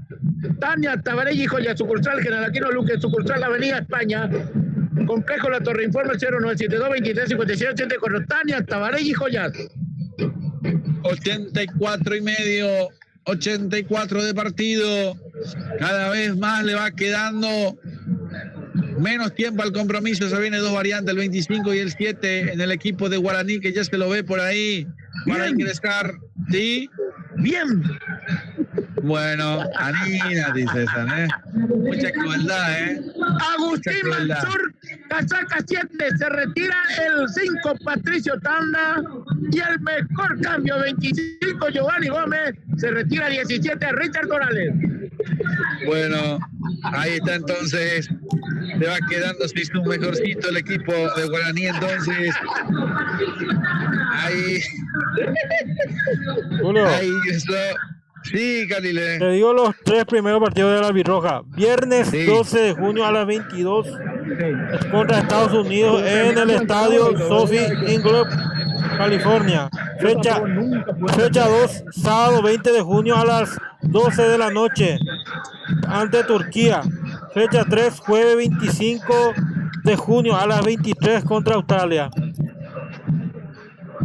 Tania Tabarelli, joya sucursal General Aquino Luque, sucursal Avenida España. Complejo La Torre, informe 0972 23 57 84. Tania Tabarelli, joyas. 84 y medio, 84 de partido. Cada vez más le va quedando menos tiempo al compromiso. Se viene dos variantes, el 25 y el 7 en el equipo de Guaraní, que ya se lo ve por ahí para Bien. ingresar. Sí, Bien. bueno, Anina, dice esa, ¿eh? Mucha crueldad, ¿eh? Agustín Mucha crueldad. Mansur, casaca 7, se retira el 5 Patricio Tanda y el mejor cambio 25 Giovanni Gómez, se retira 17 Richard Morales. Bueno, ahí está entonces. Se va quedando sin su mejorcito el equipo de Guaraní, entonces. Ahí. Julio, Ahí eso. Sí, Calile. te digo los tres primeros partidos de la Albirroja. Viernes Sí. 12 de junio a las 22 contra Estados Unidos en el estadio Sophie Ingleb, California. Fecha 2, sábado 20 de junio a las 12 de la noche ante Turquía. Fecha 3, jueves 25 de junio a las 23 contra Australia.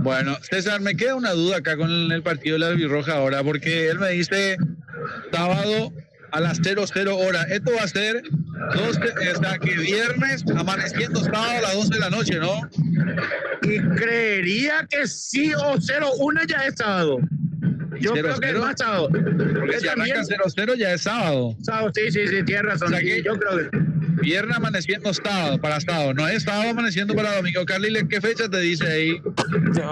Bueno, César, me queda una duda acá con el partido de la Albirroja ahora, porque él me dice sábado a las 00 horas. Esto va a ser hasta que viernes, amaneciendo sábado a las 12 de la noche, ¿no? Y creería que sí o 01 ya es sábado. Yo 0-0. creo que es más sábado. Porque si arranca 00 ya es sábado. Sábado, sí, tienes razón. O sea que yo creo que... Viernes amaneciendo sábado, para sábado. No es sábado amaneciendo para domingo. Carliles, ¿qué fecha te dice ahí?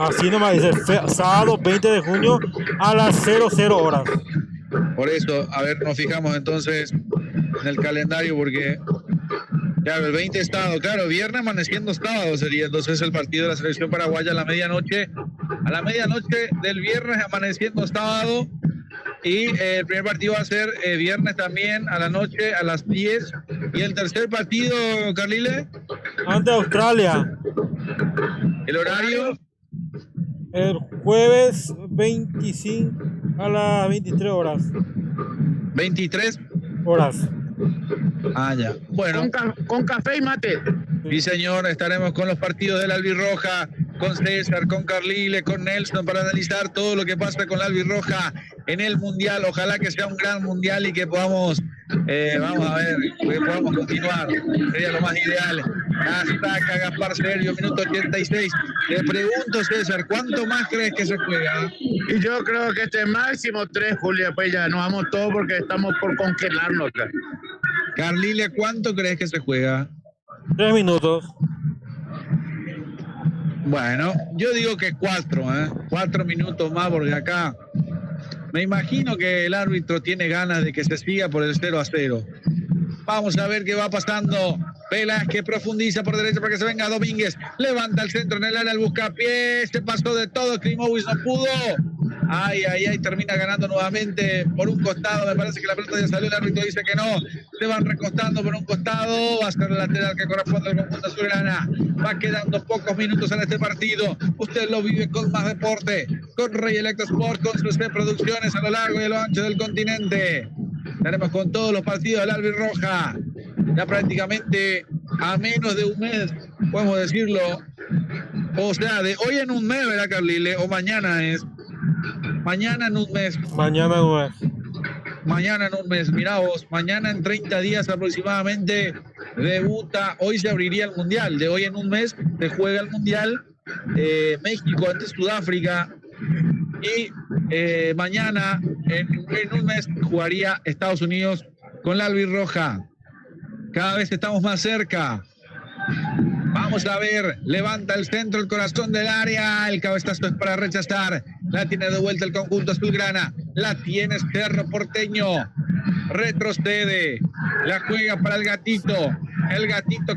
Así nomás dice, sábado 20 de junio a las 00 horas. Por eso, a ver, nos fijamos entonces en el calendario porque... Claro, el 20 es sábado, claro, viernes amaneciendo sábado sería entonces el partido de la selección paraguaya a la medianoche del viernes amaneciendo sábado, y el primer partido va a ser viernes también a la noche a las 10, y el tercer partido, Carlile, Ante Australia, el horario, el jueves 25 a las 23 horas. 23 horas. Ah, ya. Bueno, con café y mate. sí, señor, estaremos con los partidos del Albirroja, con César, con Carlile, con Nelson, para analizar todo lo que pasa con la Albirroja en el Mundial. Ojalá que sea un gran Mundial y que podamos, vamos a ver, que podamos continuar. Sería lo más ideal. Hasta Gaspar Sergio, minuto 86. Le pregunto, César, ¿cuánto más crees que se juega? Y yo creo que este máximo 3, Julia, pues ya nos vamos todos porque estamos por congelarnos acá. Carlile, ¿cuánto crees que se juega? 3 minutos. Bueno, yo digo que 4, 4 minutos más, porque acá me imagino que el árbitro tiene ganas de que se siga por el 0-0. Vamos a ver qué va pasando. Velázquez profundiza por derecha para que se venga Domínguez. Levanta el centro en el área, el buscapiés. Se pasó de todo. Klimovic no pudo. Ay, termina ganando nuevamente por un costado. Me parece que la pelota ya salió. El árbitro dice que no. Se van recostando por un costado. Va a ser el lateral que corresponde al conjunto azulgrana. Va quedando pocos minutos en este partido. Usted lo vive con Más Deporte, con Rey Electro Sport, con sus producciones a lo largo y a lo ancho del continente. Estaremos con todos los partidos del Albirroja. Ya prácticamente a menos de un mes, podemos decirlo. O sea, de hoy en un mes, ¿verdad, Carlile? O mañana es. Mañana en un mes. Mañana no es. Mañana en un mes, mirá vos, mañana en 30 días aproximadamente debuta, hoy se abriría el Mundial, de hoy en un mes se juega el Mundial, México ante Sudáfrica, y mañana en un mes jugaría Estados Unidos con la Albirroja. Cada vez estamos más cerca. Vamos a ver, levanta el centro, el corazón del área, el cabezazo es para rechazar, la tiene de vuelta el conjunto azulgrana, la tiene Cerro Porteño, retrocede, la juega para el gatito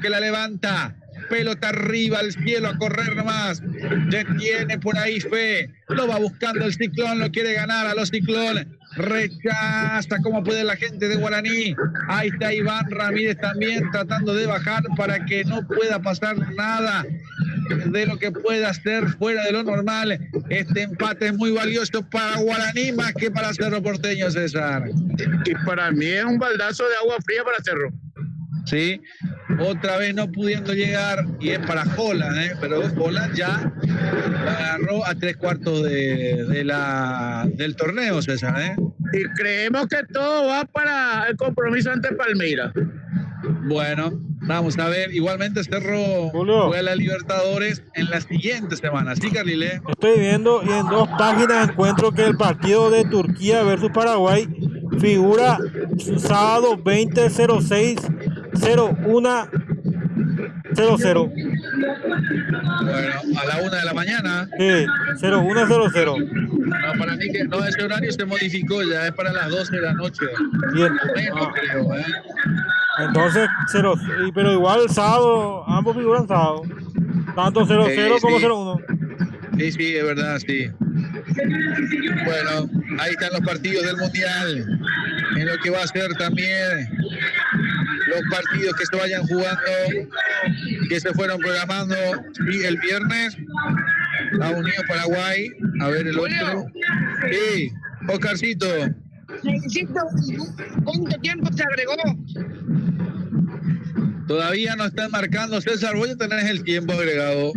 que la levanta, pelota arriba al cielo a correr nomás, detiene por ahí Fe, lo va buscando el Ciclón, lo quiere ganar a los Ciclón, rechaza como puede la gente de Guaraní. Ahí está Iván Ramírez también tratando de bajar para que no pueda pasar nada de lo que pueda ser fuera de lo normal. Este empate es muy valioso para Guaraní más que para Cerro Porteño, César. Y para mí es un baldazo de agua fría para Cerro. Sí, otra vez no pudiendo llegar, y es para Holland, pero Holland ya agarró a 3/4 del torneo, César. Y creemos que todo va para el compromiso ante Palmeiras. Bueno, vamos a ver, igualmente Cerro juega la Libertadores en la siguiente semana, ¿sí, Carlile? Estoy viendo y en 2 páginas encuentro que el partido de Turquía versus Paraguay figura sábado 20:06:01:00. Bueno, a la 1 de la mañana. Sí, 01:00. No, para mí que no, ese horario se modificó, ya es para las 12 de la noche. Bien. Creo, Entonces, pero igual el sábado, ambos figuran sábado. Tanto 00 como 01. Sí, es verdad, sí. Bueno, ahí están los partidos del Mundial. En lo que va a ser también los partidos que se vayan jugando, que se fueron programando. Sí, el viernes, Estados Unidos, Paraguay. A ver el otro. Sí, Oscarcito. Necesito cuánto tiempo se agregó. Todavía no están marcando, César. Voy a tener el tiempo agregado.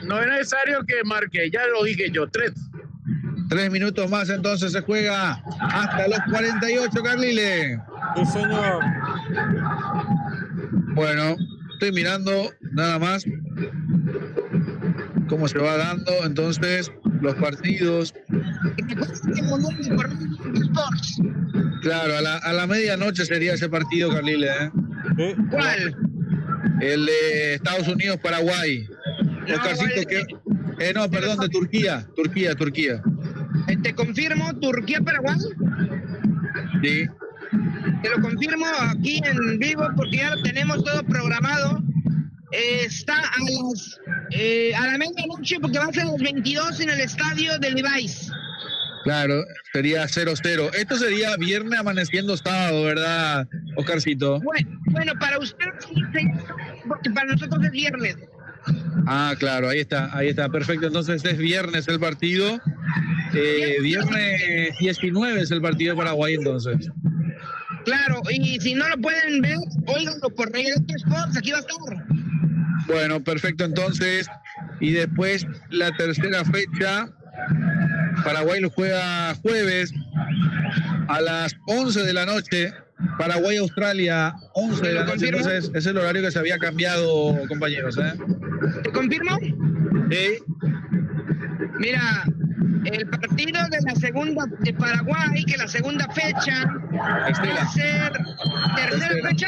No es necesario que marque, ya lo dije yo, 3. 3 minutos más, entonces se juega hasta los 48, Carlile. Sí, señor. Bueno, estoy mirando nada más cómo se va dando entonces los partidos. Claro, a la medianoche sería ese partido, Carlile, ¿eh? Sí. ¿Cuál? El de Estados Unidos-Paraguay. No, Oscarcito, no, perdón, de Turquía. Te confirmo, Turquía-Paraguay. Sí. Te lo confirmo aquí en vivo porque ya lo tenemos todo programado. Está a la medianoche porque va a ser a las 22 en el estadio del Levi's. Claro, sería 0-0. Esto sería viernes amaneciendo sábado, ¿verdad, Oscarcito? Bueno, para ustedes sí, porque para nosotros es viernes. Ah, claro, ahí está, perfecto. Entonces es viernes el partido. Viernes 19 es el partido de Paraguay, entonces. Claro, y si no lo pueden ver, óiganlo por Rey de Sports, aquí va a estar. Bueno, perfecto, entonces. Y después la tercera fecha, Paraguay lo juega jueves a las 11 de la noche. Paraguay-Australia, 11 de la noche. Entonces es el horario que se había cambiado, compañeros, ¿eh? ¿Te confirmo? Sí. Mira, el partido de la segunda de Paraguay, que la segunda fecha va a ser tercera fecha.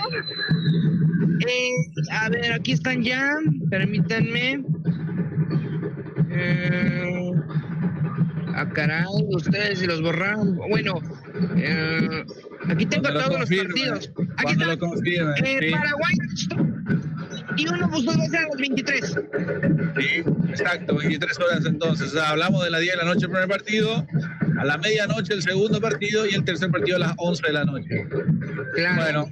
A ver, aquí están ya, permítanme. Caray, ustedes si los borraron. Bueno, aquí tengo todos los partidos. Aquí está. Sí. Paraguay y uno pues va a ser a las 23. Sí, exacto, 23 horas entonces. O sea, hablamos de las 10 de la noche el primer partido, a la medianoche el segundo partido y el tercer partido a las 11 de la noche. Claro. Bueno,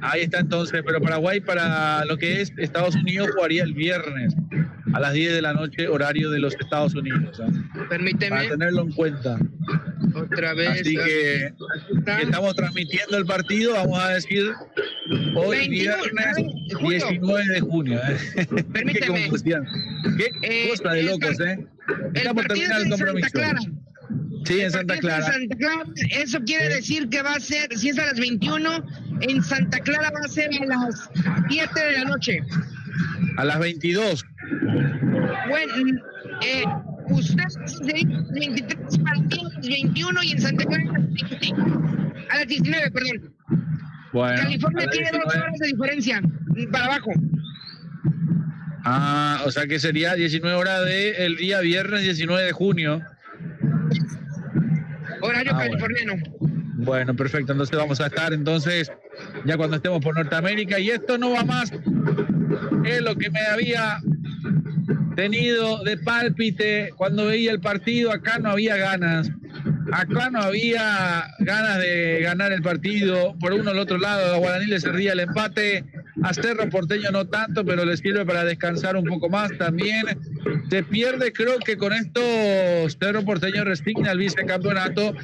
ahí está entonces, pero Paraguay para lo que es Estados Unidos jugaría el viernes a las 10 de la noche, horario de los Estados Unidos. Permíteme. Para tenerlo en cuenta. Otra vez. Así que estamos transmitiendo el partido, vamos a decir, hoy viernes 19 de junio. Permíteme. Qué confusión. Qué cosa de locos, ¿eh? Estamos terminando el compromiso. Sí, en Santa Clara. Eso quiere decir que va a ser, si es a las 21, en Santa Clara va a ser a las 7 de la noche. A las 22. Bueno, ustedes serían 23 para ti, a las 21 y en Santa Clara a las 19, perdón. Bueno, California tiene 2 horas de diferencia, para abajo. Ah, o sea que sería 19 horas del día viernes 19 de junio. Horario californiano. Bueno, perfecto. Entonces vamos a estar entonces ya cuando estemos por Norteamérica. Y esto no va más. Es lo que me había tenido de pálpite cuando veía el partido. Acá no había ganas. Acá no había ganas de ganar el partido. Por uno al otro lado, a Guaraní le servía el empate. A Cerro Porteño no tanto, pero les sirve para descansar un poco más también. Se pierde, creo que con esto Cerro Porteño resigna el vicecampeonato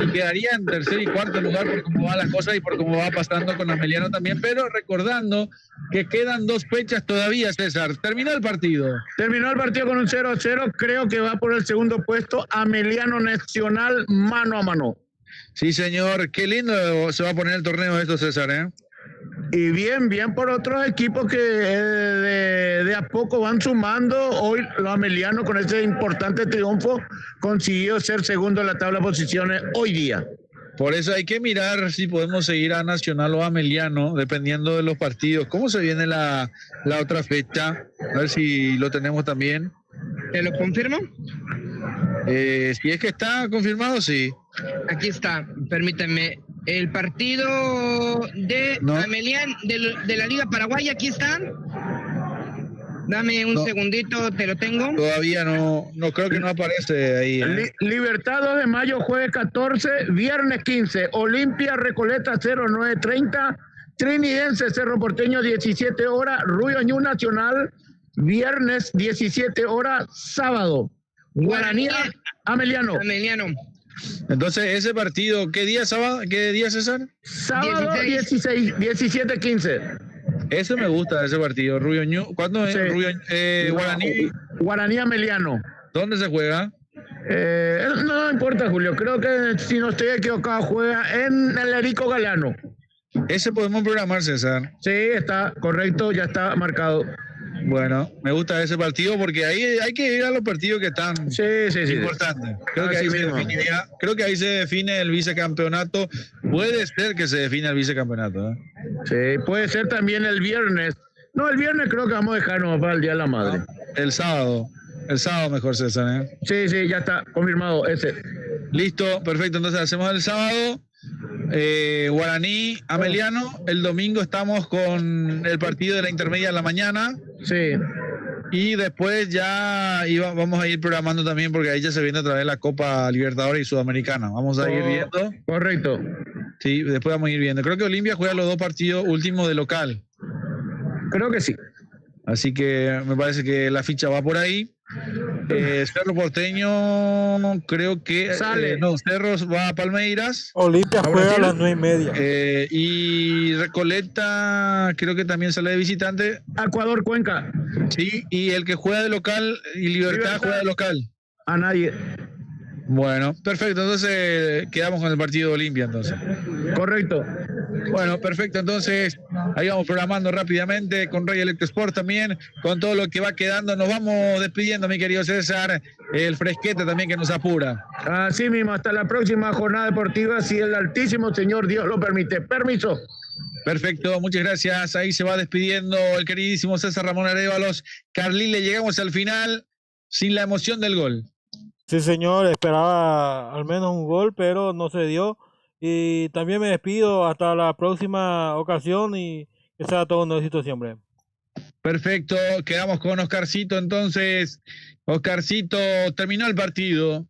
y quedaría en tercer y cuarto lugar por cómo van las cosas y por cómo va pasando con Ameliano también. Pero recordando que quedan 2 fechas todavía, César. Terminó el partido. Terminó el partido con un 0-0. Creo que va por el segundo puesto. Ameliano Nacional mano a mano. Sí, señor. Qué lindo se va a poner el torneo esto, César, ¿eh? Y bien por otros equipos que de a poco van sumando. Hoy los amelianos con ese importante triunfo consiguió ser segundo en la tabla de posiciones hoy día. Por eso hay que mirar si podemos seguir a Nacional o a Ameliano, dependiendo de los partidos. ¿Cómo se viene la otra fecha? A ver si lo tenemos también. ¿Te lo confirmo? Si es que está confirmado, sí. Aquí está, permítanme. El partido de Amelian de la Liga Paraguaya, aquí está. Dame un segundito, te lo tengo. Todavía no creo que no aparece ahí. Libertad 2 de mayo, jueves 14, viernes 15. Olimpia Recoleta 09:30. Trinidense Cerro Porteño 17 horas. Ruyo Ñu Nacional, viernes 17 horas, sábado. Guaraní Ameliano. Entonces, ese partido, ¿qué día, sábado? ¿Qué día, César? Sábado 17-15. Ese me gusta, ese partido. Ruyo Ñu. ¿Cuándo es? Sí. Guaraní Ameliano. ¿Dónde se juega? No importa, Julio. Creo que, si no estoy equivocado, juega en el Erico Galano. Ese podemos programar, César. Sí, está correcto, ya está marcado. Bueno, me gusta ese partido porque ahí hay que ir a los partidos que están Sí. importantes. Creo que, Así ahí se mismo. definiría, creo que ahí se define el vicecampeonato. Puede ser que se defina el vicecampeonato. Sí, puede ser también el viernes. No, el viernes creo que vamos a dejarnos para el Día de la Madre. El sábado mejor, César. Sí, ya está confirmado ese. Listo, perfecto. Entonces hacemos el sábado. Guaraní, Ameliano. El domingo estamos con el partido de la intermedia en la mañana. Sí. Y después ya vamos a ir programando también porque ahí ya se viene otra vez la Copa Libertadores y Sudamericana. Vamos a ir viendo. Correcto. Sí, después vamos a ir viendo. Creo que Olimpia juega los 2 partidos últimos de local. Creo que sí. Así que me parece que la ficha va por ahí. Cerro Porteño, creo que Sale. Cerro va a Palmeiras. Olimpia ¿A juega a Brasil? las 9:30. Y Recoleta, creo que también sale de visitante. Ecuador, Cuenca. Sí, y el que juega de local y Libertad juega de local. A nadie. Bueno, perfecto. Entonces quedamos con el partido de Olimpia, entonces. Correcto. Bueno, perfecto. Entonces, ahí vamos programando rápidamente con Ray Electro Sport también, con todo lo que va quedando. Nos vamos despidiendo, mi querido César. El fresquete también que nos apura. Así mismo, hasta la próxima jornada deportiva, si el Altísimo Señor Dios lo permite. Permiso. Perfecto, muchas gracias. Ahí se va despidiendo el queridísimo César Ramón Arévalos. Carlile, llegamos al final sin la emoción del gol. Sí, señor, esperaba al menos un gol, pero no se dio. Y también me despido hasta la próxima ocasión y que sea todo un éxito siempre. Perfecto, quedamos con Oscarcito entonces. Oscarcito, terminó el partido.